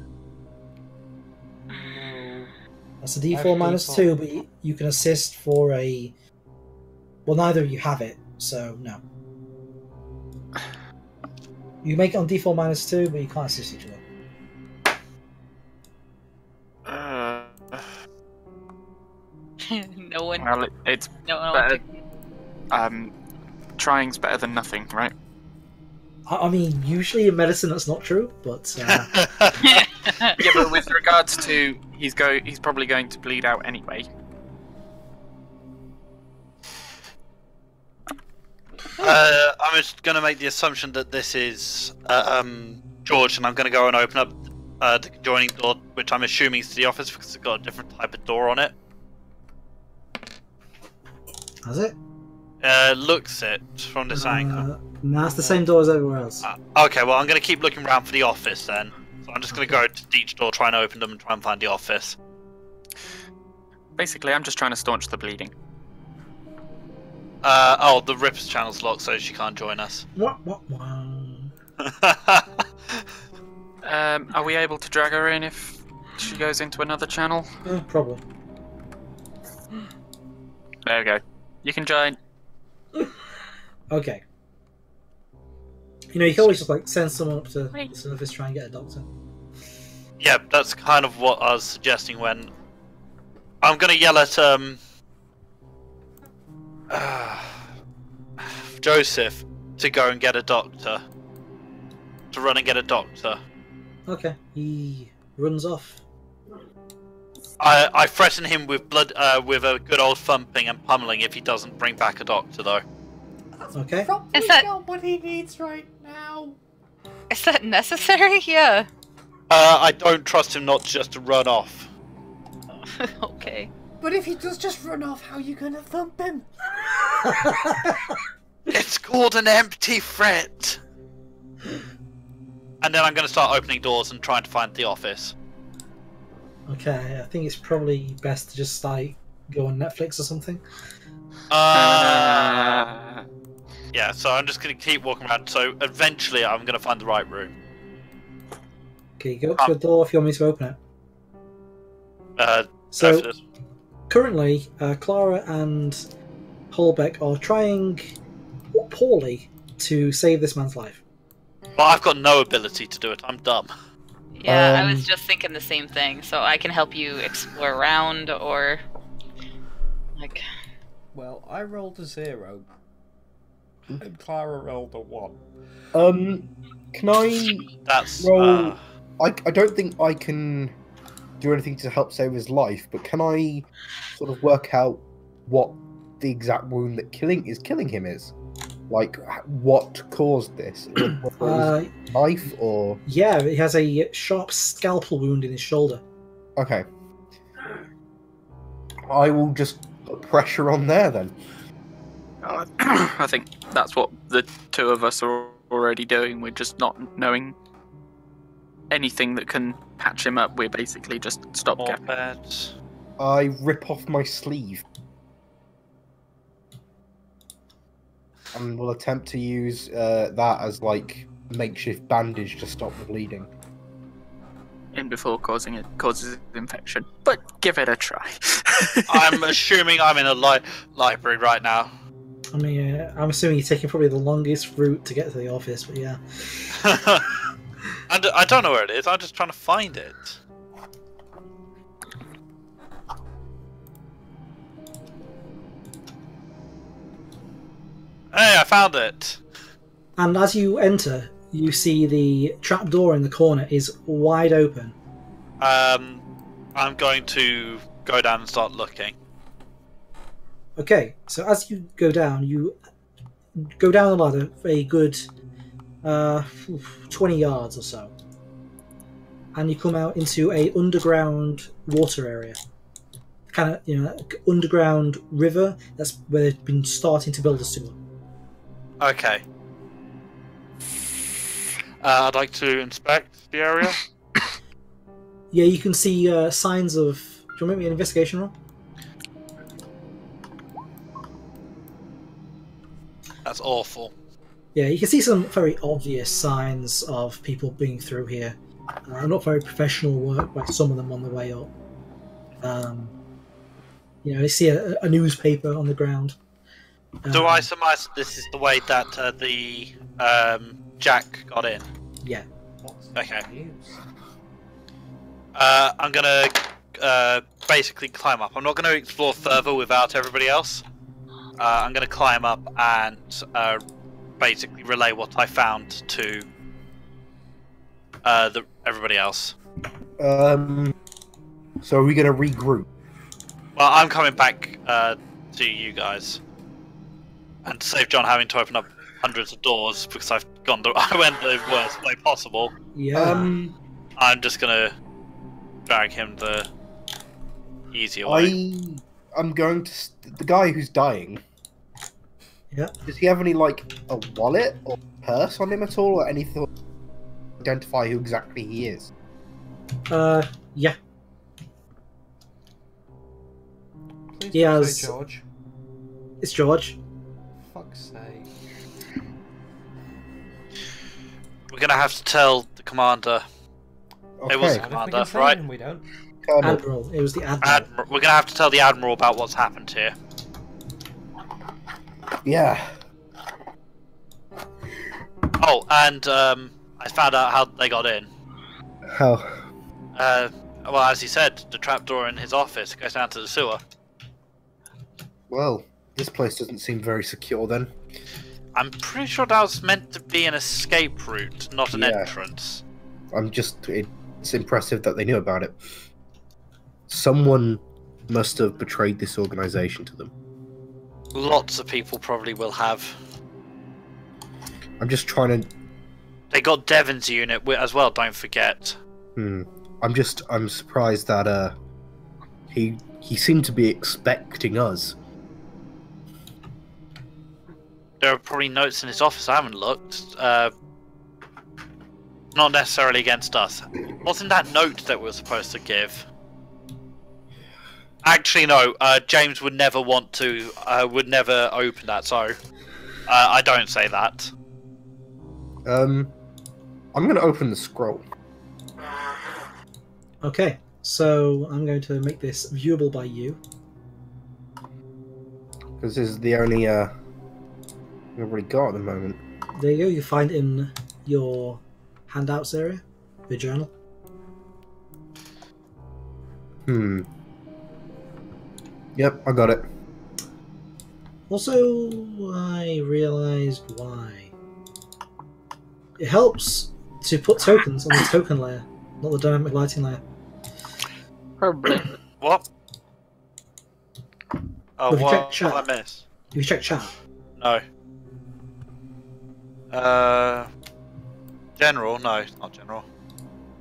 That's a D4 minus D4. 2, but you can assist for a. Well, neither of you have it, so no. You make it on D4 minus 2, but you can't assist each other. No one. Well, it's No one. better. Trying's better than nothing, right? I mean, usually in medicine that's not true, but Yeah, but with regards to he's probably going to bleed out anyway. I'm just going to make the assumption that this is George, and I'm going to go and open up the adjoining door, which I'm assuming is to the office because it's got a different type of door on it. has it? Looks it from this angle. No, it's the same door as everywhere else. Okay, well, I'm going to keep looking around for the office then. So I'm just going to go to each door, try and open them, and try and find the office. Basically, I'm just trying to staunch the bleeding. Oh, the Ripper's channel's locked, so she can't join us. What? Are we able to drag her in if she goes into another channel. Probably. There we go. You can join. Okay. You know, you can always just like send someone up to the surface, try and get a doctor. Yeah, that's kind of what I was suggesting when I'm gonna yell at Joseph to go and get a doctor. To run and get a doctor. Okay, he runs off. I threaten him with with a good old thumping and pummeling if he doesn't bring back a doctor, though. Okay. Probably Is that- not what he needs right now. Is that necessary? Yeah. I don't trust him not just to run off. Okay. But if he does just run off, how are you gonna thump him? It's called an empty threat. And then I'm going to start opening doors and trying to find the office. Okay, I think it's probably best to just like go on Netflix or something. Yeah, so I'm just going to keep walking around. So eventually I'm going to find the right room. Okay, go up to the door if you want me to open it. So After this. currently, Clara and Holbeck are trying poorly to save this man's life. But I've got no ability to do it. I'm dumb. Yeah, I was just thinking the same thing. So I can help you explore around, or like. Well, I rolled a 0. And Clara rolled a 1. Can I That's roll? I don't think I can do anything to help save his life, but can I sort of work out what the exact wound that is killing him is? Like, what caused this? Knife or? Yeah, he has a sharp scalpel wound in his shoulder. Okay. I will just put pressure on there then. I think that's what the two of us are already doing. We're just not knowing anything that can patch him up. We're basically just more stopgap. beds. I rip off my sleeve. And will attempt to use that as like makeshift bandage to stop the bleeding. In before causes infection. But give it a try. I'm assuming I'm in a library right now. I mean, I'm assuming you're taking probably the longest route to get to the office, but yeah. I don't know where it is. I'm just trying to find it. Hey, I found it. And as you enter, you see the trapdoor in the corner is wide open. I'm going to go down and start looking. Okay, so as you go down the ladder for a good 20 yards or so. And you come out into a underground water area. Kind of, underground river. That's where they've been starting to build a sewer. Okay. I'd like to inspect the area. Yeah, you can see signs of... Do you want to make me an investigation roll? That's awful. Yeah, you can see some very obvious signs of people being through here. Not very professional work by some of them on the way up. You see a newspaper on the ground. Do I surmise this is the way that the Jack got in? Yeah. Okay. I'm gonna basically climb up. I'm not gonna explore further without everybody else. I'm gonna climb up and basically relay what I found to everybody else. So are we gonna regroup? Well, I'm coming back to you guys, and to save John having to open up hundreds of doors because I went the worst way possible. Yeah. I'm just gonna drag him the easier way. I'm going to the guy who's dying. Yeah. Does he have any like a wallet or purse on him at all, or anything to identify who exactly he is? Yeah. Please He don't has- say George. It's George. Fuck's sake. We're gonna have to tell the commander. Okay. It was And if we Commander, can say right? him, we don't. Colonel. Admiral. It was the Admiral. We're gonna have to tell the Admiral about what's happened here. Yeah. Oh, and I found out how they got in. How? Well, as he said, the trapdoor in his office goes down to the sewer. Well, this place doesn't seem very secure then. I'm pretty sure that was meant to be an escape route, not an Yeah. entrance. It's impressive that they knew about it. Someone must have betrayed this organization to them. Lots of people probably will have. I'm just trying to. They got Devon's unit as well, don't forget. I'm surprised that he seemed to be expecting us. There are probably notes in his office, I haven't looked. Not necessarily against us. Wasn't that note that we were supposed to give? Actually, no. James would never want to. Would never open that. So, I don't say that. I'm going to open the scroll. Okay, so I'm going to make this viewable by you. Because this is the only we've already got at the moment. There you go. You find in your handouts area, your journal. Yep, I got it. Also, I realized why. It helps to put tokens on the token layer, not the dynamic lighting layer. Probably. What? Oh, Have you what checked did I chat? miss? You check chat. No. General? No, not general.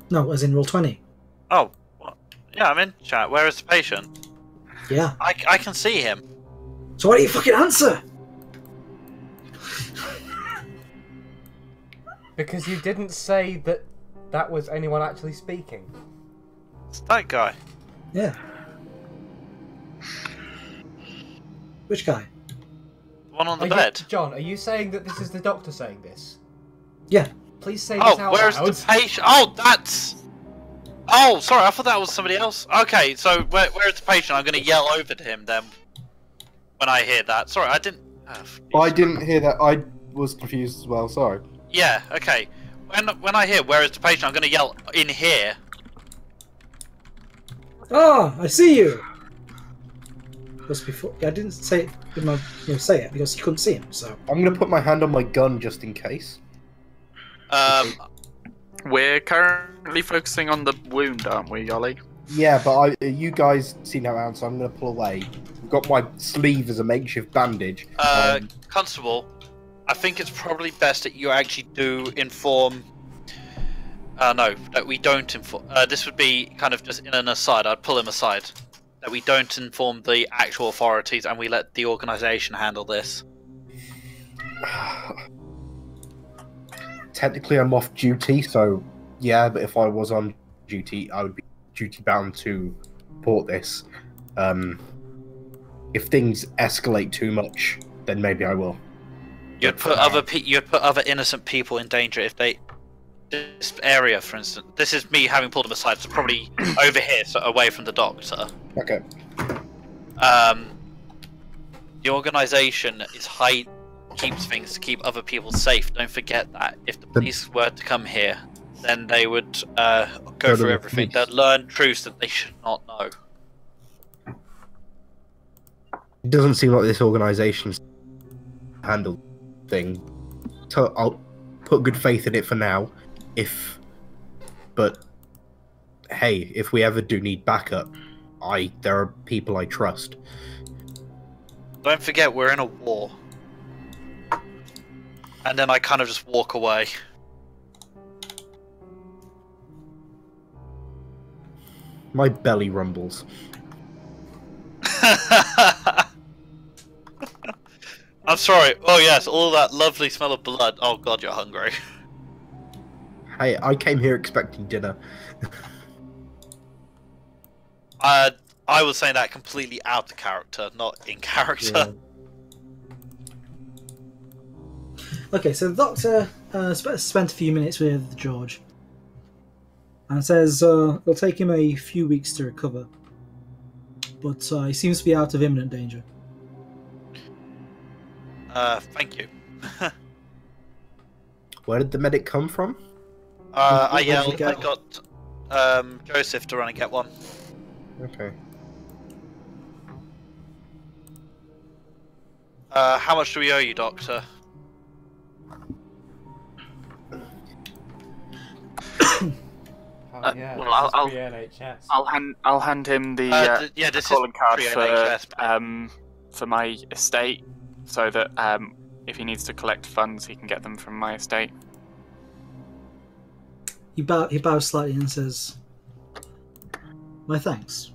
No, as in roll 20. Oh, what? Yeah, I'm in chat. Where is the patient? Yeah. I can see him. So why don't you fucking answer? Because you didn't say that that was anyone actually speaking. It's that guy. Yeah. Which guy? The one on the Are you- bed. John, are you saying that this is the doctor saying this? Yeah. Please say this Oh, out where's loud. the patient? Oh, that's... Oh, sorry, I thought that was somebody else. Okay, so where's the patient? I'm going to yell over to him then when I hear that. Sorry, I didn't... I didn't hear that. I was confused as well. Sorry. Yeah, okay. When I hear where is the patient, I'm going to yell in here. Ah, I see you. Because before I didn't say it with my say it because you couldn't see him. So I'm going to put my hand on my gun just in case. We're currently focusing on the wound, aren't we, Ollie? Yeah, but you guys seem to have out, so I'm going to pull away. I've got my sleeve as a makeshift bandage. Constable, I think it's probably best that you actually do inform... no, that we don't inform... this would be kind of just in an aside, I'd pull him aside. That we don't inform the actual authorities and we let the organisation handle this. Technically, I'm off duty, so yeah, but if I was on duty, I would be duty bound to report this. If things escalate too much, then maybe I will. You'd put other innocent people in danger if they... This area, for instance, this is me having pulled him aside, so probably over here, so away from the doctor. Okay. The organisation is keeps things to keep other people safe. Don't forget that. If the police were to come here, then they would go through everything. They'd learn truths that they should not know. It doesn't seem like this organisation's handled thing. So I'll put good faith in it for now. But hey, if we ever do need backup, there are people I trust. Don't forget, we're in a war. And then I kind of just walk away. My belly rumbles. I'm sorry. Oh yes, all that lovely smell of blood. Oh god, you're hungry. Hey, I came here expecting dinner. I was saying that completely out of character, not in character. Yeah. okay, so the doctor spent a few minutes with George. and says it'll take him a few weeks to recover, but he seems to be out of imminent danger. Thank you. Where did the medic come from? What I did you yelled. I get? got Joseph to run and get one. Okay. How much do we owe you, Doctor? Oh, yeah, well, this is pre-NHS. I'll hand him the Yeah, this is calling card pre-NHS. for my estate, so that if he needs to collect funds, he can get them from my estate. He bows slightly and says, "My thanks."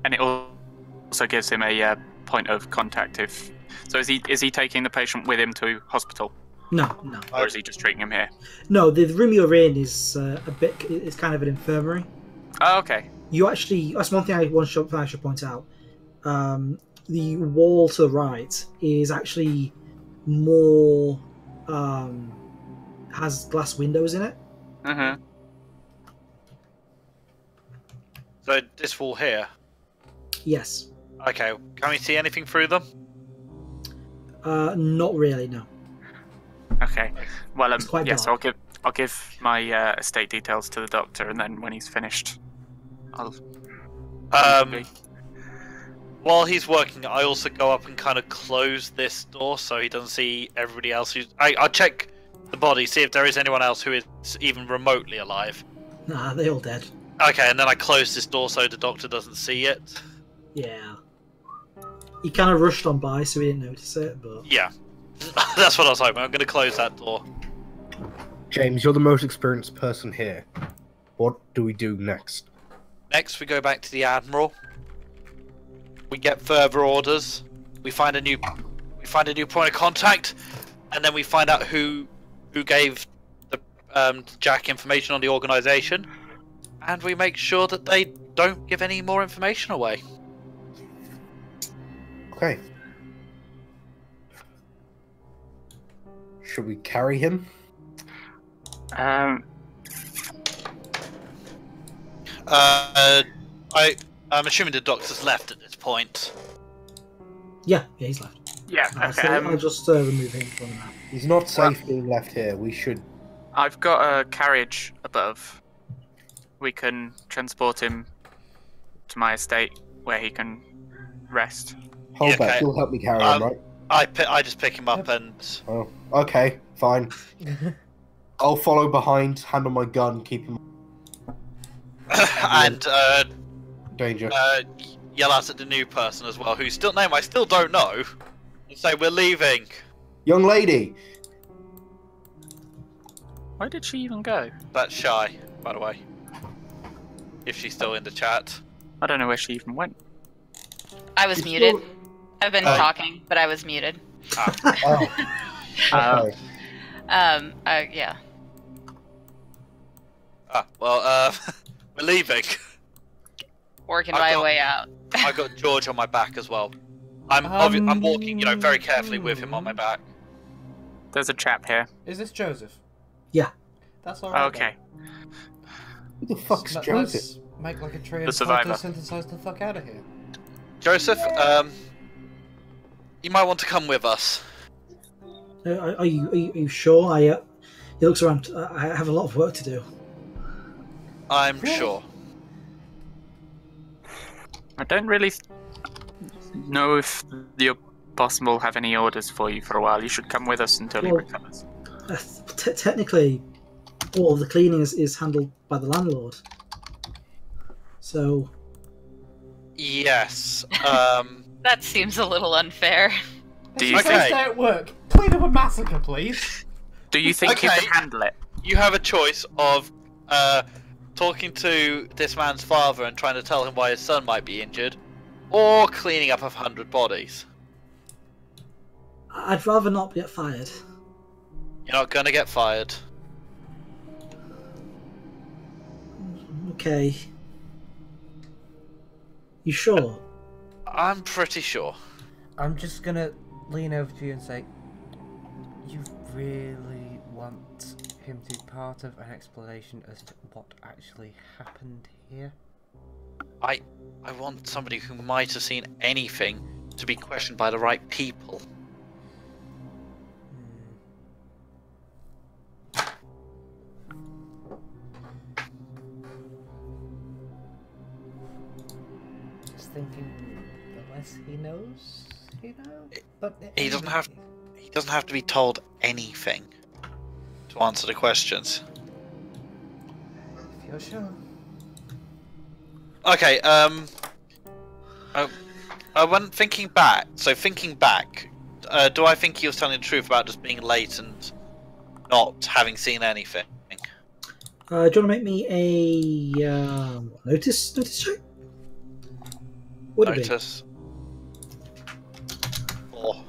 And it also gives him a point of contact. If so, is he taking the patient with him to hospital, No. or is he just treating him here? No, the room you're in is it's kind of an infirmary. Oh, okay. You actually, that's one thing I should point out. The wall to the right is actually more has glass windows in it. Mm-hmm. So this wall here. Yes. Okay, can we see anything through them? Not really. No. Okay. Well, It's quite yes, dark. I'll give my estate details to the doctor, and then when he's finished, I'll. While he's working, I also go up and kind of close this door so he doesn't see everybody else who's... I'll check the body, see if there is anyone else who is even remotely alive. Nah, they're all dead. Okay, and then I close this door so the doctor doesn't see it. Yeah. He kind of rushed on by, so he didn't notice it. But Yeah. That's what I was hoping. I'm going to close that door. James, you're the most experienced person here. What do we do next? Next, we go back to the Admiral. We get further orders. We find a new point of contact, and then we find out who gave the Jack information on the organisation, and we make sure that they don't give any more information away. Okay. Should we carry him? I'm assuming the doctor's left at this point. yeah, he's left. Yeah. Okay. I'll just remove him from that. He's not safe being left here. We should... I've got a carriage above. We can transport him to my estate where he can rest. Hold Yeah, back. okay. You'll help me carry him, right? I just pick him up and... Oh, okay. Fine. I'll follow behind, hand on my gun, keep him and in danger. yell out at the new person as well, whose still name I still don't know, and say we're leaving. Young lady! Where did she even go? That's Shy, by the way. If she's still in the chat. I don't know where she even went. I was It's muted. still- I've been Oh. talking, but I was muted. Oh. Okay. Yeah. Well, we're leaving. Working I've my got- way out. I got George on my back as well. I'm walking, very carefully with him on my back. There's a chap here. Is this Joseph? Yeah. That's alright. Okay. Who the fuck's Let's Joseph? make like a tree The and survivor. synthesize the fuck out of here. Joseph, you might want to come with us. Are you sure? He looks around. I have a lot of work to do. I'm Really? sure. I don't really know if your boss will have any orders for you for a while. You should come with us until he Well- recovers. Technically, all of the cleaning is handled by the landlord. So Yes. That seems a little unfair. Do you It's Okay. his day at work. Clean up a massacre, please. Do you think you Okay. can handle it? You have a choice of talking to this man's father and trying to tell him why his son might be injured, or cleaning up 100 bodies. I'd rather not get fired. You're not gonna get fired. Okay. You sure? I'm pretty sure. I'm just gonna lean over to you and say, you really want him to be part of an explanation as to what actually happened here? I want somebody who might have seen anything to be questioned by the right people. Just thinking, the less he knows, you know. But He doesn't have to be told anything to answer the questions. If you're sure. Okay, when thinking back, do I think he was telling the truth about just being late and not having seen anything? Do you want to make me a notice check? Would it be? Notice. 4.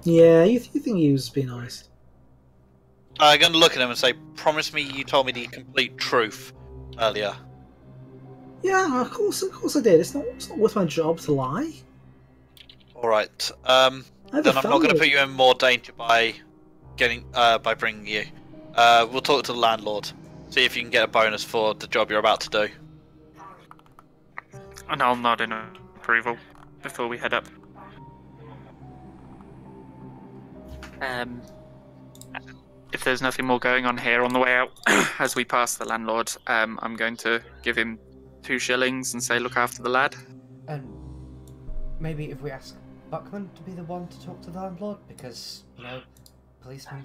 Yeah, you think he was being honest? I'm going to look at him and say, promise me you told me the complete truth earlier. Yeah, of course I did. It's not worth my job to lie. Alright, I have then a I'm not going to family. put you in more danger by bringing you. We'll talk to the landlord. See if you can get a bonus for the job you're about to do. And I'll nod in approval before we head up. If there's nothing more going on here on the way out, as we pass the landlord, I'm going to give him 2 shillings and say, look after the lad. And maybe if we ask Buckman to be the one to talk to the landlord, because, you know, policeman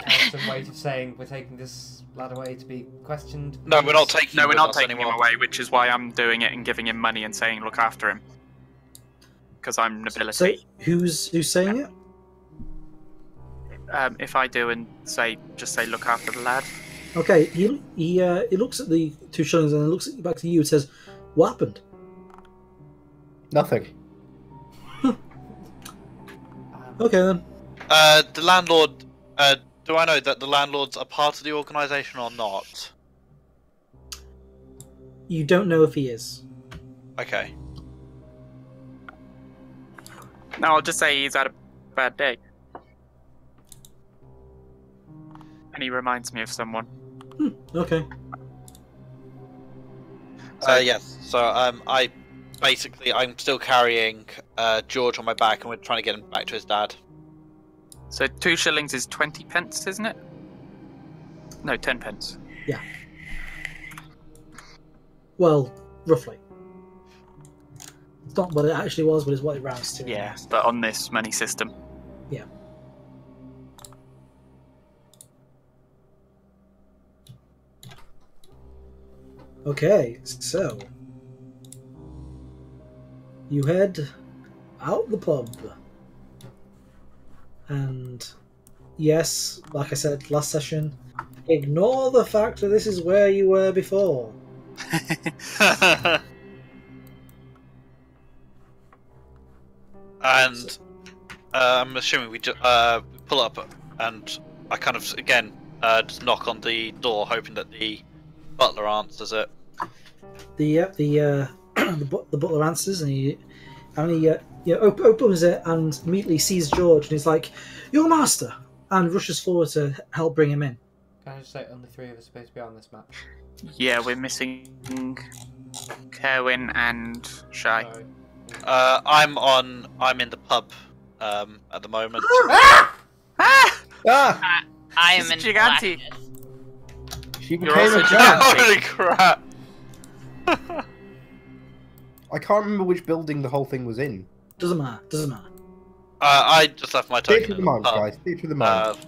has some way of saying we're taking this lad away to be questioned. No, we're not taking No, him we're with not us taking anymore. him away, which is why I'm doing it and giving him money and saying, look after him. Because I'm nobility. So who's saying it? If I do and just say, look after the lad. Okay, he looks at the 2 shillings and then looks back to you and says, "What happened?" Nothing. Okay then. The landlord. Do I know that the landlords are part of the organisation or not? You don't know if he is. Okay. No, I'll just say he's had a bad day. And he reminds me of someone. Okay. Yes. So I'm still carrying George on my back, and we're trying to get him back to his dad. So 2 shillings is 20 pence, isn't it? No, 10 pence. Yeah. Well, roughly. It's not what it actually was, but it's what it rounds to. Yeah, but on this money system. Yeah. Okay, so you head out the pub, and yes, like I said last session, ignore the fact that this is where you were before. And I'm assuming we just pull up, and I kind of again just knock on the door, hoping that the butler answers it. The butler answers, and he opens it and immediately sees George, and he's like, "Your master," and rushes forward to help bring him in. Can I just say only 3 of us appear to be on this map? Yeah, we're missing Kerwin and Shy. Sorry. I'm in the pub at the moment. Ah! I am She's in Gigante. blackness. She You're became also a giant. Holy crap! I can't remember which building the whole thing was in. Doesn't matter. I just left my Stay token to the in mines, pub, guys. Stay to the mines.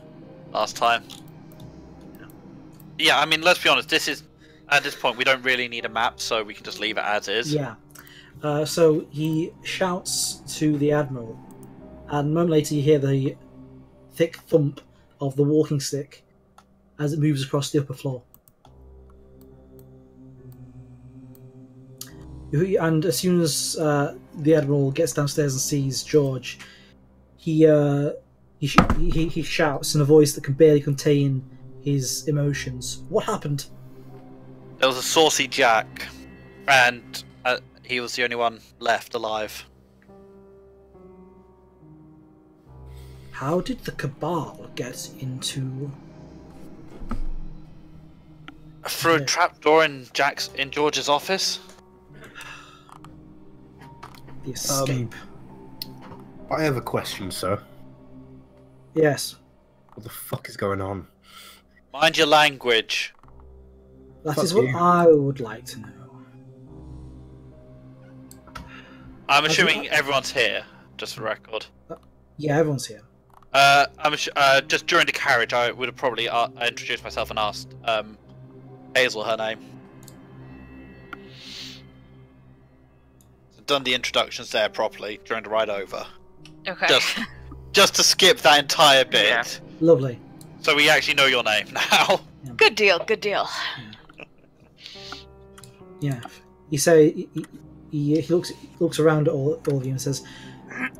last time. Yeah, I mean, let's be honest. This is at this point we don't really need a map, so we can just leave it as is. Yeah. So he shouts to the admiral, and a moment later you hear the thick thump of the walking stick as it moves across the upper floor. And as soon as the admiral gets downstairs and sees George, he shouts in a voice that can barely contain his emotions. What happened? There was a saucy Jack, and he was the only one left alive. How did the Cabal get into through a trapdoor in George's office. The escape. I have a question, sir. Yes. What the fuck is going on? Mind your language. That Fuck is what you. I would like to know. I'm assuming everyone's here, just for the record. Yeah, everyone's here. Just during the carriage, I would have probably introduced myself and asked Hazel her name. Done the introductions there properly during the ride over. Okay. Just to skip that entire bit, Yeah. Lovely. so we actually know your name now. Good deal. Good deal. Yeah. You say he looks around at all of you and says,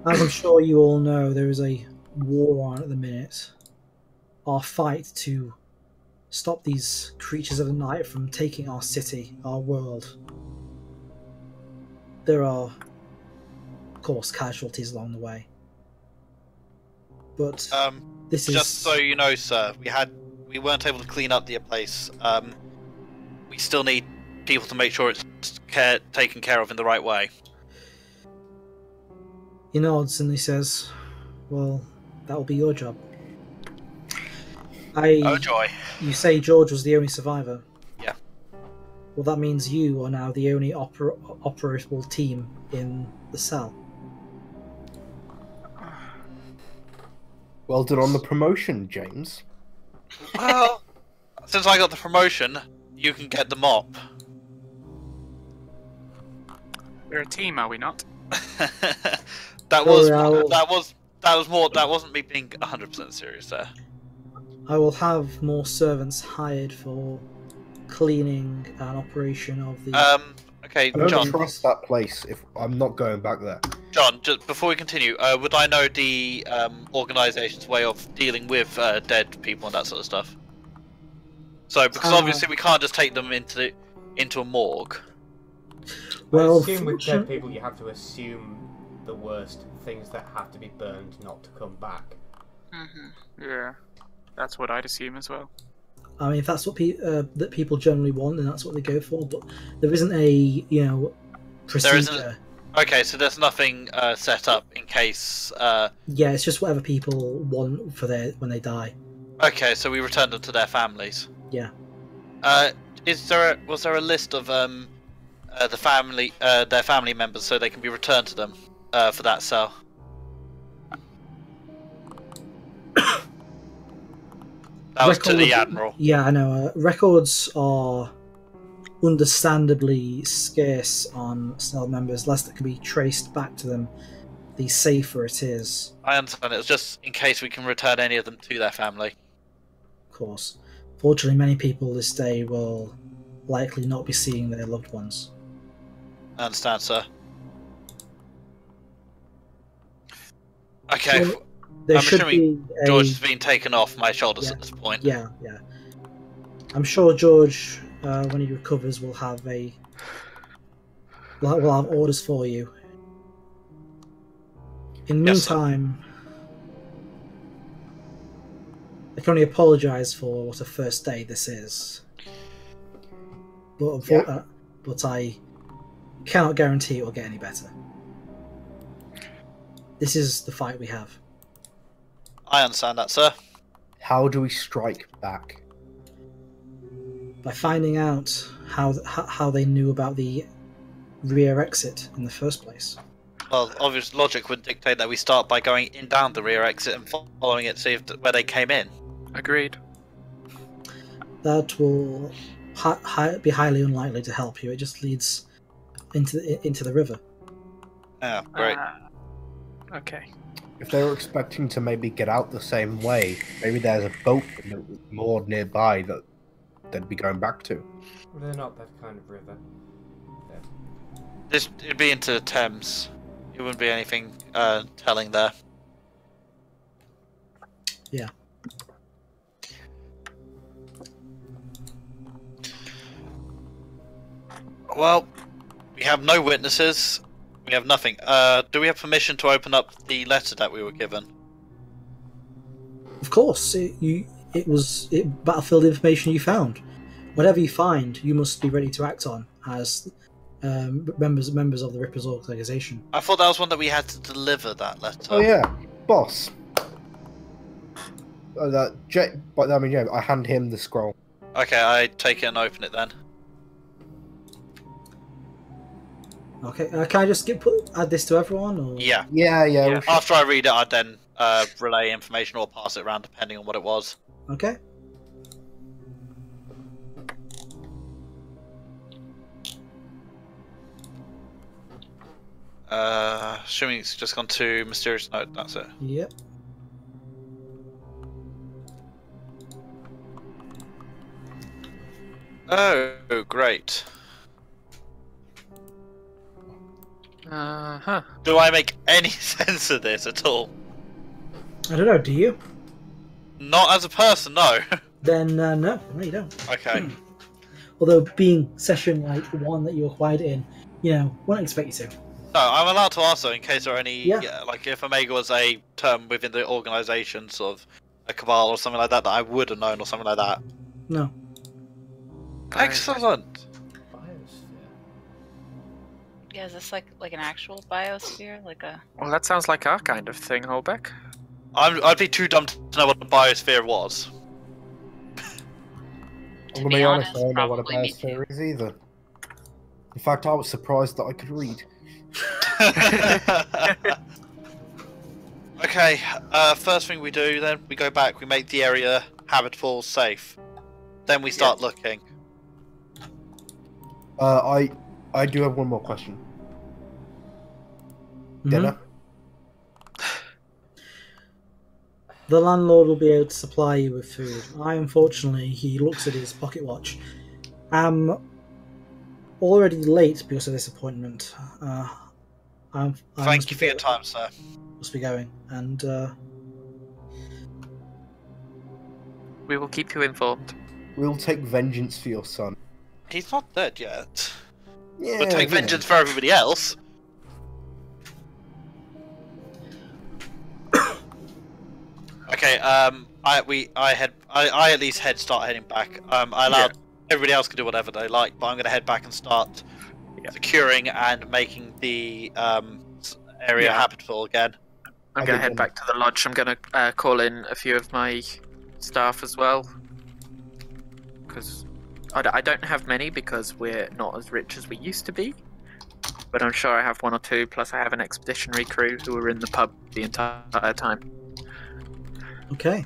"As I'm sure you all know, there is a war on at the minute. Our fight to stop these creatures of the night from taking our city, our world. There are, of course, casualties along the way. But this is Just so you know, sir, we weren't able to clean up the place. We still need people to make sure it's taken care of in the right way. He nods and he says, "Well, that will be your job." Oh joy! You say George was the only survivor. Yeah. Well, that means you are now the only operable team in the cell. Well done on the promotion, James. Well, since I got the promotion, you can get the mop. We're a team, are we not? That was Raoul. that wasn't me being 100% serious there. I will have more servants hired for cleaning and operation of the. Okay, I don't John. trust that place if I'm not going back there. John, just before we continue, would I know the organisation's way of dealing with dead people and that sort of stuff? So, because obviously we can't just take them into a morgue. Well, I assume with dead fortune- people you have to assume the worst, things that have to be burned not to come back. Yeah, that's what I'd assume as well. I mean, if that's what that people generally want, then that's what they go for. But there isn't a procedure. Okay, so there's nothing set up in case. Yeah, it's just whatever people want for when they die. Okay, so we return them to their families. Yeah. Was there a list of their family members so they can be returned to them for that cell? That was to the Admiral. Yeah, I know. Records are understandably scarce on cell members, lest it can be traced back to them, the safer it is. I understand. It was just in case we can return any of them to their family. Of course. Fortunately, many people this day will likely not be seeing their loved ones. I understand, sir. Okay, So, there I'm should assuming be a... George has been taken off my shoulders Yeah. at this point. Yeah. I'm sure George, when he recovers, will have will have orders for you. In the Yes, sir. meantime, I can only apologise for what a first day this is. But I cannot guarantee it will get any better. This is the fight we have. I understand that, sir. How do we strike back? By finding out how they knew about the rear exit in the first place. Well, obvious logic would dictate that we start by going in down the rear exit and following it to see where they came in. Agreed. That will be highly unlikely to help you. It just leads into the river. Yeah, great. Okay. If they were expecting to maybe get out the same way, maybe there's a boat moored nearby that they'd be going back to. They're not that kind of river. It'd be into the Thames. It wouldn't be anything telling there. Yeah. Well, we have no witnesses. We have nothing. Do we have permission to open up the letter that we were given? Of course, it was battlefield information you found. whatever you find, you must be ready to act on as members of the Rippers organization. I thought that was one that we had to deliver that letter. Oh yeah, boss. I hand him the scroll. Okay, I take it and open it then. Okay, can I just add this to everyone? Or? Yeah. Yeah. After I read it, I then relay information or pass it around depending on what it was. Okay. Assuming it's just gone to mysterious note. That's it. Yep. Oh, great. Uh-huh. Do I make any sense of this at all? I don't know. Do you? Not as a person, no. Then no, you don't. Okay. Although being session like one that you acquired it in, wouldn't expect you to. No, I'm allowed to ask though, in case there are any, Yeah. like if Omega was a term within the organisation, sort of a cabal or something like that I would have known or something like that. No. Excellent. Biosphere. Yeah, is this like an actual biosphere? Like a... Well, that sounds like our kind of thing, Holbeck. I'd be too dumb to know what the biosphere was. I'm gonna be be honest, honest, I don't know what a probably me biosphere is either. In fact, I was surprised that I could read. Okay, first thing we do then, we go back, we make the area habitable, safe. Then we start looking. I do have one more question. Mhm. Dinner? The landlord will be able to supply you with food. Unfortunately, he looks at his pocket watch. I'm already late because of this appointment. Thank you for your time, sir. Must be going, and We will keep you informed. We'll take vengeance for your son. He's not dead yet. Yeah, We'll take vengeance for everybody else. Okay, I at least start heading back. I allowed everybody else can do whatever they like, but I'm going to head back and start securing and making the area habitable again. I'm going to head back to the lodge. I'm going to call in a few of my staff as well. Because I don't have many because we're not as rich as we used to be. But I'm sure I have one or two, plus I have an expeditionary crew who were in the pub the entire time. okay.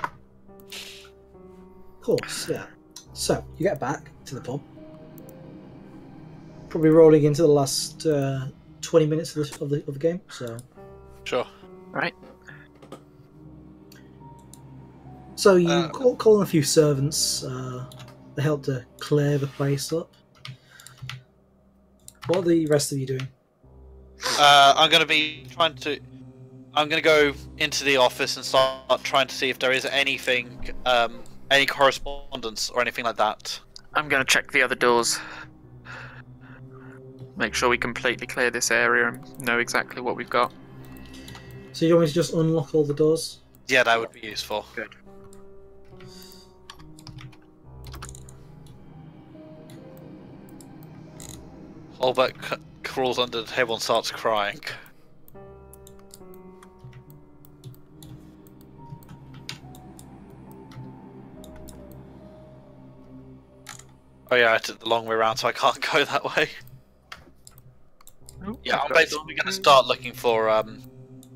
Of course, yeah. So you get back to the pub. Probably rolling into the last 20 minutes of the game. So. Sure. Right. So you call in a few servants. They help to clear the place up. What are the rest of you doing? I'm going to go into the office and start trying to see if there is anything, any correspondence or anything like that. I'm going to check the other doors. Make sure we completely clear this area and know exactly what we've got. So you want me to just unlock all the doors? Yeah, that would be useful. Good. Holbeck crawls under the table and starts crying. Oh yeah, I took the long way around, so I can't go that way. Yeah, I'm basically going to start looking for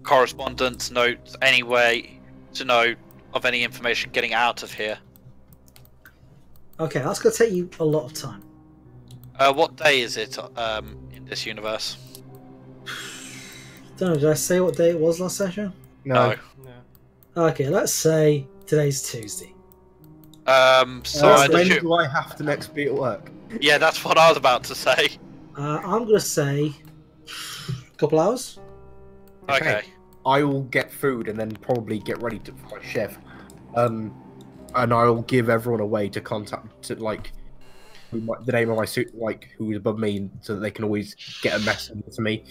correspondence, notes, any way to know of any information getting out of here. Okay, that's going to take you a lot of time. What day is it in this universe? Don't know, did I say what day it was last session? No. No. Okay, let's say today's Tuesday. So I when assume... do I have to next be at work? Yeah, that's what I was about to say. I'm going to say a couple hours. Okay. I will get food and then probably get ready for my chef. And I'll give everyone a way to contact, the name of my suit, who is above me, so that they can always get a message to me.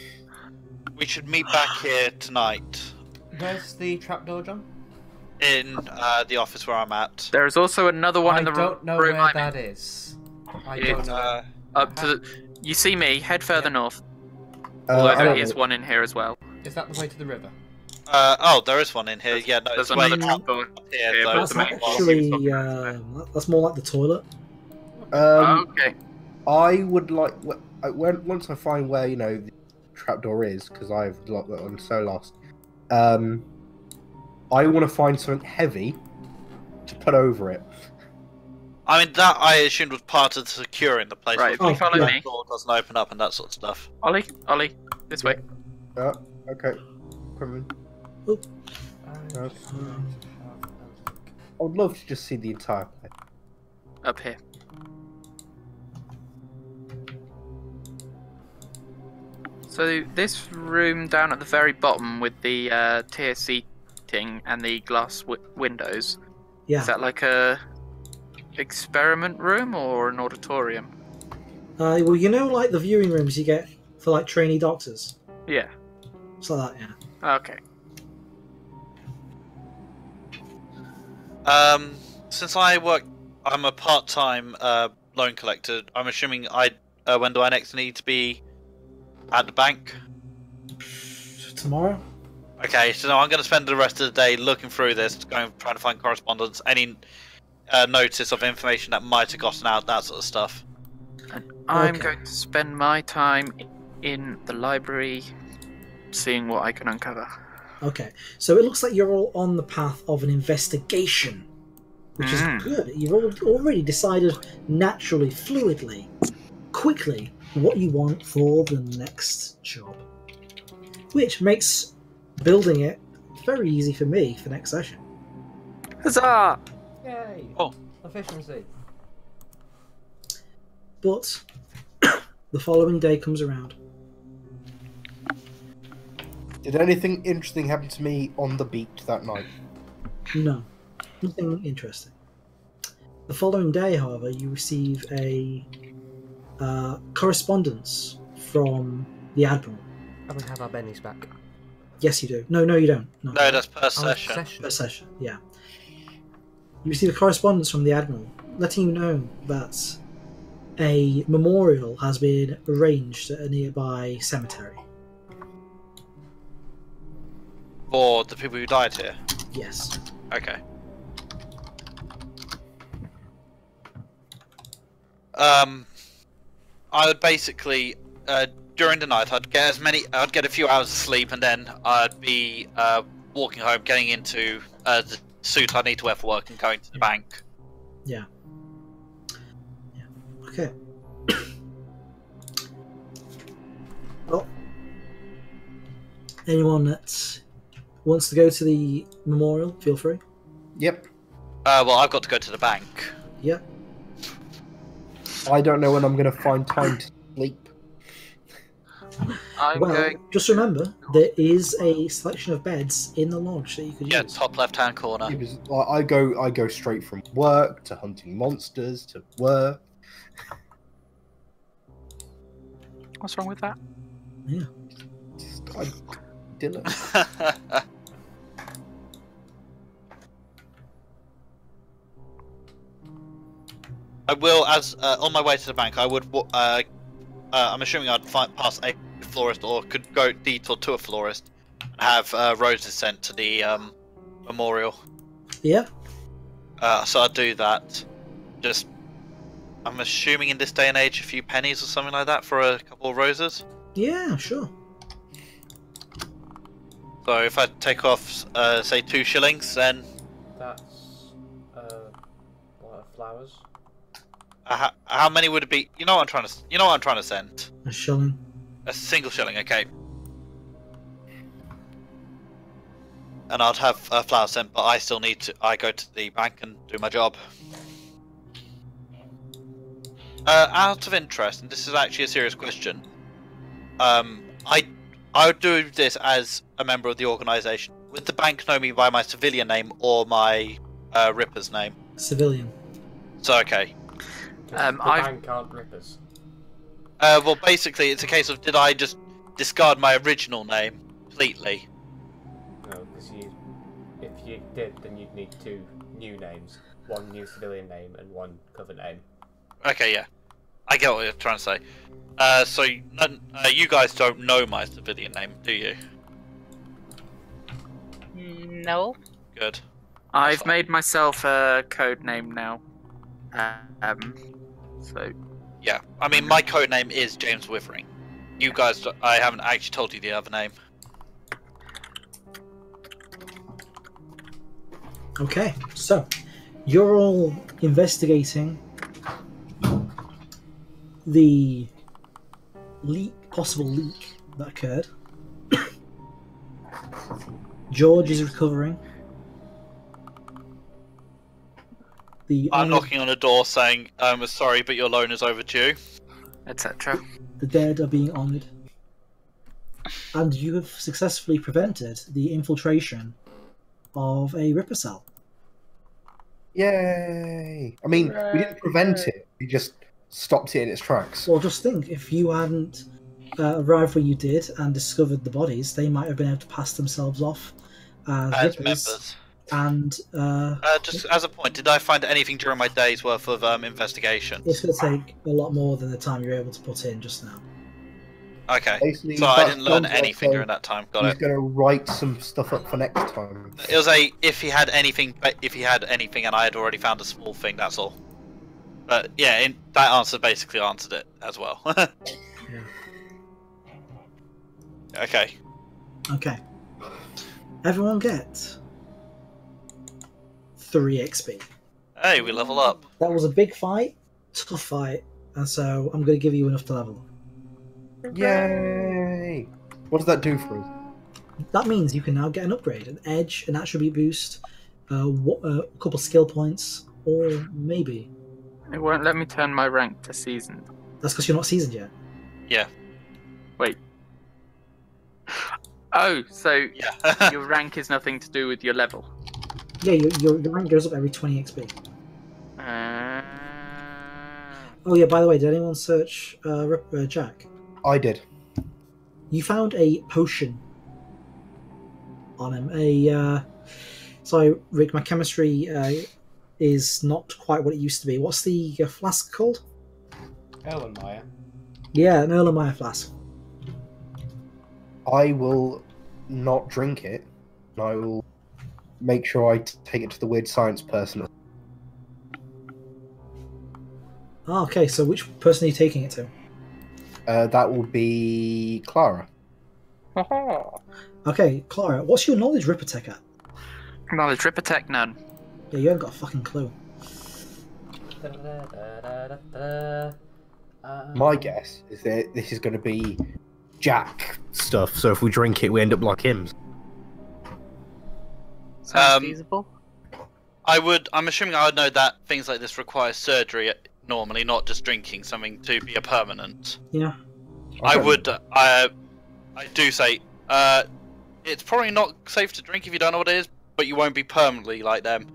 We should meet back here tonight. Where's the trapdoor, John? In the office where I'm at. There is also another one I in the don't know room where I'm that in. is. I It's, don't know. Up to the... You see me, head further north. I Although there don't is know. one in here as well. Is that the way to the river? Oh, there is one in here. Yeah, no, There's it's way another up trapdoor. here. Yeah, though. but That's the main one. actually that's more like the toilet. Okay. I would like once I find where the trapdoor is, because I'm so lost. I want to find something heavy to put over it. I mean, that I assumed was part of securing the place. Right, so if you follow the me. door doesn't open up and that sort of stuff. Ollie, this way. Okay. Come in. I would love to just see the entire place. Up here. So this room down at the very bottom with the tier seating and the glass windows, Yeah. is that like a experiment room or an auditorium? Well, like the viewing rooms you get for like trainee doctors. Yeah. It's like that, yeah. Okay. Since I'm a part-time loan collector. I'm assuming when do I next need to be at the bank? Tomorrow? Okay, so now I'm going to spend the rest of the day looking through this, trying to find correspondence, any notice of information that might have gotten out, that sort of stuff. I'm Okay. going to spend my time in the library seeing what I can uncover. Okay. So it looks like you're all on the path of an investigation, which is good. You've already decided naturally, fluidly, quickly what you want for the next job, which makes building it very easy for me for next session. Huzzah! Yay! Oh. Efficiency. But the following day comes around. Did anything interesting happen to me on the beach that night? No, nothing interesting. The following day, however, you receive a correspondence from the Admiral. And we have our bennies back. Yes, you do. No, you don't. No, that's per session. Per session, yeah. You receive a correspondence from the Admiral letting you know that a memorial has been arranged at a nearby cemetery. For the people who died here. Yes. Okay. I would basically during the night I'd get a few hours of sleep, and then I'd be walking home, getting into the suit I need to wear for work, and going to the bank. Yeah. Okay. Well, anyone that wants to go to the memorial, feel free. Yep. Well, I've got to go to the bank. Yeah. I don't know when I'm going to find time to sleep. I'm Well, going. just remember, there is a selection of beds in the lodge that you could Yeah, use. top left-hand corner. Because I go straight from work to hunting monsters to work. What's wrong with that? Yeah. Dinner. I will, as on my way to the bank, I would. I'm assuming I'd pass a florist, or could go detour to a florist, and have roses sent to the memorial. Yeah. So I'd do that. Just, I'm assuming in this day and age, a few pennies or something like that for a couple of roses. Yeah, sure. So if I take off, say 2 shillings, then That's a lot of flowers. how many would it be? You know what I'm trying to send. A shilling. A single shilling, okay. And I'd have a flower sent, but I still need to. I go to the bank and do my job. Out of interest, and this is actually a serious question. I would do this as a member of the organisation. Would the bank know me by my civilian name or my Ripper's name? Civilian. So okay. The I've- bank aren't rippers. Well, basically, it's a case of did I just discard my original name completely? No, because you did, then you'd need 2 new names. 1 new civilian name and 1 cover name. Okay, yeah. I get what you're trying to say. So you guys don't know my civilian name, do you? No. Good. I've made myself a code name now. So Yeah, I mean, my code name is James Withering. You guys, I haven't actually told you the other name. Okay, so you're all investigating the possible leak that occurred. George is recovering. I'm knocking on a door saying, I'm sorry, but your loan is overdue. etc. The dead are being honoured. And you have successfully prevented the infiltration of a Ripper cell. Yay! I mean, we didn't prevent it. We just stopped it in its tracks. Well, just think, if you hadn't arrived where you did and discovered the bodies, they might have been able to pass themselves off as As Rippers. members. And Just as a point, did I find anything during my day's worth of investigation? it's going to take a lot more than the time you're able to put in just now. Okay. Basically, So I that's didn't learn John's anything also- during that time. Got He's it. going to write some stuff up for next time. It was a if he had anything, and I had already found a small thing. That's all. But yeah, that answer basically answered it as well. Okay. Okay. Everyone get 3 XP. Hey, we level up. That was a big fight, tough fight, and so I'm going to give you enough to level up. Yay! What does that do for us? That means you can now get an upgrade, an edge, an attribute boost, a couple skill points, or maybe. It won't let me turn my rank to seasoned. That's because you're not seasoned yet. Yeah. Wait. Oh, so Yeah. your rank is nothing to do with your level. Yeah, your rank goes up every 20 XP. Uh, Oh yeah, by the way, did anyone search Jack? I did. You found a potion on him. Sorry, Rick, my chemistry is not quite what it used to be. What's the flask called? Erlenmeyer. Yeah, an Erlenmeyer flask. I will not drink it. I will make sure I take it to the weird science person. Oh, okay, so which person are you taking it to? That will be Clara. Okay, Clara, what's your knowledge Rippertech at? knowledge Rippertech none. Yeah, you haven't got a fucking clue. My guess is that this is going to be Jack stuff, so if we drink it, we end up like him. Sounds feasible. I'm assuming I would know that things like this require surgery normally, not just drinking something to be a permanent. Yeah. I do say, it's probably not safe to drink if you don't know what it is, but you won't be permanently like them.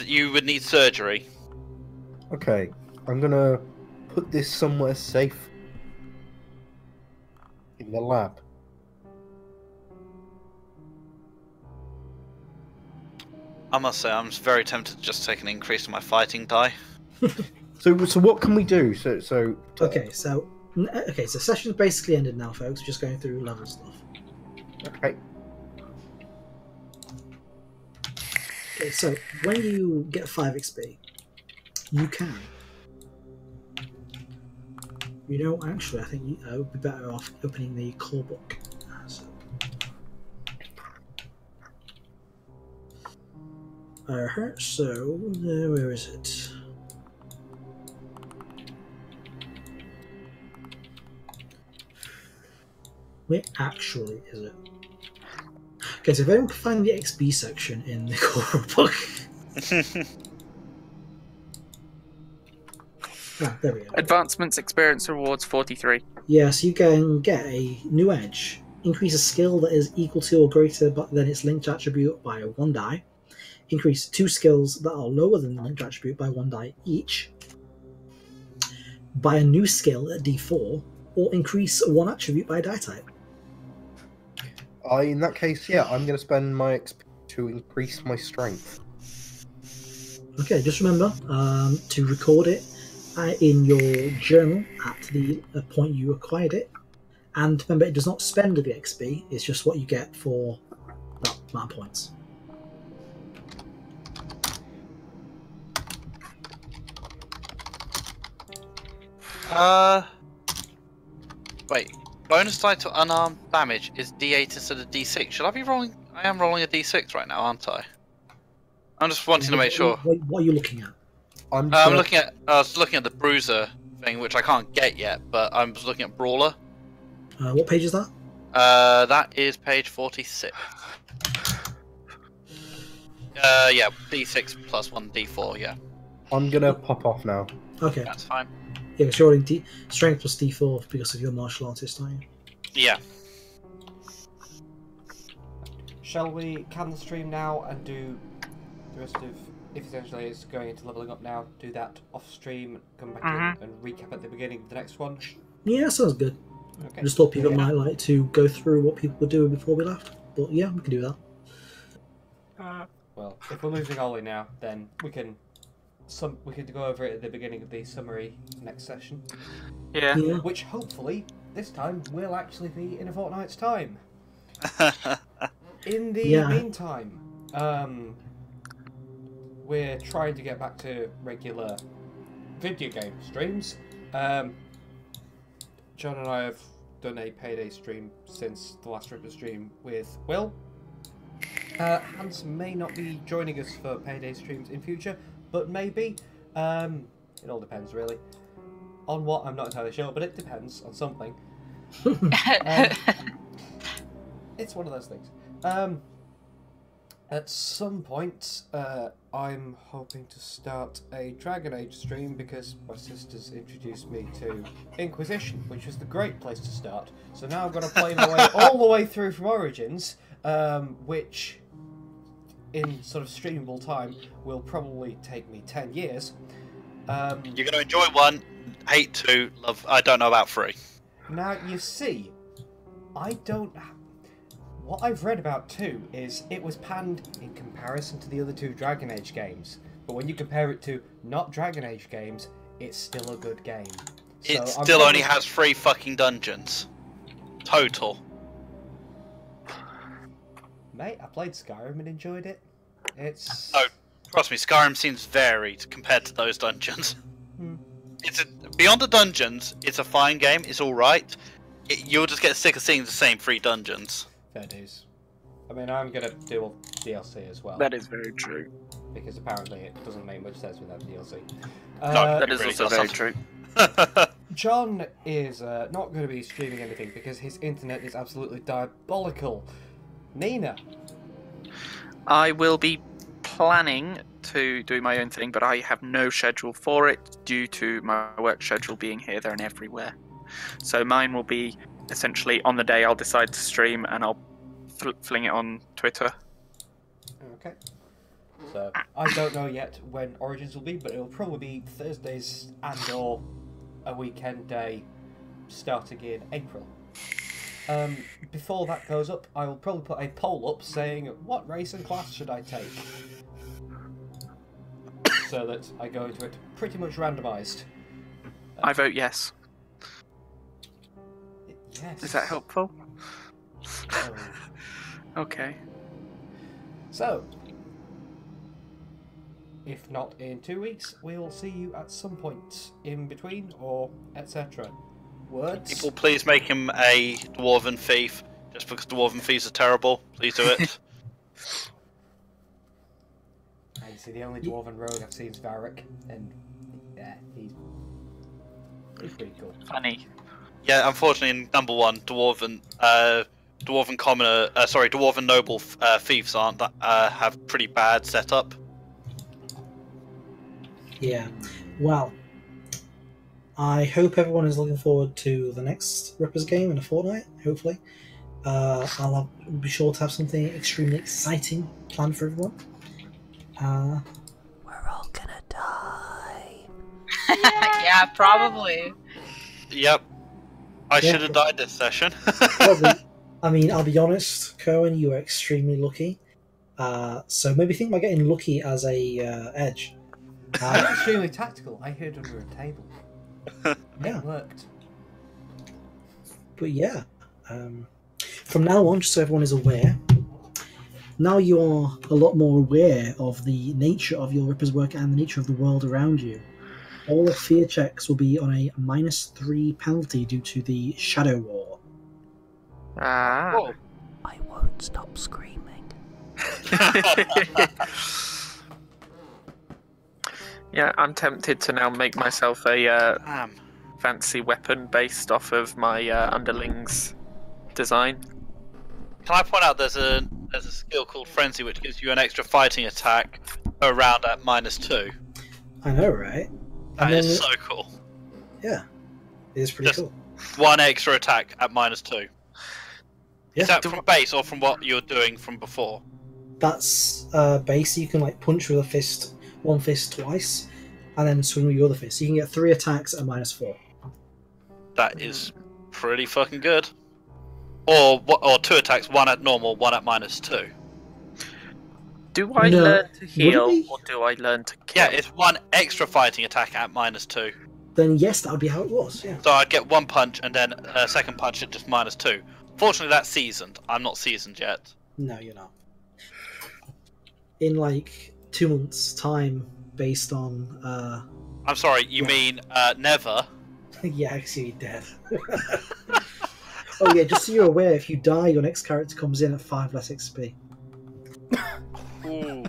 You would need surgery. Okay, I'm going to put this somewhere safe in the lab. I must say, I'm very tempted to just take an increase in my fighting die. So what can we do? Okay, so session's basically ended now, folks. We're just going through level stuff. Okay. Okay, so when you get 5 XP, you can. You know, actually, I think you would be better off opening the core book. So where is it? Where actually is it? Okay, so if anyone can find the XP section in the core book. There we go. Advancements, experience rewards 43. Yeah, so you can get a new edge. Increase a skill that is equal to or greater than its linked attribute by 1 die. Increase 2 skills that are lower than the linked attribute by 1 die each. Buy a new skill at D4, or increase 1 attribute by a die type. In that case, yeah, I'm going to spend my XP to increase my strength. Okay, just remember to record it in your journal at the point you acquired it. And remember, it does not spend the XP, it's just what you get for that amount of points. Wait. Bonus die to unarmed damage is D8 instead of D6. Should I be rolling? I am rolling a D6 right now, aren't I? I'm just wanting to make sure. What are you looking at? I'm looking at. I was looking at the Bruiser thing, which I can't get yet, but I was looking at Brawler. What page is that? That is page 46. Yeah, D6 plus 1 D4. Yeah, I'm gonna pop off now. Okay. that's fine. Yeah, because you're rolling strength plus D4 because of your martial artist, aren't you? Yeah. Shall we can the stream now and do the rest of, if essentially it's going into leveling up now, do that off stream, come back in and recap at the beginning of the next one? Yeah, sounds good. Okay. I just thought people might like to go through what people were doing before we left. But yeah, we can do that. Well, if we're moving Ollie now, then we can go over it at the beginning of the summary next session. Yeah. Yeah. Which hopefully this time will actually be in a fortnight's time. In the meantime, we're trying to get back to regular video game streams. John and I have done a Payday stream since the last Ripper stream with Will. Hans may not be joining us for Payday streams in future, but maybe. It all depends, really. On what, I'm not entirely sure, but it depends on something. It's one of those things. At some point, I'm hoping to start a Dragon Age stream because my sister's introduced me to Inquisition, which was the great place to start. So now I'm going to play my way all the way through from Origins, which, in sort of streamable time, will probably take me 10 years. You're going to enjoy 1, hate 2, love. I don't know about 3. Now, you see, what I've read about 2 is it was panned in comparison to the other 2 Dragon Age games. But when you compare it to not Dragon Age games, it's still a good game. So It still only has 3 fucking dungeons. Total. Mate, I played Skyrim and enjoyed it. It's... No, trust me, Skyrim seems varied compared to those dungeons. Beyond the dungeons, it's a fine game, it's alright. You'll just get sick of seeing the same 3 dungeons. Fair dues. I mean, I'm gonna do all DLC as well. That is very true. Because apparently it doesn't make much sense without DLC. No, That is really also very doesn't. true. John is not going to be streaming anything because his internet is absolutely diabolical. Nina. I will be planning to do my own thing, but I have no schedule for it due to my work schedule being here, there, and everywhere. So mine will be essentially on the day I'll decide to stream, and I'll fling it on Twitter. Okay. So I don't know yet when Origins will be, but it'll probably be Thursdays and/or a weekend day, starting in April. Before that goes up, I will probably put a poll up saying what race and class should I take, so that I go into it pretty much randomised. I vote yes. Yes. Is that helpful? Oh. Okay. So, if not in 2 weeks, we'll see you at some point in between, or etc. Words? People, please make him a Dwarven Thief, just because Dwarven Thieves are terrible. Please do it. I see the only Dwarven rogue I've seen is Varric, and yeah, he's pretty cool. Funny. Yeah, unfortunately, in number 1, Dwarven Noble Thieves aren't that have pretty bad setup. Yeah. Well, I hope everyone is looking forward to the next Rippers game in a fortnight, hopefully. I'll be sure to have something extremely exciting planned for everyone. We're all gonna die. Yeah, probably. Yep. I Yeah. should have died this session. Probably. I mean, I'll be honest, Cohen, you are extremely lucky. So maybe think about getting lucky as a edge. I'm extremely tactical. I hid under a table. Yeah. It worked. But yeah, from now on, just so everyone is aware, now you are a lot more aware of the nature of your Ripper's work and the nature of the world around you. All fear checks will be on a -3 penalty due to the Shadow War. Ah. Oh. I won't stop screaming. Yeah, I'm tempted to now make myself a Damn. fancy weapon based off of my underling's design. Can I point out there's a skill called Frenzy which gives you an extra fighting attack per round at -2. I know, right? That And is then- so cool. Yeah, it is pretty Just- cool. One extra attack at -2. Yeah. Is that from base or from what you were doing from before? That's base. You can like punch with a fist, one fist twice, and then swing with your other fist. So you can get 3 attacks at -4. That is pretty fucking good. Or 2 attacks, one at normal, one at -2. Do I No, learn to would it heal be? or do I learn to kill? Yeah, it's one extra fighting attack at -2. Then yes, that would be how it was. Yeah. So I'd get one punch and then a second punch at just -2. Fortunately, that's seasoned. I'm not seasoned yet. No, you're not. In like 2 months' time, based on I'm sorry, you Yeah. mean never? yeah, actually you're dead. Oh yeah, just so you're aware, if you die, your next character comes in at 5 less XP. Ooh.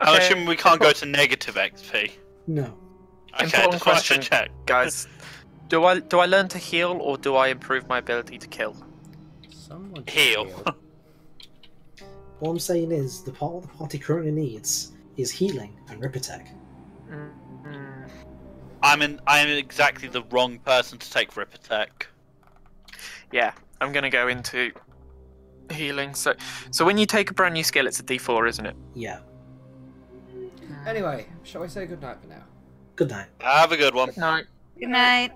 I'm Okay. assuming we can't go to negative XP. No. Okay, Important just wanted to question. check. Guys, do I learn to heal or do I improve my ability to kill? Someone Heal. All I'm saying is the part what the party currently needs is healing and Ripper Tech. Mm, I am exactly the wrong person to take Ripper Tech. yeah, I'm gonna go into healing. So when you take a brand new skill, it's a D4, isn't it? Yeah. Anyway, shall we say goodnight for now? Good night. Have a good one. No. Good night.